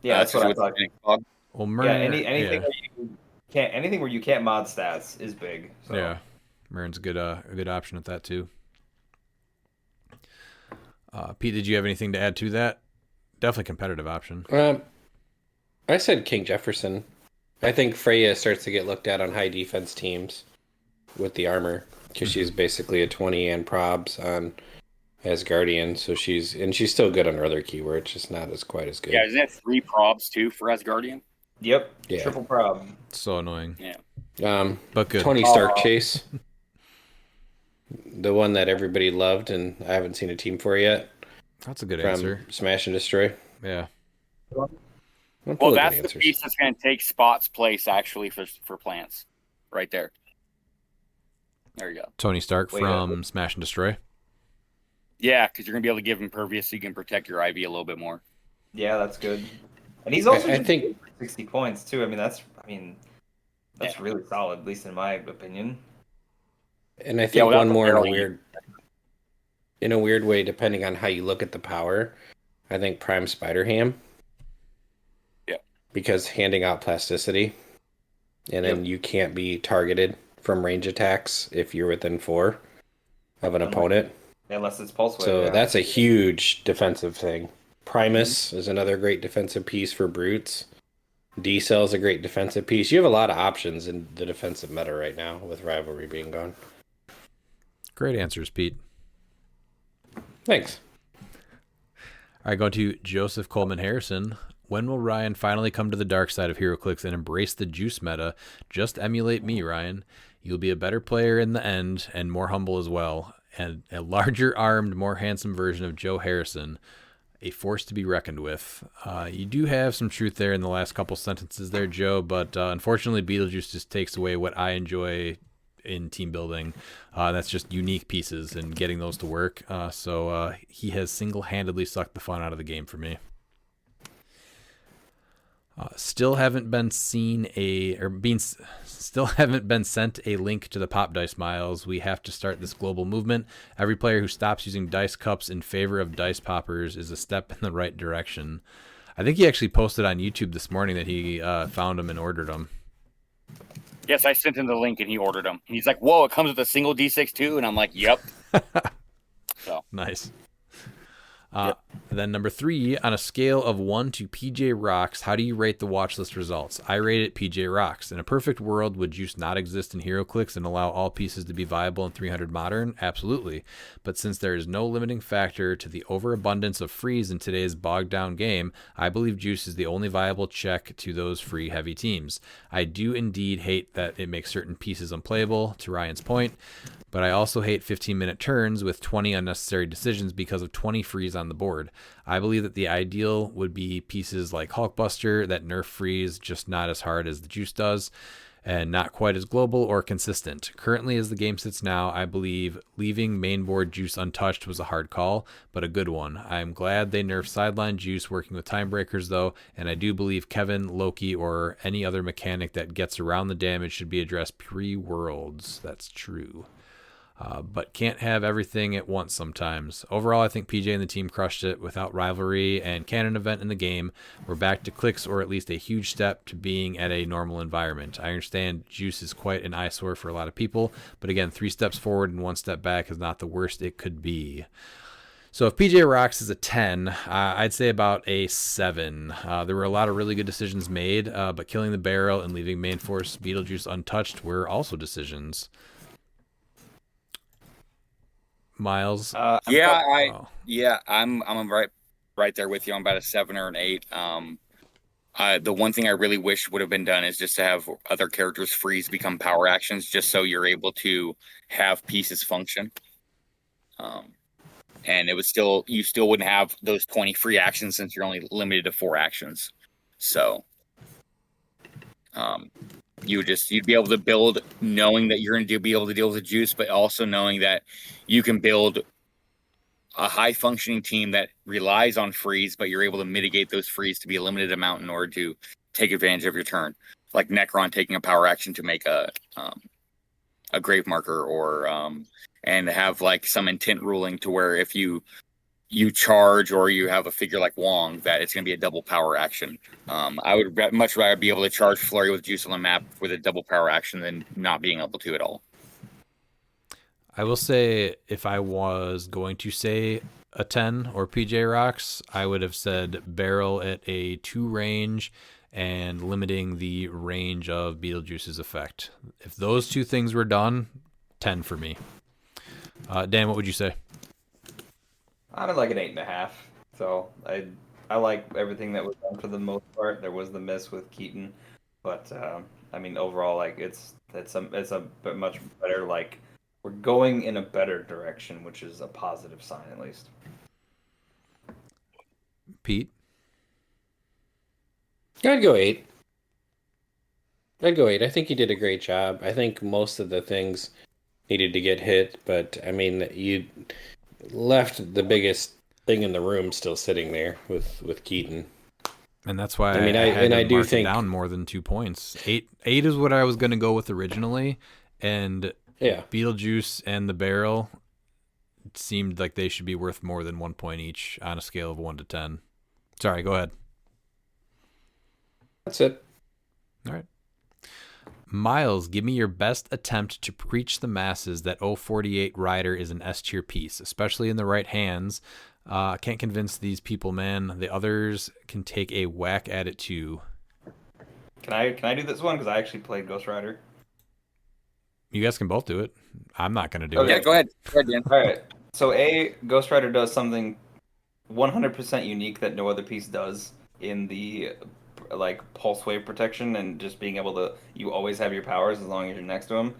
Yeah, that's what I with thought. the Fog. Well, Yeah, Mern, anything where you can't anything where you can't mod stats is big. So. yeah, Mern's a good option at that too. Pete, did you have anything to add to that? Definitely competitive option. I said King Jefferson. I think Freya starts to get looked at on high defense teams with the armor because she's basically a 20 and probs on Asgardian, so she's still good on her other keywords, just not as quite as good. Yeah, isn't that 3 probs too for Asgardian? Yep. Yeah. Triple prob. So annoying. Yeah. But good. Tony Stark Chase, the one that everybody loved, and I haven't seen a team for yet. That's a good from answer. Smash and Destroy. Yeah. Well, that's the piece that's going to take Spot's place actually for plants, right there. There you go. Tony Stark from Smash and Destroy. Yeah, because you're going to be able to give impervious so you can protect your IV a little bit more. Yeah, that's good. And he's also I just think 60 points too. I mean, that's really solid, at least in my opinion. And I think one more in a weird way, depending on how you look at the power, I think Prime Spider Ham. Yeah. Because handing out plasticity, and then you can't be targeted from range attacks if you're within 4 of an opponent. Unless it's pulse wave. So that's a huge defensive thing. Primus is another great defensive piece for brutes. D-Cell is a great defensive piece. You have a lot of options in the defensive meta right now with rivalry being gone. Great answers, Pete. Thanks. All right, going to Joseph Coleman Harrison. When will Ryan finally come to the dark side of HeroClix and embrace the juice meta? Just emulate me, Ryan. You'll be a better player in the end and more humble as well. And a larger armed, more handsome version of Joe Harrison. A force to be reckoned with. You do have some truth there in the last couple sentences there, Joe, but unfortunately Beetlejuice just takes away what I enjoy in team building. That's just unique pieces and getting those to work. So he has single-handedly sucked the fun out of the game for me. Still haven't been sent a link to the Pop Dice Miles. We have to start this global movement. Every player who stops using dice cups in favor of dice poppers is a step in the right direction. I think he actually posted on YouTube this morning that he found them and ordered them. Yes, I sent him the link and he ordered them. And he's like, "Whoa, it comes with a single D6 too," and I'm like, "Yep." So nice. Then number 3, on a scale of 1 to PJ Rocks, how do you rate the watch list results? I rate it PJ Rocks. In a perfect world, would Juice not exist in HeroClix and allow all pieces to be viable in 300 Modern? Absolutely. But since there is no limiting factor to the overabundance of frees in today's bogged down game, I believe Juice is the only viable check to those free heavy teams. I do indeed hate that it makes certain pieces unplayable, to Ryan's point, but I also hate 15-minute turns with 20 unnecessary decisions because of 20 frees on the board. I believe that the ideal would be pieces like Hulkbuster that nerf freeze just not as hard as the Juice does and not quite as global or consistent. Currently, as the game sits now, I believe leaving main board Juice untouched was a hard call, but a good one. I'm glad they nerfed sideline Juice working with time breakers though, and I do believe Kevin, Loki, or any other mechanic that gets around the damage should be addressed pre-Worlds. That's true. but can't have everything at once sometimes. Overall, I think PJ and the team crushed it without rivalry and canon event in the game. We're back to cliX, or at least a huge step to being at a normal environment. I understand Juice is quite an eyesore for a lot of people, but again, 3 steps forward and 1 step back is not the worst it could be. So if PJ Rocks is a 10, I'd say about a 7. There were a lot of really good decisions made, but killing the barrel and leaving main force Beetlejuice untouched were also decisions. Miles. I'm right there with you. I'm about a 7 or an 8. The one thing I really wish would have been done is just to have other characters freeze become power actions, just so you're able to have pieces function. And you still wouldn't have those 20 free actions since you're only limited to 4 actions. So you'd be able to build knowing that you're going to be able to deal with the juice, but also knowing that you can build a high functioning team that relies on freeze, but you're able to mitigate those freeze to be a limited amount in order to take advantage of your turn. Like Necron taking a power action to make a grave marker, or and have like some intent ruling to where if you charge or you have a figure like Wong, that it's going to be a double power action. I would much rather be able to charge Flurry with juice on the map with a double power action than not being able to at all. I will say, if I was going to say a 10 or PJ Rocks, I would have said barrel at a 2 range and limiting the range of Beetlejuice's effect. If those 2 things were done, 10 for me. Dan, what would you say? I'm at like an 8.5. So I like everything that was done for the most part. There was the miss with Keaton, but I mean overall, like it's a much better, like we're going in a better direction, which is a positive sign at least. Pete? I'd go 8. I think he did a great job. I think most of the things needed to get hit, but I mean, you left the biggest thing in the room still sitting there with Keaton. And that's why I mean, I do mark think it down more than 2 points. 8 is what I was going to go with originally, and yeah, Beetlejuice and the barrel seemed like they should be worth more than 1 point each on a scale of 1 to 10. Sorry, go ahead. that's it. All right. Miles, give me your best attempt to preach the masses that 048 Rider is an S tier piece, especially in the right hands. Can't convince these people, man. The others can take a whack at it too. Can I do this one? Because I actually played Ghost Rider. You guys can both do it. I'm not going to do Okay. it. Yeah, go ahead. Go ahead, Dan. All right. So Ghost Rider does something 100% unique that no other piece does in the like pulse wave protection and just being able to, you always have your powers as long as you're next to him.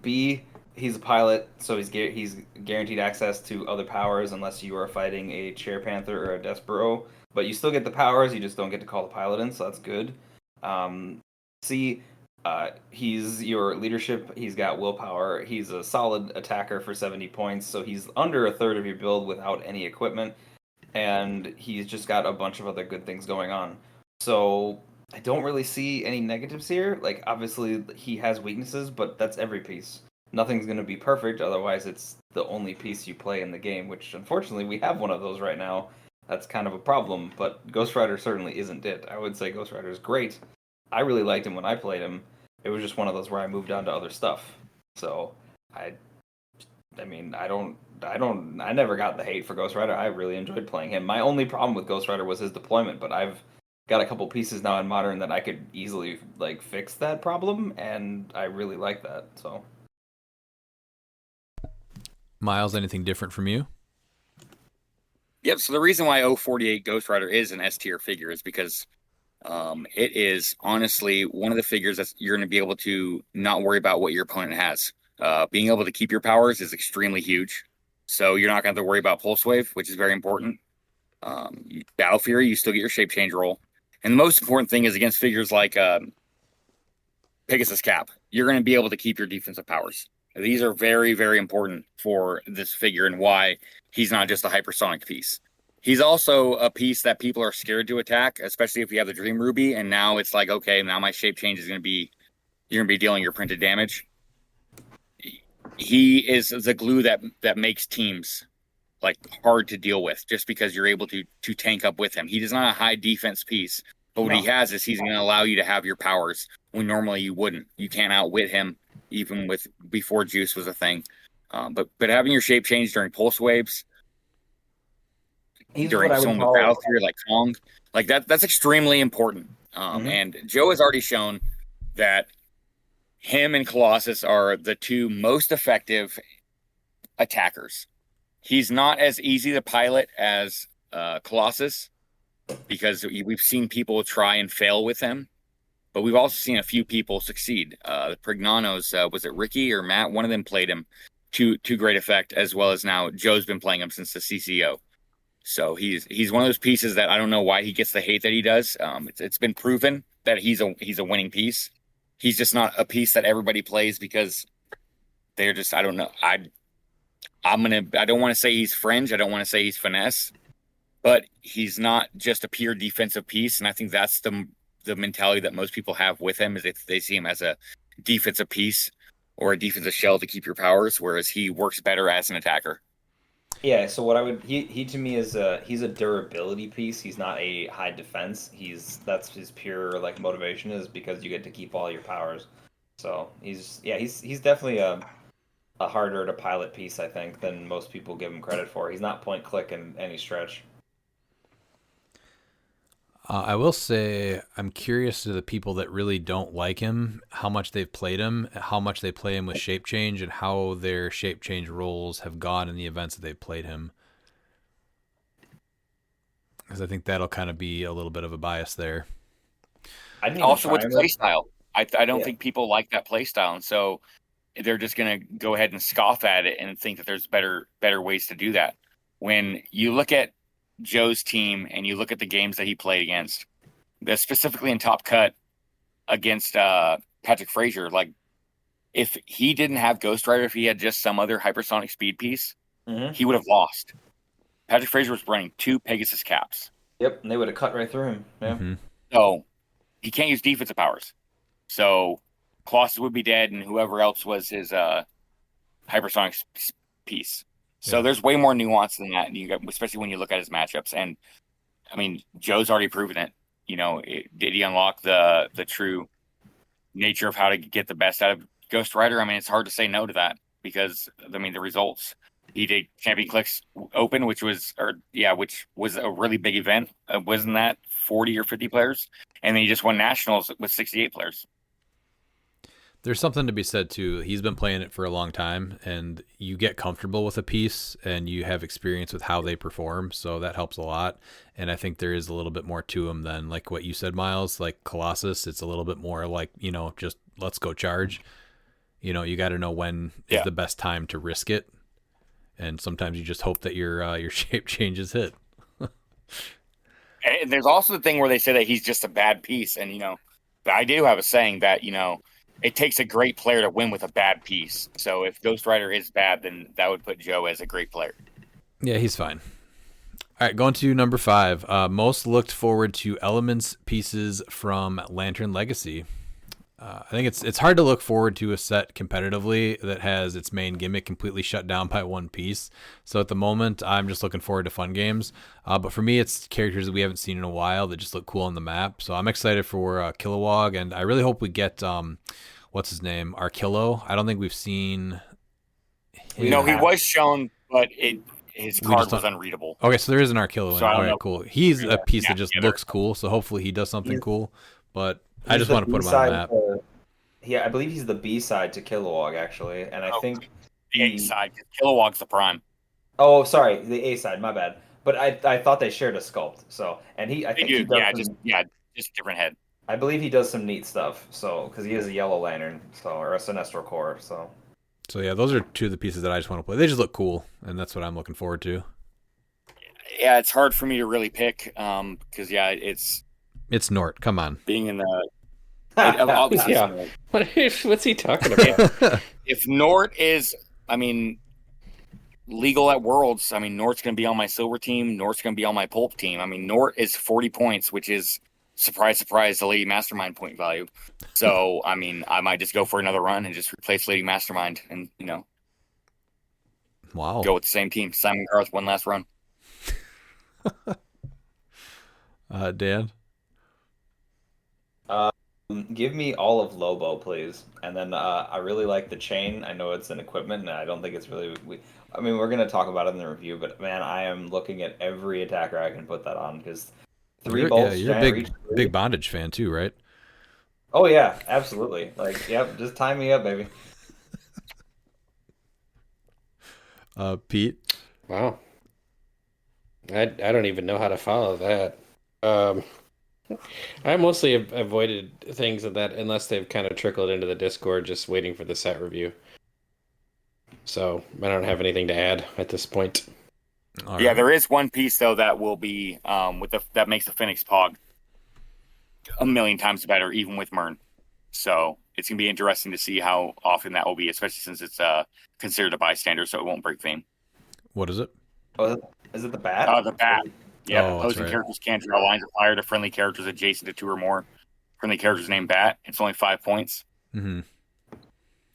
B, he's a pilot, so he's guaranteed access to other powers unless you are fighting a Chair Panther or a Despero. But you still get the powers, you just don't get to call the pilot in, so that's good. C, he's your leadership, he's got willpower, he's a solid attacker for 70 points, so he's under a third of your build without any equipment, and he's just got a bunch of other good things going on. So I don't really see any negatives here. Like, obviously, he has weaknesses, but that's every piece. Nothing's going to be perfect, otherwise it's the only piece you play in the game, which, unfortunately, we have one of those right now. That's kind of a problem, but Ghost Rider certainly isn't it. I would say Ghost Rider is great. I really liked him when I played him. It was just one of those where I moved on to other stuff. So, I never got the hate for Ghost Rider. I really enjoyed playing him. My only problem with Ghost Rider was his deployment, but I've got a couple pieces now in Modern that I could easily like fix that problem, and I really like that. So, Miles, anything different from you? Yep. So the reason why 048 Ghost Rider is an S tier figure is because it is honestly one of the figures that you're going to be able to not worry about what your opponent has. Being able to keep your powers is extremely huge. So you're not going to have to worry about Pulse Wave, which is very important. Battle Fury, you still get your shape change roll. And the most important thing is against figures like Pegasus Cap, you're going to be able to keep your defensive powers. These are very, very important for this figure and why he's not just a hypersonic piece. He's also a piece that people are scared to attack, especially if you have the Dream Ruby. And now it's like, okay, now my shape change is going to be, you're going to be dealing your printed damage. he is the glue that makes teams like hard to deal with, just because you're able to tank up with him. He is not a high defense piece, but what he has is he's going to allow you to have your powers when normally you wouldn't. You can't outwit him, even with before Juice was a thing. But having your shape change during pulse waves, during someone with battle theory like Kong, like that's extremely important. And Joe has already shown that him and Colossus are the two most effective attackers. He's not as easy to pilot as Colossus, because we've seen people try and fail with him, but we've also seen a few people succeed. The Prignanos, was it Ricky or Matt? One of them played him to great effect, as well as now Joe's been playing him since the CCO. So he's one of those pieces that I don't know why he gets the hate that he does. It's been proven that he's a winning piece. He's just not a piece that everybody plays because they're just, I don't know. I don't want to say he's fringe. I don't want to say he's finesse, but he's not just a pure defensive piece. And I think that's the mentality that most people have with him, is if they see him as a defensive piece or a defensive shell to keep your powers, whereas he works better as an attacker. Yeah, so what I would he to me is he's a durability piece. He's not a high defense. That's his pure like motivation, is because you get to keep all your powers. So he's definitely a harder to pilot piece, I think, than most people give him credit for. He's not point click in any stretch. I will say I'm curious to the people that really don't like him, how much they've played him, how much they play him with shape change, and how their shape change roles have gone in the events that they've played him. Because I think that'll kind of be a little bit of a bias there. Also with the play style. I don't think people like that play style, and so they're just going to go ahead and scoff at it and think that there's better ways to do that. When you look at Joe's team and you look at the games that he played against, specifically in Top Cut against Patrick Frazier, like if he didn't have Ghost Rider, if he had just some other hypersonic speed piece, he would have lost. Patrick Frazier was running 2 Pegasus caps. Yep, and they would have cut right through him. Yeah. So he can't use defensive powers. So Colossus would be dead, and whoever else was his hypersonic piece. So there's way more nuance than that, especially when you look at his matchups. And I mean, Joe's already proven it. Did he unlock the true nature of how to get the best out of Ghost Rider? I mean, it's hard to say no to that, because I mean the results. He did Champion Clix Open, which was a really big event. Wasn't that 40 or 50 players? And then he just won nationals with 68 players. There's something to be said too. He's been playing it for a long time, and you get comfortable with a piece and you have experience with how they perform. So that helps a lot. And I think there is a little bit more to him than like what you said, Miles, like Colossus. It's a little bit more like, just let's go charge. You got to know when is the best time to risk it. And sometimes you just hope that your shape changes hit. And there's also the thing where they say that he's just a bad piece. And, I do have a saying that, it takes a great player to win with a bad piece. So if Ghost Rider is bad, then that would put Joe as a great player. Yeah, he's fine. All right, going to number 5. Most looked forward to elements pieces from Lantern Legacy. I think it's hard to look forward to a set competitively that has its main gimmick completely shut down by one piece. So at the moment, I'm just looking forward to fun games. But for me, it's characters that we haven't seen in a while that just look cool on the map. So I'm excited for Kilowog, and I really hope we get what's his name, Arkillo. I don't think we've seen him. No, he was shown, but his card was unreadable. Okay, so there is an Arkillo in it. All right, cool. He's a piece that just looks cool, so hopefully he does something cool. But I just want to put him on the map. Yeah, I believe he's the B side to Kilowog, actually, and I think the A side. Kilowog's the prime. Oh, sorry, the A side. My bad. But I thought they shared a sculpt. So, and I think he does just different head. I believe he does some neat stuff. So, because he is a Yellow Lantern, or a Sinestro Core. So yeah, those are 2 of the pieces that I just want to play. They just look cool, and that's what I'm looking forward to. Yeah, it's hard for me to really pick, because it's Nort. Come on, being in the. What's he talking about? If Nort is, legal at Worlds, Nort's going to be on my silver team. Nort's going to be on my pulp team. Nort is 40 points, which is, surprise, surprise, the Lady Mastermind point value. So, I might just go for another run and just replace Lady Mastermind and, Wow. Go with the same team. Simon Garth, one last run. Dan? Give me all of Lobo, please. And then I really like the chain. I know it's an equipment, and I don't think it's really. I mean, we're gonna talk about it in the review, but man, I am looking at every attacker I can put that on because three bolts, You're a giant reach. big bondage fan too, right? Oh yeah, absolutely. Like, yep, just tie me up, baby. Pete? Wow. I don't even know how to follow that. I mostly have avoided things of that unless they've kind of trickled into the Discord, just waiting for the set review. So I don't have anything to add at this point. All Yeah, right. there is one piece though that will be that makes the Phoenix Pog a million times better, even with Mern. So it's gonna be interesting to see how often that will be, especially since it's considered a bystander, so it won't break theme. What is it? Oh, is it the bat? The bat. Yeah, Oh, that's opposing right. characters can't draw lines of fire to friendly characters adjacent to 2 or more friendly characters named Bat. It's only 5 points. Mm-hmm.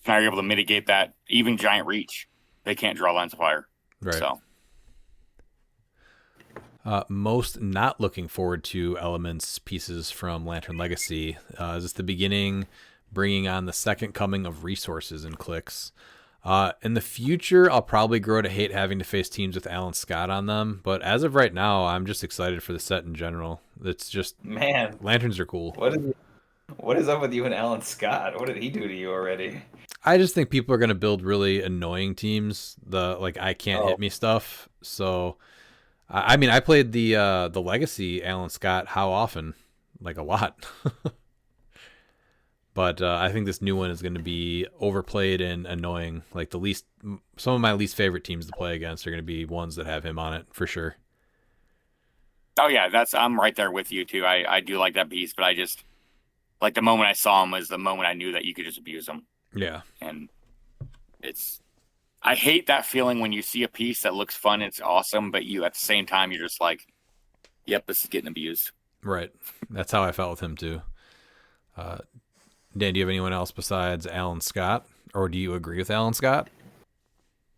Now you're able to mitigate that. Even Giant Reach, they can't draw lines of fire. Right. So Most not looking forward to elements pieces from Lantern Legacy. Is this the beginning, bringing on the second coming of resources in cliX? In the future, I'll probably grow to hate having to face teams with Alan Scott on them. But as of right now, I'm just excited for the set in general. It's just, Man, lanterns are cool. what is up with you and Alan Scott? What did he do to you already? I just think people are going to build really annoying teams. I can't hit me stuff. So, I mean, I played the Legacy Alan Scott. How often? Like a lot. But I think this new one is going to be overplayed and annoying. Like some of my least favorite teams to play against are going to be ones that have him on it for sure. oh yeah, I'm right there with you too. I do like that piece, but I just like the moment I saw him was the moment I knew that you could just abuse him. Yeah. And I hate that feeling when you see a piece that looks fun, it's awesome, but you at the same time you're just like, yep, this is getting abused. Right. That's how I felt with him too. Dan, do you have anyone else besides Alan Scott, or do you agree with Alan Scott?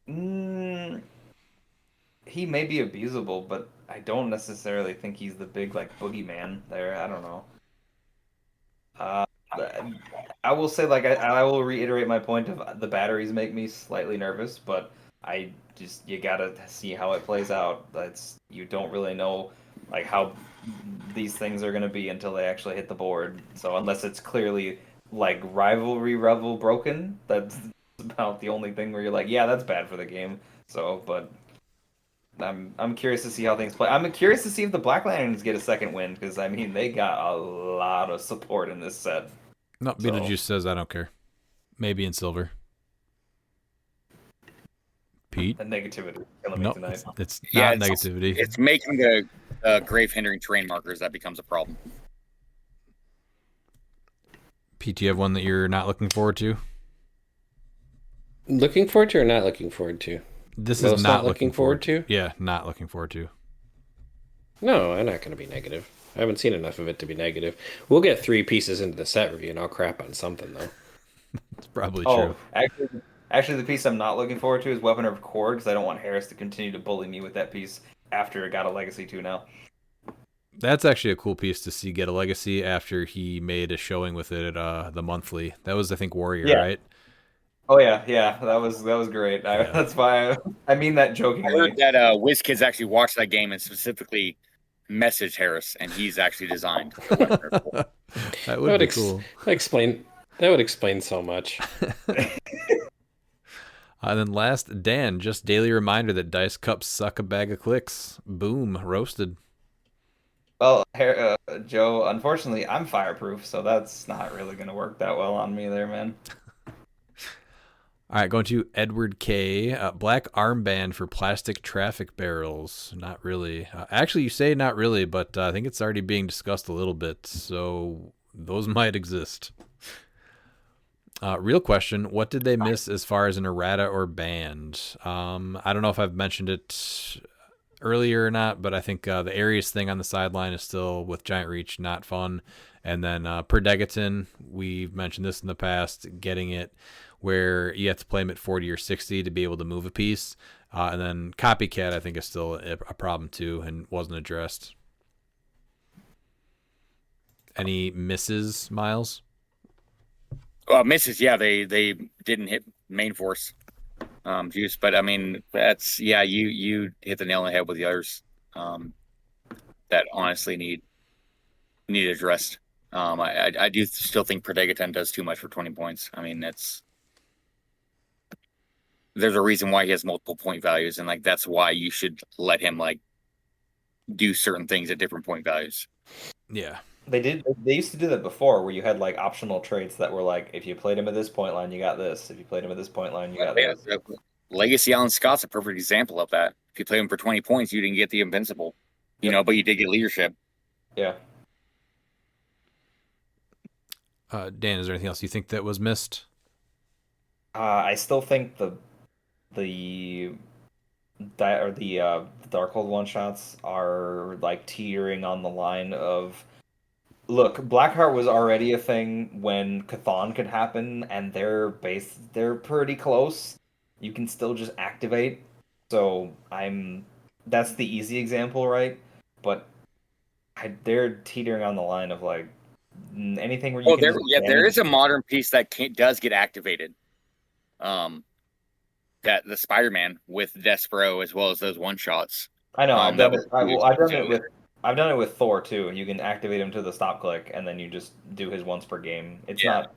He may be abusable, but I don't necessarily think he's the big like boogeyman there. I don't know. I will say, like, I will reiterate my point of the batteries make me slightly nervous, but you gotta see how it plays out. You don't really know like how these things are gonna be until they actually hit the board. So unless it's clearly like rivalry revel broken, that's about the only thing where you're like, yeah, that's bad for the game. So, but I'm curious to see how things play. I'm curious to see if the Black Lanterns get a second wind because I mean they got a lot of support in this set. No, Beetlejuice says I don't care. Maybe in silver. Pete? The negativity is killing me Nope, tonight. it's not it's negativity. It's making the grave hindering terrain markers that becomes a problem. Pete, do you have one that you're not looking forward to? Looking forward to or not looking forward to? This Most is not looking forward to? Yeah, not looking forward to. No, I'm not going to be negative. I haven't seen enough of it to be negative. We'll get 3 pieces into the set review, and I'll crap on something, though. It's probably Oh, true. actually, the piece I'm not looking forward to is Weapon of Cord because I don't want Harris to continue to bully me with that piece after it got a Legacy 2 now. That's actually a cool piece to see get a legacy after he made a showing with it at the monthly. That was, I think, Warrior, Yeah. right? Oh yeah, that was great. Yeah. That's why I mean that I jokingly. heard that WizKids actually watched that game and specifically messaged Harris, and he's actually designed. That would be cool. That would explain so much. And then last, Dan, just daily reminder that dice cups suck a bag of clicks. Boom, roasted. Well, Joe, unfortunately, I'm fireproof, so that's not really going to work that well on me there, man. All right, going to Edward K. Black armband for plastic traffic barrels. Not really. Actually, you say not really, but I think it's already being discussed a little bit, so those might exist. Real question, what did they miss as far as an errata or band? I don't know if I've mentioned it earlier or not, but I think the Arius thing on the sideline is still, with Giant Reach, not fun. And then per Degaton, we've mentioned this in the past, getting it where you have to play him at 40 or 60 to be able to move a piece. And then Copycat, I think, is still a problem too and wasn't addressed. Any misses, Miles? Misses, yeah, they didn't hit main force juice, but I mean that's you hit the nail on the head with the others that honestly need addressed. I do still think Protegaton does too much for 20 points. I mean there's a reason why he has multiple point values, and like that's why you should let him like do certain things at different point values. Yeah. They used to do that before, where you had like optional traits that were like, if you played him at this point line, you got this. If you played him at this point line, you got this. Legacy Alan Scott's a perfect example of that. If you play him for 20 points, you didn't get the invincible, but you did get leadership. Yeah. Dan, is there anything else you think that was missed? I still think the Darkhold one shots are like teetering on the line of. Look, Blackheart was already a thing when Chthon could happen, and they're pretty close. You can still just activate. So that's the easy example, right? But they're teetering on the line of like anything where you can. There is a modern piece that does get activated. That the Spider-Man with Despero as well as those one shots. I know. I've done it with Thor too. You can activate him to the stop click, and then you just do his once per game. It's not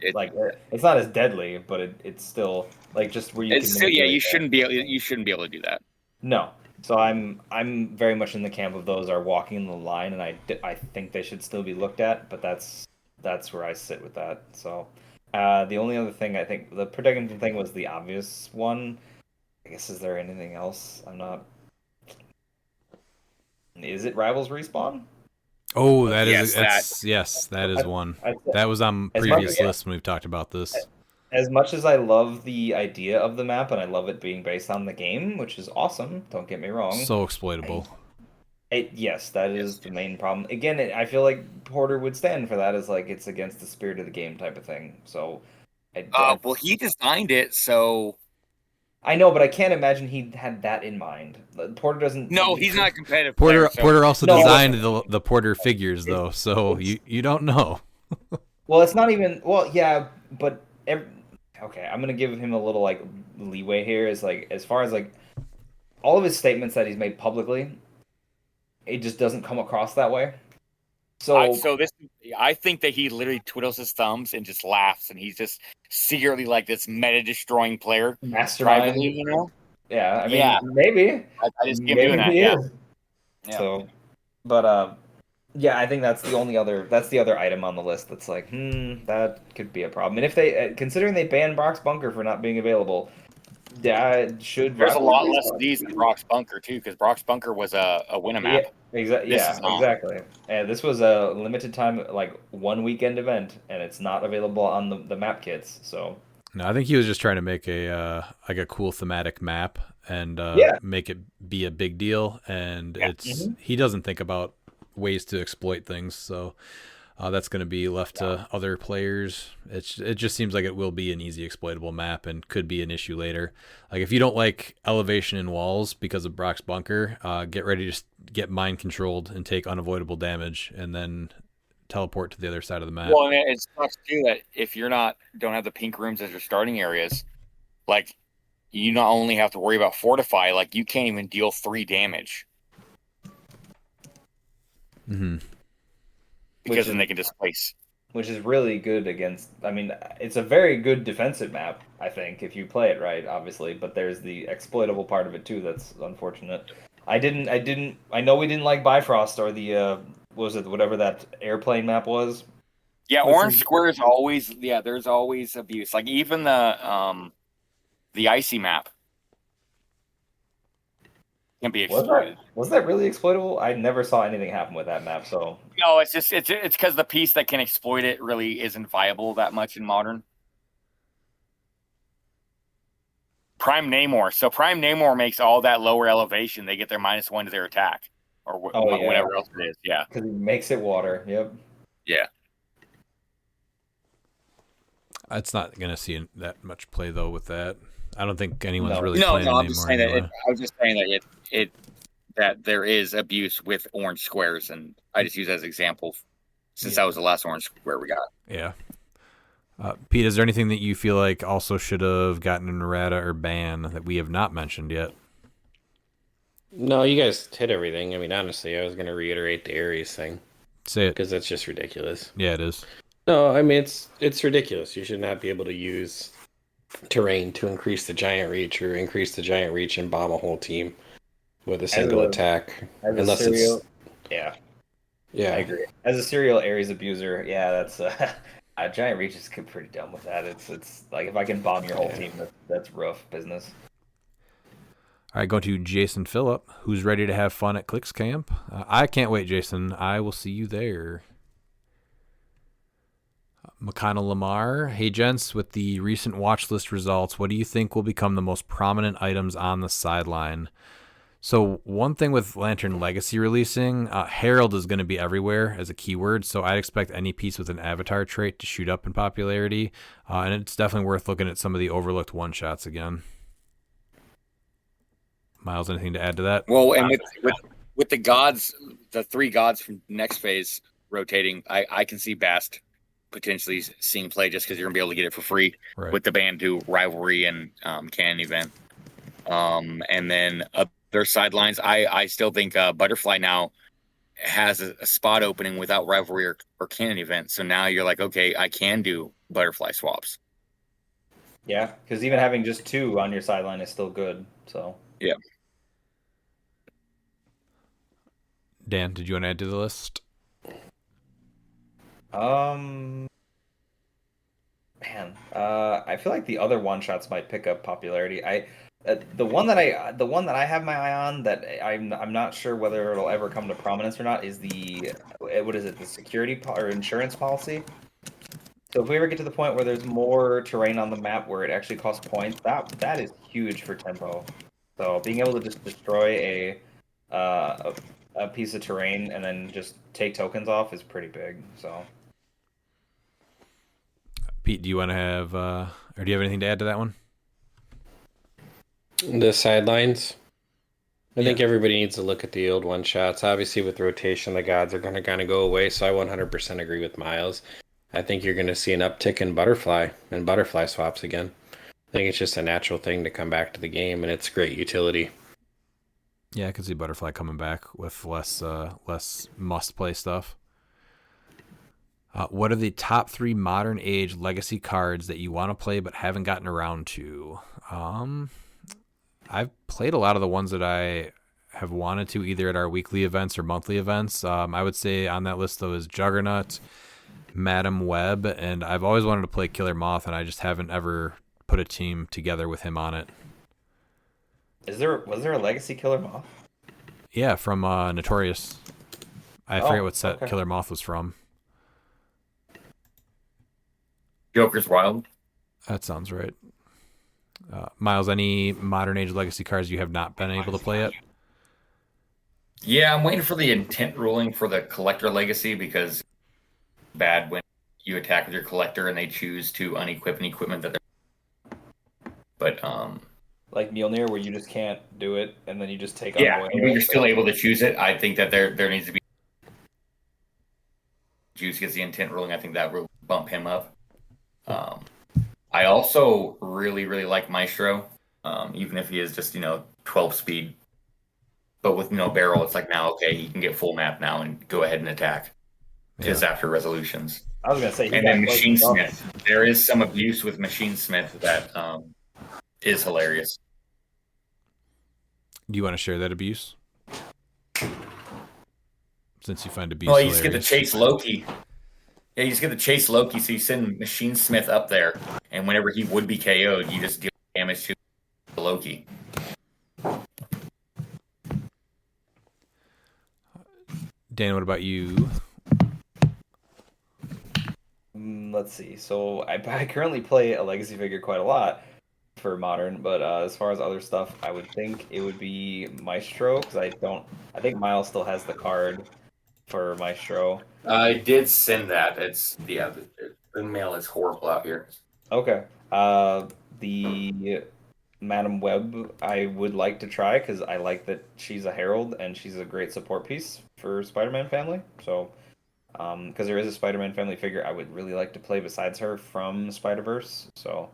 as deadly, but it's still like just where you can. Still, you shouldn't be able to do that. No. So I'm very much in the camp of those are walking the line, and I think they should still be looked at, but that's where I sit with that. So the only other thing I think the Protegaton thing was the obvious one. I guess is there anything else? I'm not. Is it Rivals Respawn? Oh, that is one. That was on previous lists when we've talked about this. As much as I love the idea of the map and I love it being based on the game, which is awesome, don't get me wrong. So exploitable. Yes, that is the main problem. Again, I feel like Porter would stand for that as like it's against the spirit of the game type of thing. So, well, he designed it, so. I know, but I can't imagine he had that in mind. Porter doesn't. No, he's not a competitive. Porter also designed the Porter figures, though, so you don't know. Well, it's not even. Well, yeah, but okay, I'm gonna give him a little like leeway here. Is like as far as like all of his statements that he's made publicly, it just doesn't come across that way. So I think that he literally twiddles his thumbs and just laughs, and he's just secretly like this meta-destroying player. Mastermind, you know? Yeah, I mean, maybe. I just keep doing that. Yeah. So, but yeah, I think that's the other item on the list that's like, that could be a problem. And if they, considering they banned Brock's Bunker for not being available, should there's a lot less of these than Brock's Bunker too, because Brock's Bunker was a win-a-map. Exactly. And this was a limited time, like 1 weekend event, and it's not available on the map kits. So no, I think he was just trying to make a cool thematic map and make it be a big deal. And he doesn't think about ways to exploit things, so that's going to be left to other players. It just seems like it will be an easy exploitable map and could be an issue later. Like if you don't like elevation in walls because of Brock's Bunker, get ready to get mind controlled and take unavoidable damage, and then teleport to the other side of the map. Well, and it sucks too that if you're don't have the pink rooms as your starting areas, like you not only have to worry about fortify, like you can't even deal 3 damage. Mm-hmm. Because then they can displace. Which is really good against. I mean, it's a very good defensive map, I think, if you play it right, obviously. But there's the exploitable part of it too. That's unfortunate. I know we didn't like Bifrost or the whatever that airplane map was. Yeah, Orange Square is always there's always abuse. Like even the icy map can be exploited. Was that really exploitable? I never saw anything happen with that map. So no, it's just it's because the piece that can exploit it really isn't viable that much in Modern. Prime Namor. So Prime Namor makes all that lower elevation. They get their -1 to their attack or whatever else it is. Yeah, because he makes it water. Yep. Yeah. It's not going to see that much play though with that. I don't think anyone's No. really No, playing no, it I'm just anymore saying that. anyway. I was just saying that that there is abuse with orange squares, and I just use that as an example since that was the last orange square we got. Yeah. Pete, is there anything that you feel like also should have gotten an errata or ban that we have not mentioned yet? No, you guys hit everything. I mean, honestly, I was going to reiterate the Ares thing Say it. because that's just ridiculous. Yeah, it is. No, I mean it's ridiculous. You should not be able to use terrain to increase the giant reach or increase the giant reach and bomb a whole team with a single attack. As a Unless serial, it's yeah, yeah. I agree. As a serial Ares abuser, yeah, that's a giant reach is pretty dumb with that. It's like if I can bomb your whole team, that's rough business. All right, going to Jason Phillip, who's ready to have fun at cliX Camp. I can't wait, Jason. I will see you there. McConnell Lamar. Hey, gents, with the recent watch list results, what do you think will become the most prominent items on the sideline? So one thing with Lantern Legacy releasing, Herald is going to be everywhere as a keyword, so I'd expect any piece with an avatar trait to shoot up in popularity, and it's definitely worth looking at some of the overlooked one-shots again. Miles, anything to add to that? Well, and with the gods, the 3 gods from next phase rotating, I can see Bast potentially seeing play just because you're gonna be able to get it for free with the Bandu rivalry and canon event. And then other sidelines, I still think Butterfly now has a spot opening without rivalry or canon event. So now you're like, okay, I can do Butterfly swaps. Yeah, because even having just 2 on your sideline is still good. So yeah. Dan, did you want to add to the list? Man, I feel like the other one shots might pick up popularity. The one that I have my eye on that I'm not sure whether it'll ever come to prominence or not is the what is it, the security or insurance policy. So if we ever get to the point where there's more terrain on the map where it actually costs points, that is huge for tempo. So being able to just destroy a piece of terrain and then just take tokens off is pretty big. So Pete, do you want to have, or do you have anything to add to that one? The sidelines. I think everybody needs to look at the old one shots. Obviously, with rotation, the gods are going to kind of go away. So I 100% agree with Miles. I think you're going to see an uptick in butterfly and butterfly swaps again. I think it's just a natural thing to come back to the game, and it's great utility. Yeah, I could see Butterfly coming back with less must-play stuff. What are the top 3 modern age legacy cards that you want to play but haven't gotten around to? I've played a lot of the ones that I have wanted to, either at our weekly events or monthly events. I would say on that list, though, is Juggernaut, Madam Web, and I've always wanted to play Killer Moth, and I just haven't ever put a team together with him on it. was there a legacy Killer Moth? Yeah, from Notorious. I forget what set Killer Moth was from. Joker's Wild. That sounds right. Miles, any modern age legacy cards you have not been able to play yet? Yeah, I'm waiting for the intent ruling for the collector legacy because it's bad when you attack with your collector and they choose to unequip an equipment that they're. But like Mjolnir, where you just can't do it and then you just take on you're still able to choose it. I think that there needs to be Juice gets the intent ruling. I think that will bump him up. I also really, really like Maestro, even if he is just, 12 speed. But with no barrel, it's like now, okay, he can get full map now and go ahead and attack. Just after resolutions. I was going to say. And then Machine Smith. There is some abuse with Machine Smith that is hilarious. Do you want to share that abuse? Since you find abuse well, you hilarious. just get to chase Loki. Yeah, you just get to chase Loki, so you send Machine Smith up there, and whenever he would be KO'd, you just deal damage to Loki. Dan, what about you? Let's see. So I currently play a legacy figure quite a lot for modern, but as far as other stuff, I would think it would be Maestro because I think Miles still has the card for Maestro. I did send that. The mail is horrible out here. Okay. The Madam Web, I would like to try because I like that she's a herald and she's a great support piece for Spider-Man family. So, because there is a Spider-Man family figure I would really like to play besides her from Spider-Verse. So,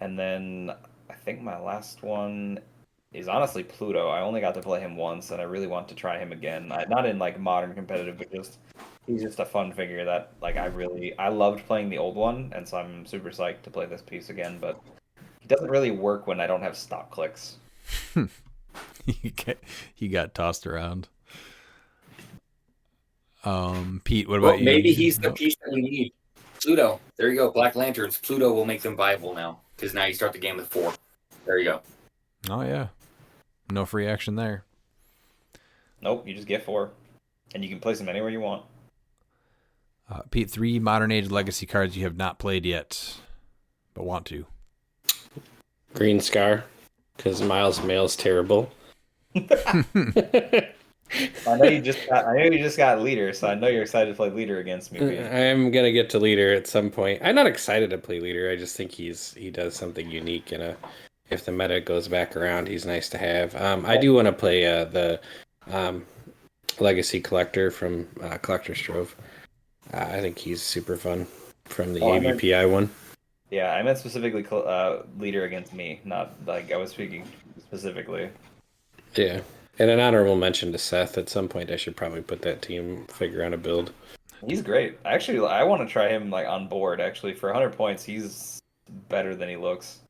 and then I think my last one is honestly Pluto. I only got to play him once, and I really want to try him again. Not in like modern competitive, but just he's just a fun figure that like I loved playing the old one, and so I'm super psyched to play this piece again. But it doesn't really work when I don't have stock clicks. He got tossed around. Pete, what about you? Maybe he's the piece that we need. Pluto. There you go. Black Lanterns. Pluto will make them viable now because now you start the game with 4. There you go. Oh yeah, no free action there. Nope, you just get 4, and you can place them anywhere you want. Pete, 3 Modern Age Legacy cards you have not played yet, but want to. Green Scar, because Miles Mail's terrible. I know you just got leader, so I know you're excited to play leader against me. Pete. I'm gonna get to leader at some point. I'm not excited to play leader. I just think he does something unique, and if the meta goes back around, he's nice to have. I do want to play the Legacy Collector from Collector's Trove. I think he's super fun from the AVPI one. Yeah, I meant specifically leader against me, not like I was speaking specifically. Yeah. And an honorable mention to Seth. At some point, I should probably put that team figure on a build. He's great. Actually, I want to try him like on board. Actually, for 100 points, he's better than he looks.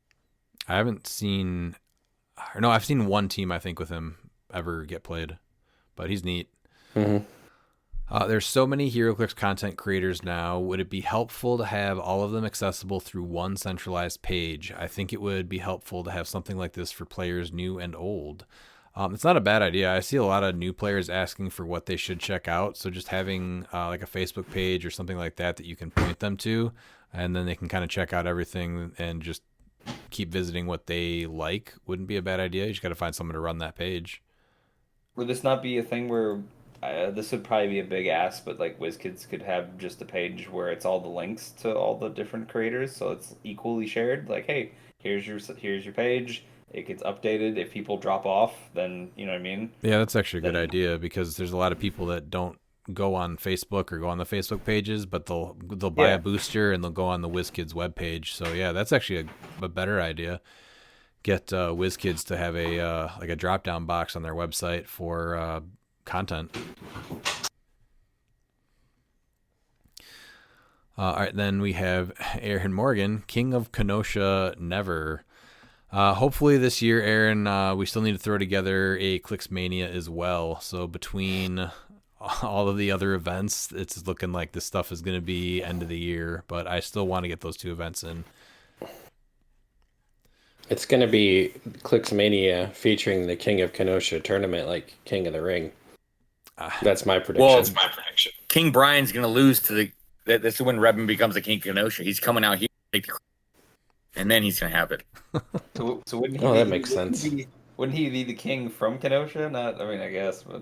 I haven't seen, or no, I've seen one team I think with him ever get played, but he's neat. Mm-hmm. There's so many HeroClix content creators now. Would it be helpful to have all of them accessible through one centralized page? I think it would be helpful to have something like this for players new and old. It's not a bad idea. I see a lot of new players asking for what they should check out. So just having like a Facebook page or something like that you can point them to, and then they can kind of check out everything and just keep visiting what they like wouldn't be a bad idea. You just got to find someone to run that page. Would this not be a thing where this would probably be a big ask, but like WizKids could have just a page where it's all the links to all the different creators, so it's equally shared. Like, hey, here's your page. It gets updated. If people drop off, then you know what I mean. Yeah, that's actually a good idea because there's a lot of people that don't go on Facebook or go on the Facebook pages, but they'll buy a booster and they'll go on the WizKids webpage. So yeah, that's actually a better idea. Get WizKids to have a like a drop down box on their website for content. All right, then we have Aaron Morgan, King of Kenosha Never. Hopefully this year, Aaron, we still need to throw together a Clix Mania as well. So between all of the other events, it's looking like this stuff is going to be end of the year, but I still want to get those 2 events in. It's going to be Clix Mania featuring the King of Kenosha tournament like King of the Ring. That's my prediction. Well, it's my prediction. King Brian's going to lose to that's when Redman becomes a King of Kenosha. He's coming out here and then he's going to have it. So wouldn't he that makes sense. Wouldn't he be the king from Kenosha? Not, I mean, I guess, but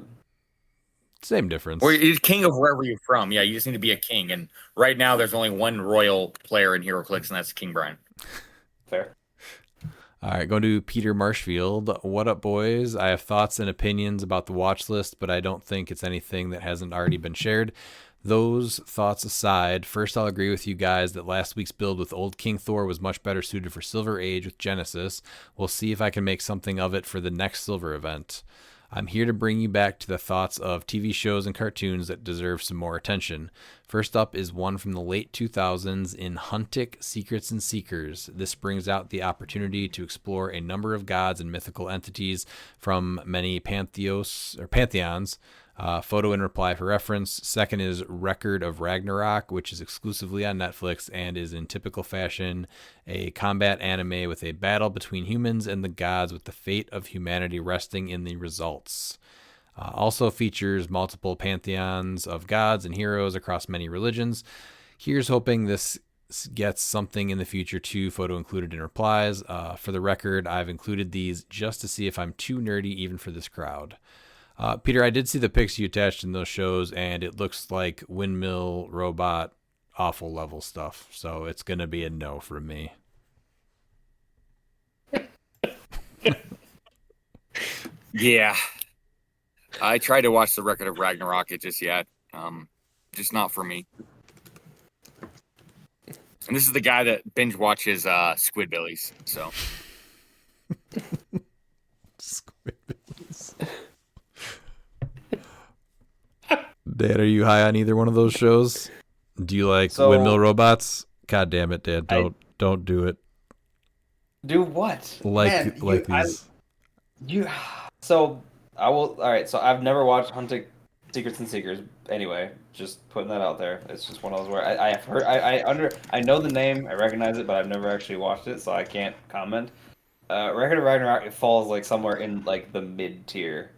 same difference. Well, he's king of wherever you're from. Yeah, you just need to be a king. And right now, there's only one royal player in HeroClix, and that's King Brian. Fair. All right, going to Peter Marshfield. What up, boys? I have thoughts and opinions about the watch list, but I don't think it's anything that hasn't already been shared. Those thoughts aside, first I'll agree with you guys that last week's build with Old King Thor was much better suited for Silver Age with Genesis. We'll see if I can make something of it for the next Silver event. I'm here to bring you back to the thoughts of TV shows and cartoons that deserve some more attention. First up is one from the late 2000s in Huntic Secrets and Seekers. This brings out the opportunity to explore a number of gods and mythical entities from many pantheons. Photo in reply for reference. Second is Record of Ragnarok, which is exclusively on Netflix and is in typical fashion a combat anime with a battle between humans and the gods with the fate of humanity resting in the results. Also features multiple pantheons of gods and heroes across many religions. Here's hoping this gets something in the future too. Photo included in replies. For the record, I've included these just to see if I'm too nerdy even for this crowd. Peter, I did see the pics you attached in those shows, and it looks like windmill robot awful level stuff. So it's going to be a no from me. Yeah. I tried to watch the Record of Ragnarok. It just just not for me. And this is the guy that binge watches Squidbillies. So Dan, are you high on either one of those shows? Do you like So- Windmill Robots? God damn it, Dan! Don't do it. Do what? Man, these. So I will. All right. So I've never watched Hunting Secrets and Seekers. Anyway, just putting that out there. It's just one of those where I have heard. I know the name. I recognize it, but I've never actually watched it, so I can't comment. Record of Ragnarok, it falls like somewhere in like the mid tier.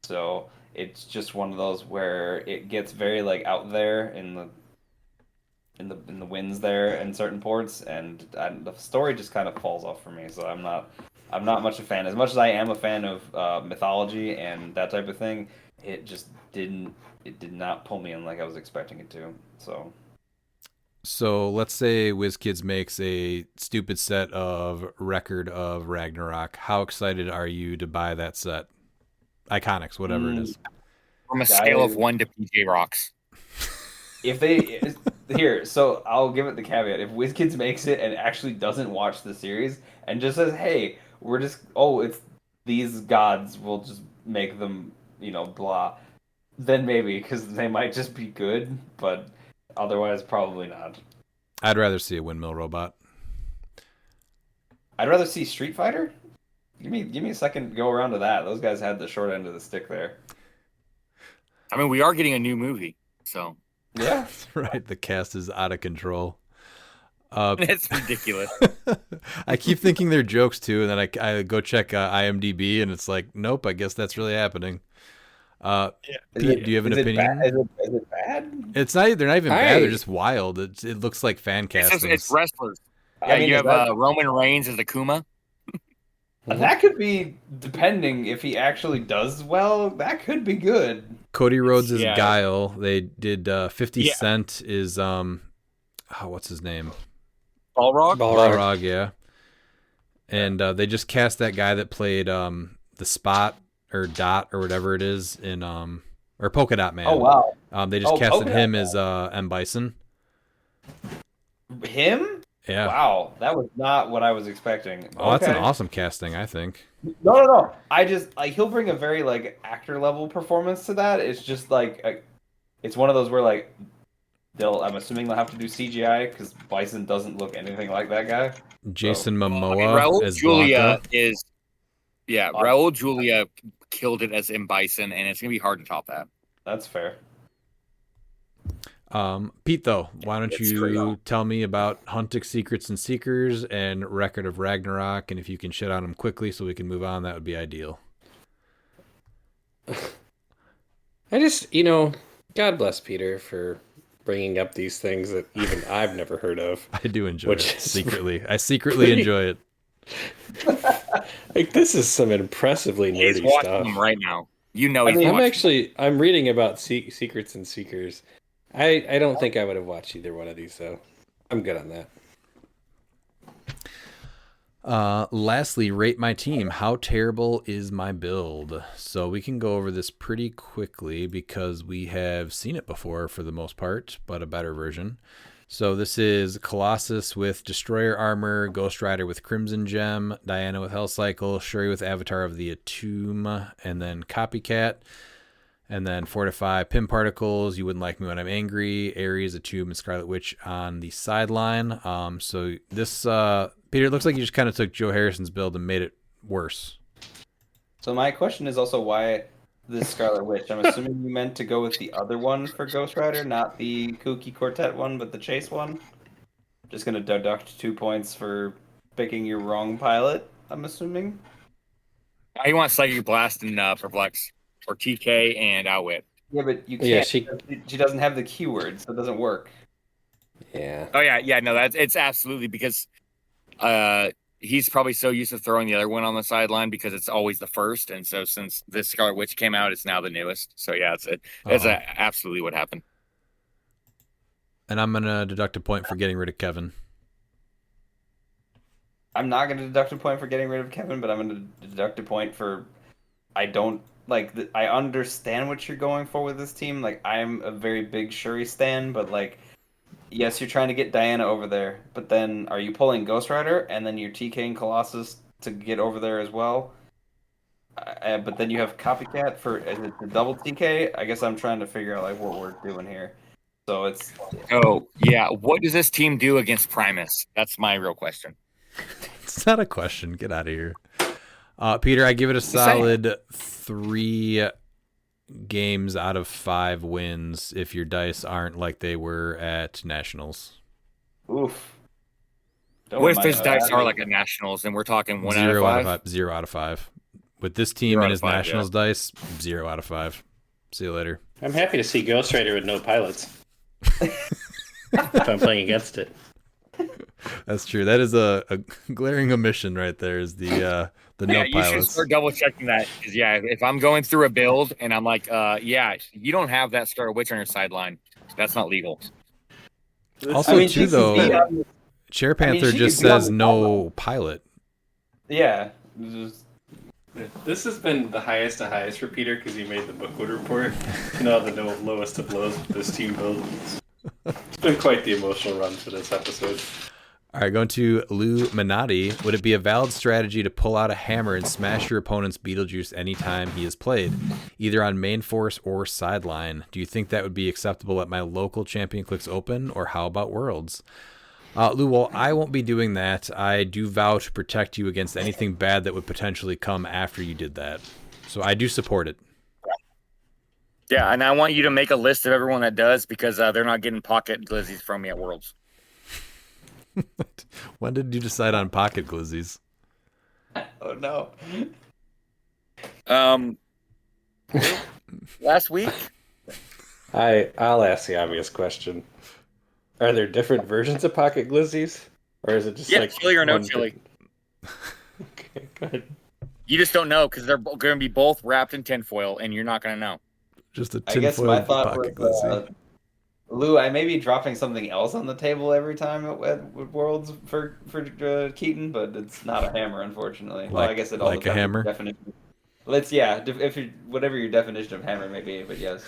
So it's just one of those where it gets very like out there in the winds there in certain ports, and the story just kind of falls off for me. So I'm not much a fan. As much as I am a fan of mythology and that type of thing, it just did not pull me in like I was expecting it to. So let's say WizKids makes a stupid set of Record of Ragnarok. How excited are you to buy that set? Iconics, whatever it is. from a scale of 1 to PJ Rocks. If they so I'll give it the caveat. If WizKids makes it and actually doesn't watch the series and just says, "Hey, it's these gods, we'll just make them, blah," then maybe, because they might just be good, but otherwise probably not. I'd rather see a windmill robot. I'd rather see Street Fighter. Give me a second to go around to that. Those guys had the short end of the stick there. I mean, we are getting a new movie, so Yeah. Right, the cast is out of control. it's ridiculous. I keep thinking they're jokes too, and then I go check IMDb, and it's like, nope, I guess that's really happening. Pete, do you have an opinion? Is it bad? It's not. They're not even bad. They're just wild. It looks like fan casting. It's wrestlers. I Yeah, mean, you is have that- Roman Reigns as Akuma. That could be, depending if he actually does well, that could be good. Cody Rhodes is Yeah. Guile. They did 50 Yeah. Cent is what's his name? Balrog. Balrog, yeah. And they just cast that guy that played the Spot or Dot or whatever it is in or Polka Dot Man. Oh wow. They just Oh, casted Polka him Dot as M Bison. Him? Yeah. Wow, that was not what I was expecting. Oh, that's an Okay. awesome casting, I think. No. I just he'll bring a very like actor level performance to that. It's just like it's one of those where like I'm assuming they'll have to do CGI because Bison doesn't look anything like that guy. Jason I mean, Momoa Raul as Julia Blanca. Raul Julia killed it as M Bison, and it's gonna be hard to top that. That's fair. Pete, though, why don't It's you true. tell me about Hunting Secrets and Seekers and Record of Ragnarok, and if you can shit on them quickly so we can move on, that would be ideal. I just, God bless Peter for bringing up these things that even I've never heard of. I do enjoy Which it is secretly. I secretly pretty- enjoy it. Like, this is some impressively He's nerdy watching stuff. them right now. You know I he's mean, watching. I'm reading about Secrets and Seekers. I don't think I would have watched either one of these, so I'm good on that. Lastly, rate my team. How terrible is my build? So we can go over this pretty quickly because we have seen it before for the most part, but a better version. So this is Colossus with Destroyer Armor, Ghost Rider with Crimson Gem, Diana with Hell Cycle, Shuri with Avatar of the Atum, and then Copycat. And then Fortify, Pim Particles, You Wouldn't Like Me When I'm Angry, Ares, Atum, and Scarlet Witch on the sideline. So this, Peter, it looks like you just kind of took Joe Harrison's build and made it worse. So my question is also why this Scarlet Witch. I'm assuming you meant to go with the other one for Ghost Rider, not the Kooky Quartet one, but the Chase one. Just gonna deduct 2 points for picking your wrong pilot. I'm assuming. I want Psychic Blast and Perplex, or TK and Outwit. Yeah, but you can't. Yeah, she doesn't have the keyword, so it doesn't work. Yeah. Oh yeah, no, it's absolutely because he's probably so used to throwing the other one on the sideline because it's always the first, and so since this Scarlet Witch came out, it's now the newest. So yeah, it's absolutely what happened. And I'm going to deduct a point for getting rid of Kevin. I'm not going to deduct a point for getting rid of Kevin, but I'm going to deduct a point for I don't like. I understand what you're going for with this team. Like, I'm a very big Shuri stan, but like, yes, you're trying to get Diana over there, but then are you pulling Ghost Rider and then you're TKing Colossus to get over there as well? But then you have Copycat for is it the double TK? I guess I'm trying to figure out like what we're doing here. So it's Oh, yeah. What does this team do against Primus? That's my real question. It's not a question. Get out of here. Peter, I give it a solid 3 games out of 5 wins if your dice aren't like they were at Nationals. oof. Don't What if mind his that. dice are like at Nationals and we're talking 1 out of 5? 0 out of 5. With this team 0 out and of his 5, Nationals dice, 0 out of 5. See you later. I'm happy to see Ghost Rider with no pilots. If I'm playing against it. That's true. That is a glaring omission right there. Is the Yeah, no you should pilots. start double checking that. Because, yeah, if I'm going through a build and I'm like, yeah, you don't have that Star Witch on your sideline, that's not legal. Also, I mean, too, though, Chair Panther she just could be on says the no pilot. Yeah. Just- This has been the highest of highs for Peter because he made the Bookwood report. Now the lowest of lows with this team build. It's been quite the emotional run for this episode. All right, going to Lou Minotti. Would it be a valid strategy to pull out a hammer and smash your opponent's Beetlejuice anytime he is played, either on main force or sideline? Do you think that would be acceptable at my local Champion Clix Open, or how about Worlds? Lou, well, I won't be doing that. I do vow to protect you against anything bad that would potentially come after you did that. So I do support it. Yeah, and I want you to make a list of everyone that does because they're not getting pocket glizzies from me at Worlds. When did you decide on pocket glizzies? Oh no. Last week? I'll ask the obvious question. Are there different versions of pocket glizzies? Or is it just like chili or no one chili? Okay, go ahead. You just don't know because they're going to be both wrapped in tinfoil, and you're not going to know. Just a I guess tinfoil my thought was, pocket glizzy. Lou, I may be dropping something else on the table every time at Worlds for Keaton, but it's not a hammer, unfortunately. Well, I guess it all like a depends on hammer? your definition. Let's if you whatever your definition of hammer may be, but yes.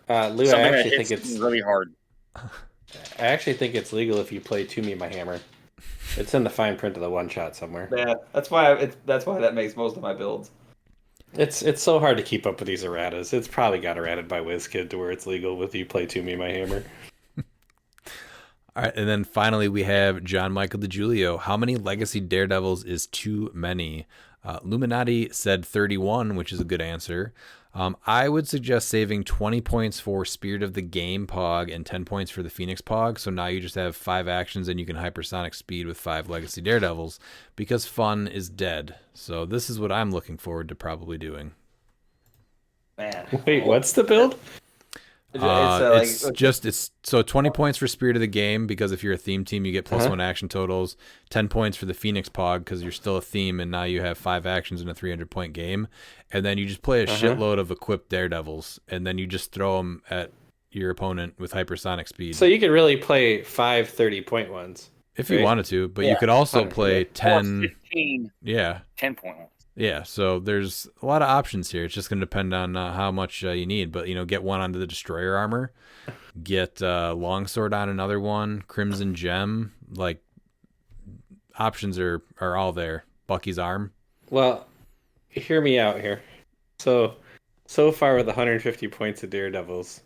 Lou, Something I that actually hits think it's really hard. I actually think it's legal if you play To Me My Hammer. It's in the fine print of the one shot somewhere. Yeah, that's why that makes most of my builds. It's so hard to keep up with these erratas. It's probably got errated by WizKid to where it's legal with you play To Me My Hammer. All right, and then finally we have John Michael DiGiulio. How many Legacy Daredevils is too many? Luminati said 31, which is a good answer. I would suggest saving 20 points for Spirit of the Game Pog and 10 points for the Phoenix Pog. So now you just have 5 actions and you can hypersonic speed with 5 Legacy Daredevils because fun is dead. So this is what I'm looking forward to probably doing. Man. Wait, what's the build? It's so 20 points for Spirit of the Game because if you're a theme team, you get plus 1 action totals. 10 points for the Phoenix Pog because you're still a theme and now you have 5 actions in a 300-point game. And then you just play a shitload of equipped Daredevils and then you just throw them at your opponent with hypersonic speed. So you could really play 5 30-point ones. If you wanted to, but you could also play 10. 15. Yeah. 10-point ones. Yeah, so there's a lot of options here. It's just going to depend on how much you need. But, get one onto the Destroyer armor. Get Longsword on another one. Crimson Gem. Like, options are all there. Bucky's arm. Well, hear me out here. So far with 150 points of Daredevils.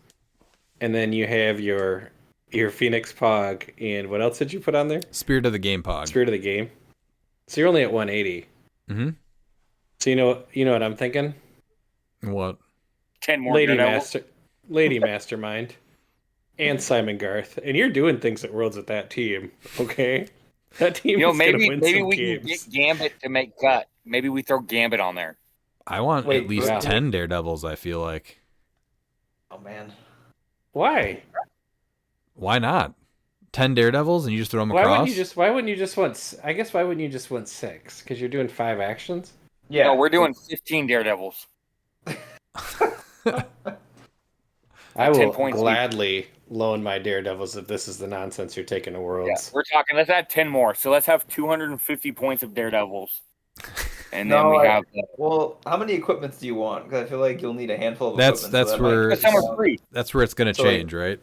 And then you have your Phoenix Pog. And what else did you put on there? Spirit of the Game Pog. Spirit of the Game. So you're only at 180. Mm-hmm. So you know what I'm thinking? What? 10 more Lady Mastermind, and Simon Garth, and you're doing things at Worlds with that team. Okay, that team is maybe gonna win some we games. can get Gambit to make cut. Maybe we throw Gambit on there. I want at least 10 Daredevils, I feel like. Oh man. Why? Why not? 10 Daredevils and you just throw them across? Why wouldn't you just want? I guess why wouldn't you just want 6? Because you're doing 5 actions. Yeah. No, we're doing 15 Daredevils. I 10 will points gladly loan my Daredevils if this is the nonsense you're taking to Yeah, Worlds. we're talking. Let's add 10 more. So let's have 250 points of Daredevils, and then we have. Well, how many equipments do you want? Because I feel like you'll need a handful of That's equipment. where Some are free. that's where it's going to So, like, change, right?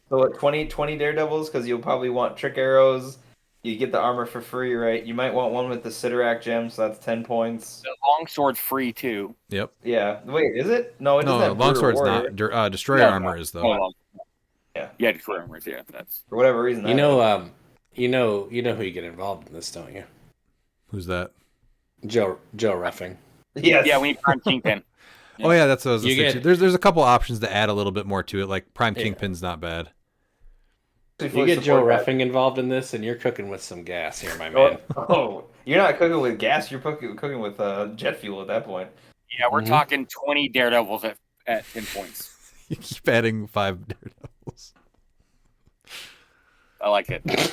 So what, 20 Daredevils? Because you'll probably want trick arrows. You get the armor for free, right? You might want one with the Sidorak gem, so that's 10 points. The longsword's free too. Yep. Yeah. Wait, is it? No, it doesn't No, have longsword's Warrior. not. Destroyer No, armor is though. Yeah, destroyer armors. Yeah, that's. For whatever reason. You know, you know who you get involved in this, don't you? Who's that? Joe Ruffing. Yes. Yeah, we need Prime Kingpin. Oh yeah, that's what I was You gonna say get- too. There's a couple options to add a little bit more to it. Like Prime Yeah. Kingpin's not bad. You get Joe Ruffing involved in this, and you're cooking with some gas here, my man. Oh, you're not cooking with gas. You're cooking with jet fuel at that point. Yeah, we're talking 20 Daredevils at 10 points. You keep adding 5 Daredevils. I like it.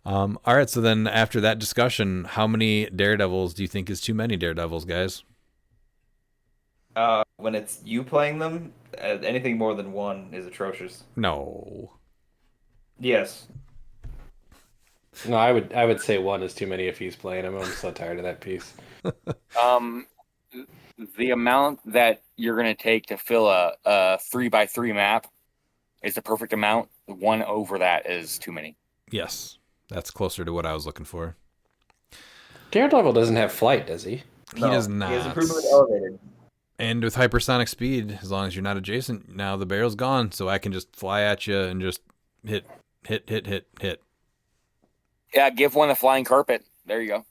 All right, so then after that discussion, how many Daredevils do you think is too many Daredevils, guys? When it's you playing them, anything more than one is atrocious. No. Yes. No, I would say one is too many if he's playing him. I'm so tired of that piece. The amount that you're going to take to fill a 3x3 map is the perfect amount. The one over that is too many. Yes, that's closer to what I was looking for. Daredevil doesn't have flight, does he? He does not. He has improvement with elevated. And with hypersonic speed, as long as you're not adjacent, now the barrel's gone, so I can just fly at you and just hit. Yeah, give one the flying carpet. There you go.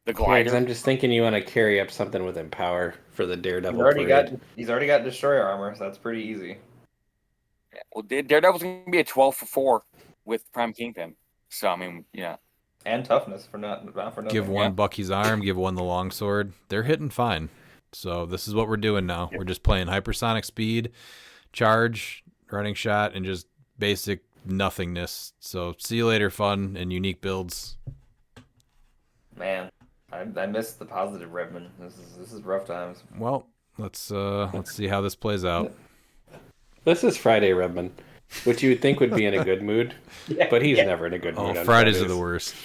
The Yeah, 'cause glider. I'm just thinking you want to carry up something with Empower for the Daredevil. He's already got destroyer armor, so that's pretty easy. Yeah, well, Daredevil's going to be a 12 for 4 with Prime Kingpin. So, I mean, yeah. And toughness for not for nothing. Give one Bucky's arm, give one the longsword. They're hitting fine. So this is what we're doing now. We're just playing hypersonic speed, charge, running shot, and just basic nothingness. So see you later, fun and unique builds. Man, I missed the positive Redmond. This is rough times. Well, let's see how this plays out. This is Friday Redmond, which you would think would be in a good mood, but he's never in a good mood. Oh, on Fridays are the worst.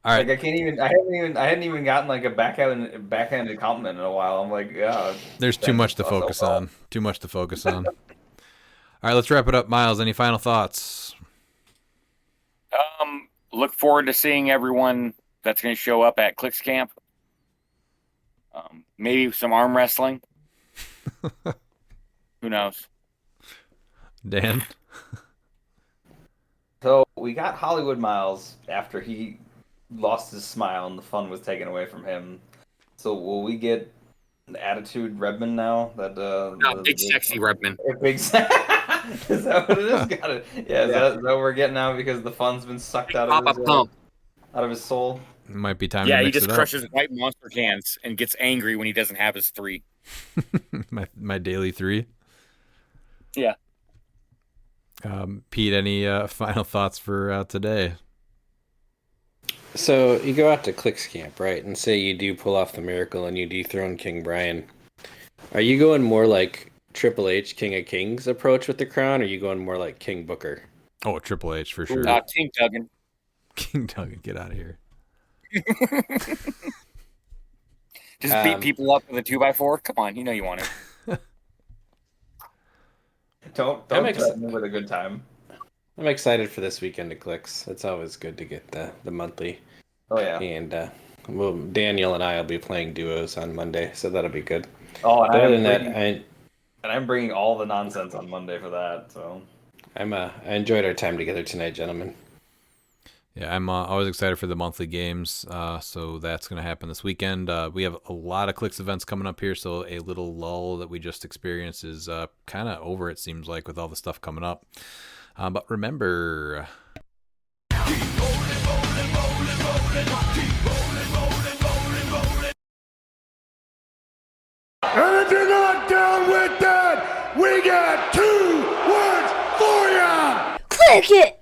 All right. Like I hadn't even gotten like a backhanded compliment in a while. I'm like, yeah. There's too much to focus on. Too much to focus on. All right, let's wrap it up. Miles, any final thoughts? Look forward to seeing everyone that's going to show up at cliX Camp. Maybe some arm wrestling. Who knows? Dan? So we got Hollywood Miles after he lost his smile and the fun was taken away from him. So will we get an attitude Redmond now? That Big sexy Redmond. Big is that what it is? Got it. Yeah, is that what we're getting now because the fun's been sucked out of his soul? It might be time Yeah, to he mix just it up. crushes white monster cans and gets angry when he doesn't have his 3. my daily 3. Yeah. Pete, any final thoughts for today? So you go out to cliX Camp, right, and say you do pull off the miracle and you dethrone King Brian. Are you going more like Triple H, King of Kings approach with the crown, or are you going more like King Booker? Oh, Triple H for sure. King Duggan. King Duggan, get out of here. Just beat people up with a 2x4? Come on, you know you want it. Don't threaten me with a good time. I'm excited for this weekend at cliX. It's always good to get the monthly. Oh yeah. And well, Daniel and I will be playing duos on Monday, so that'll be good. Oh, and other than that, I'm bringing all the nonsense on Monday for that. So I enjoyed our time together tonight, gentlemen. Yeah, I'm always excited for the monthly games, so that's going to happen this weekend. We have a lot of cliX events coming up here, so a little lull that we just experienced is kind of over, it seems like, with all the stuff coming up. But remember... And if you're not down with that, we got 2 words for ya! Click it!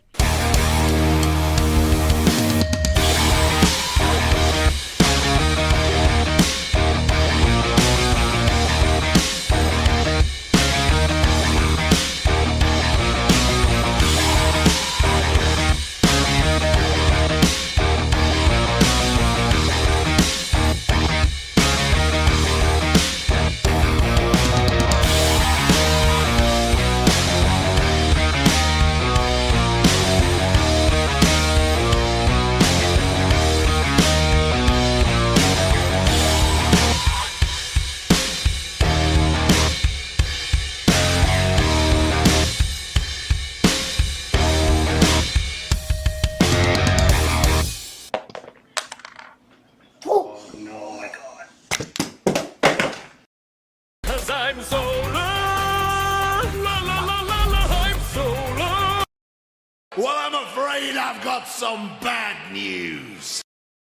I'm solar. La la la la la, I'm solar. Well, I'm afraid I've got some bad news.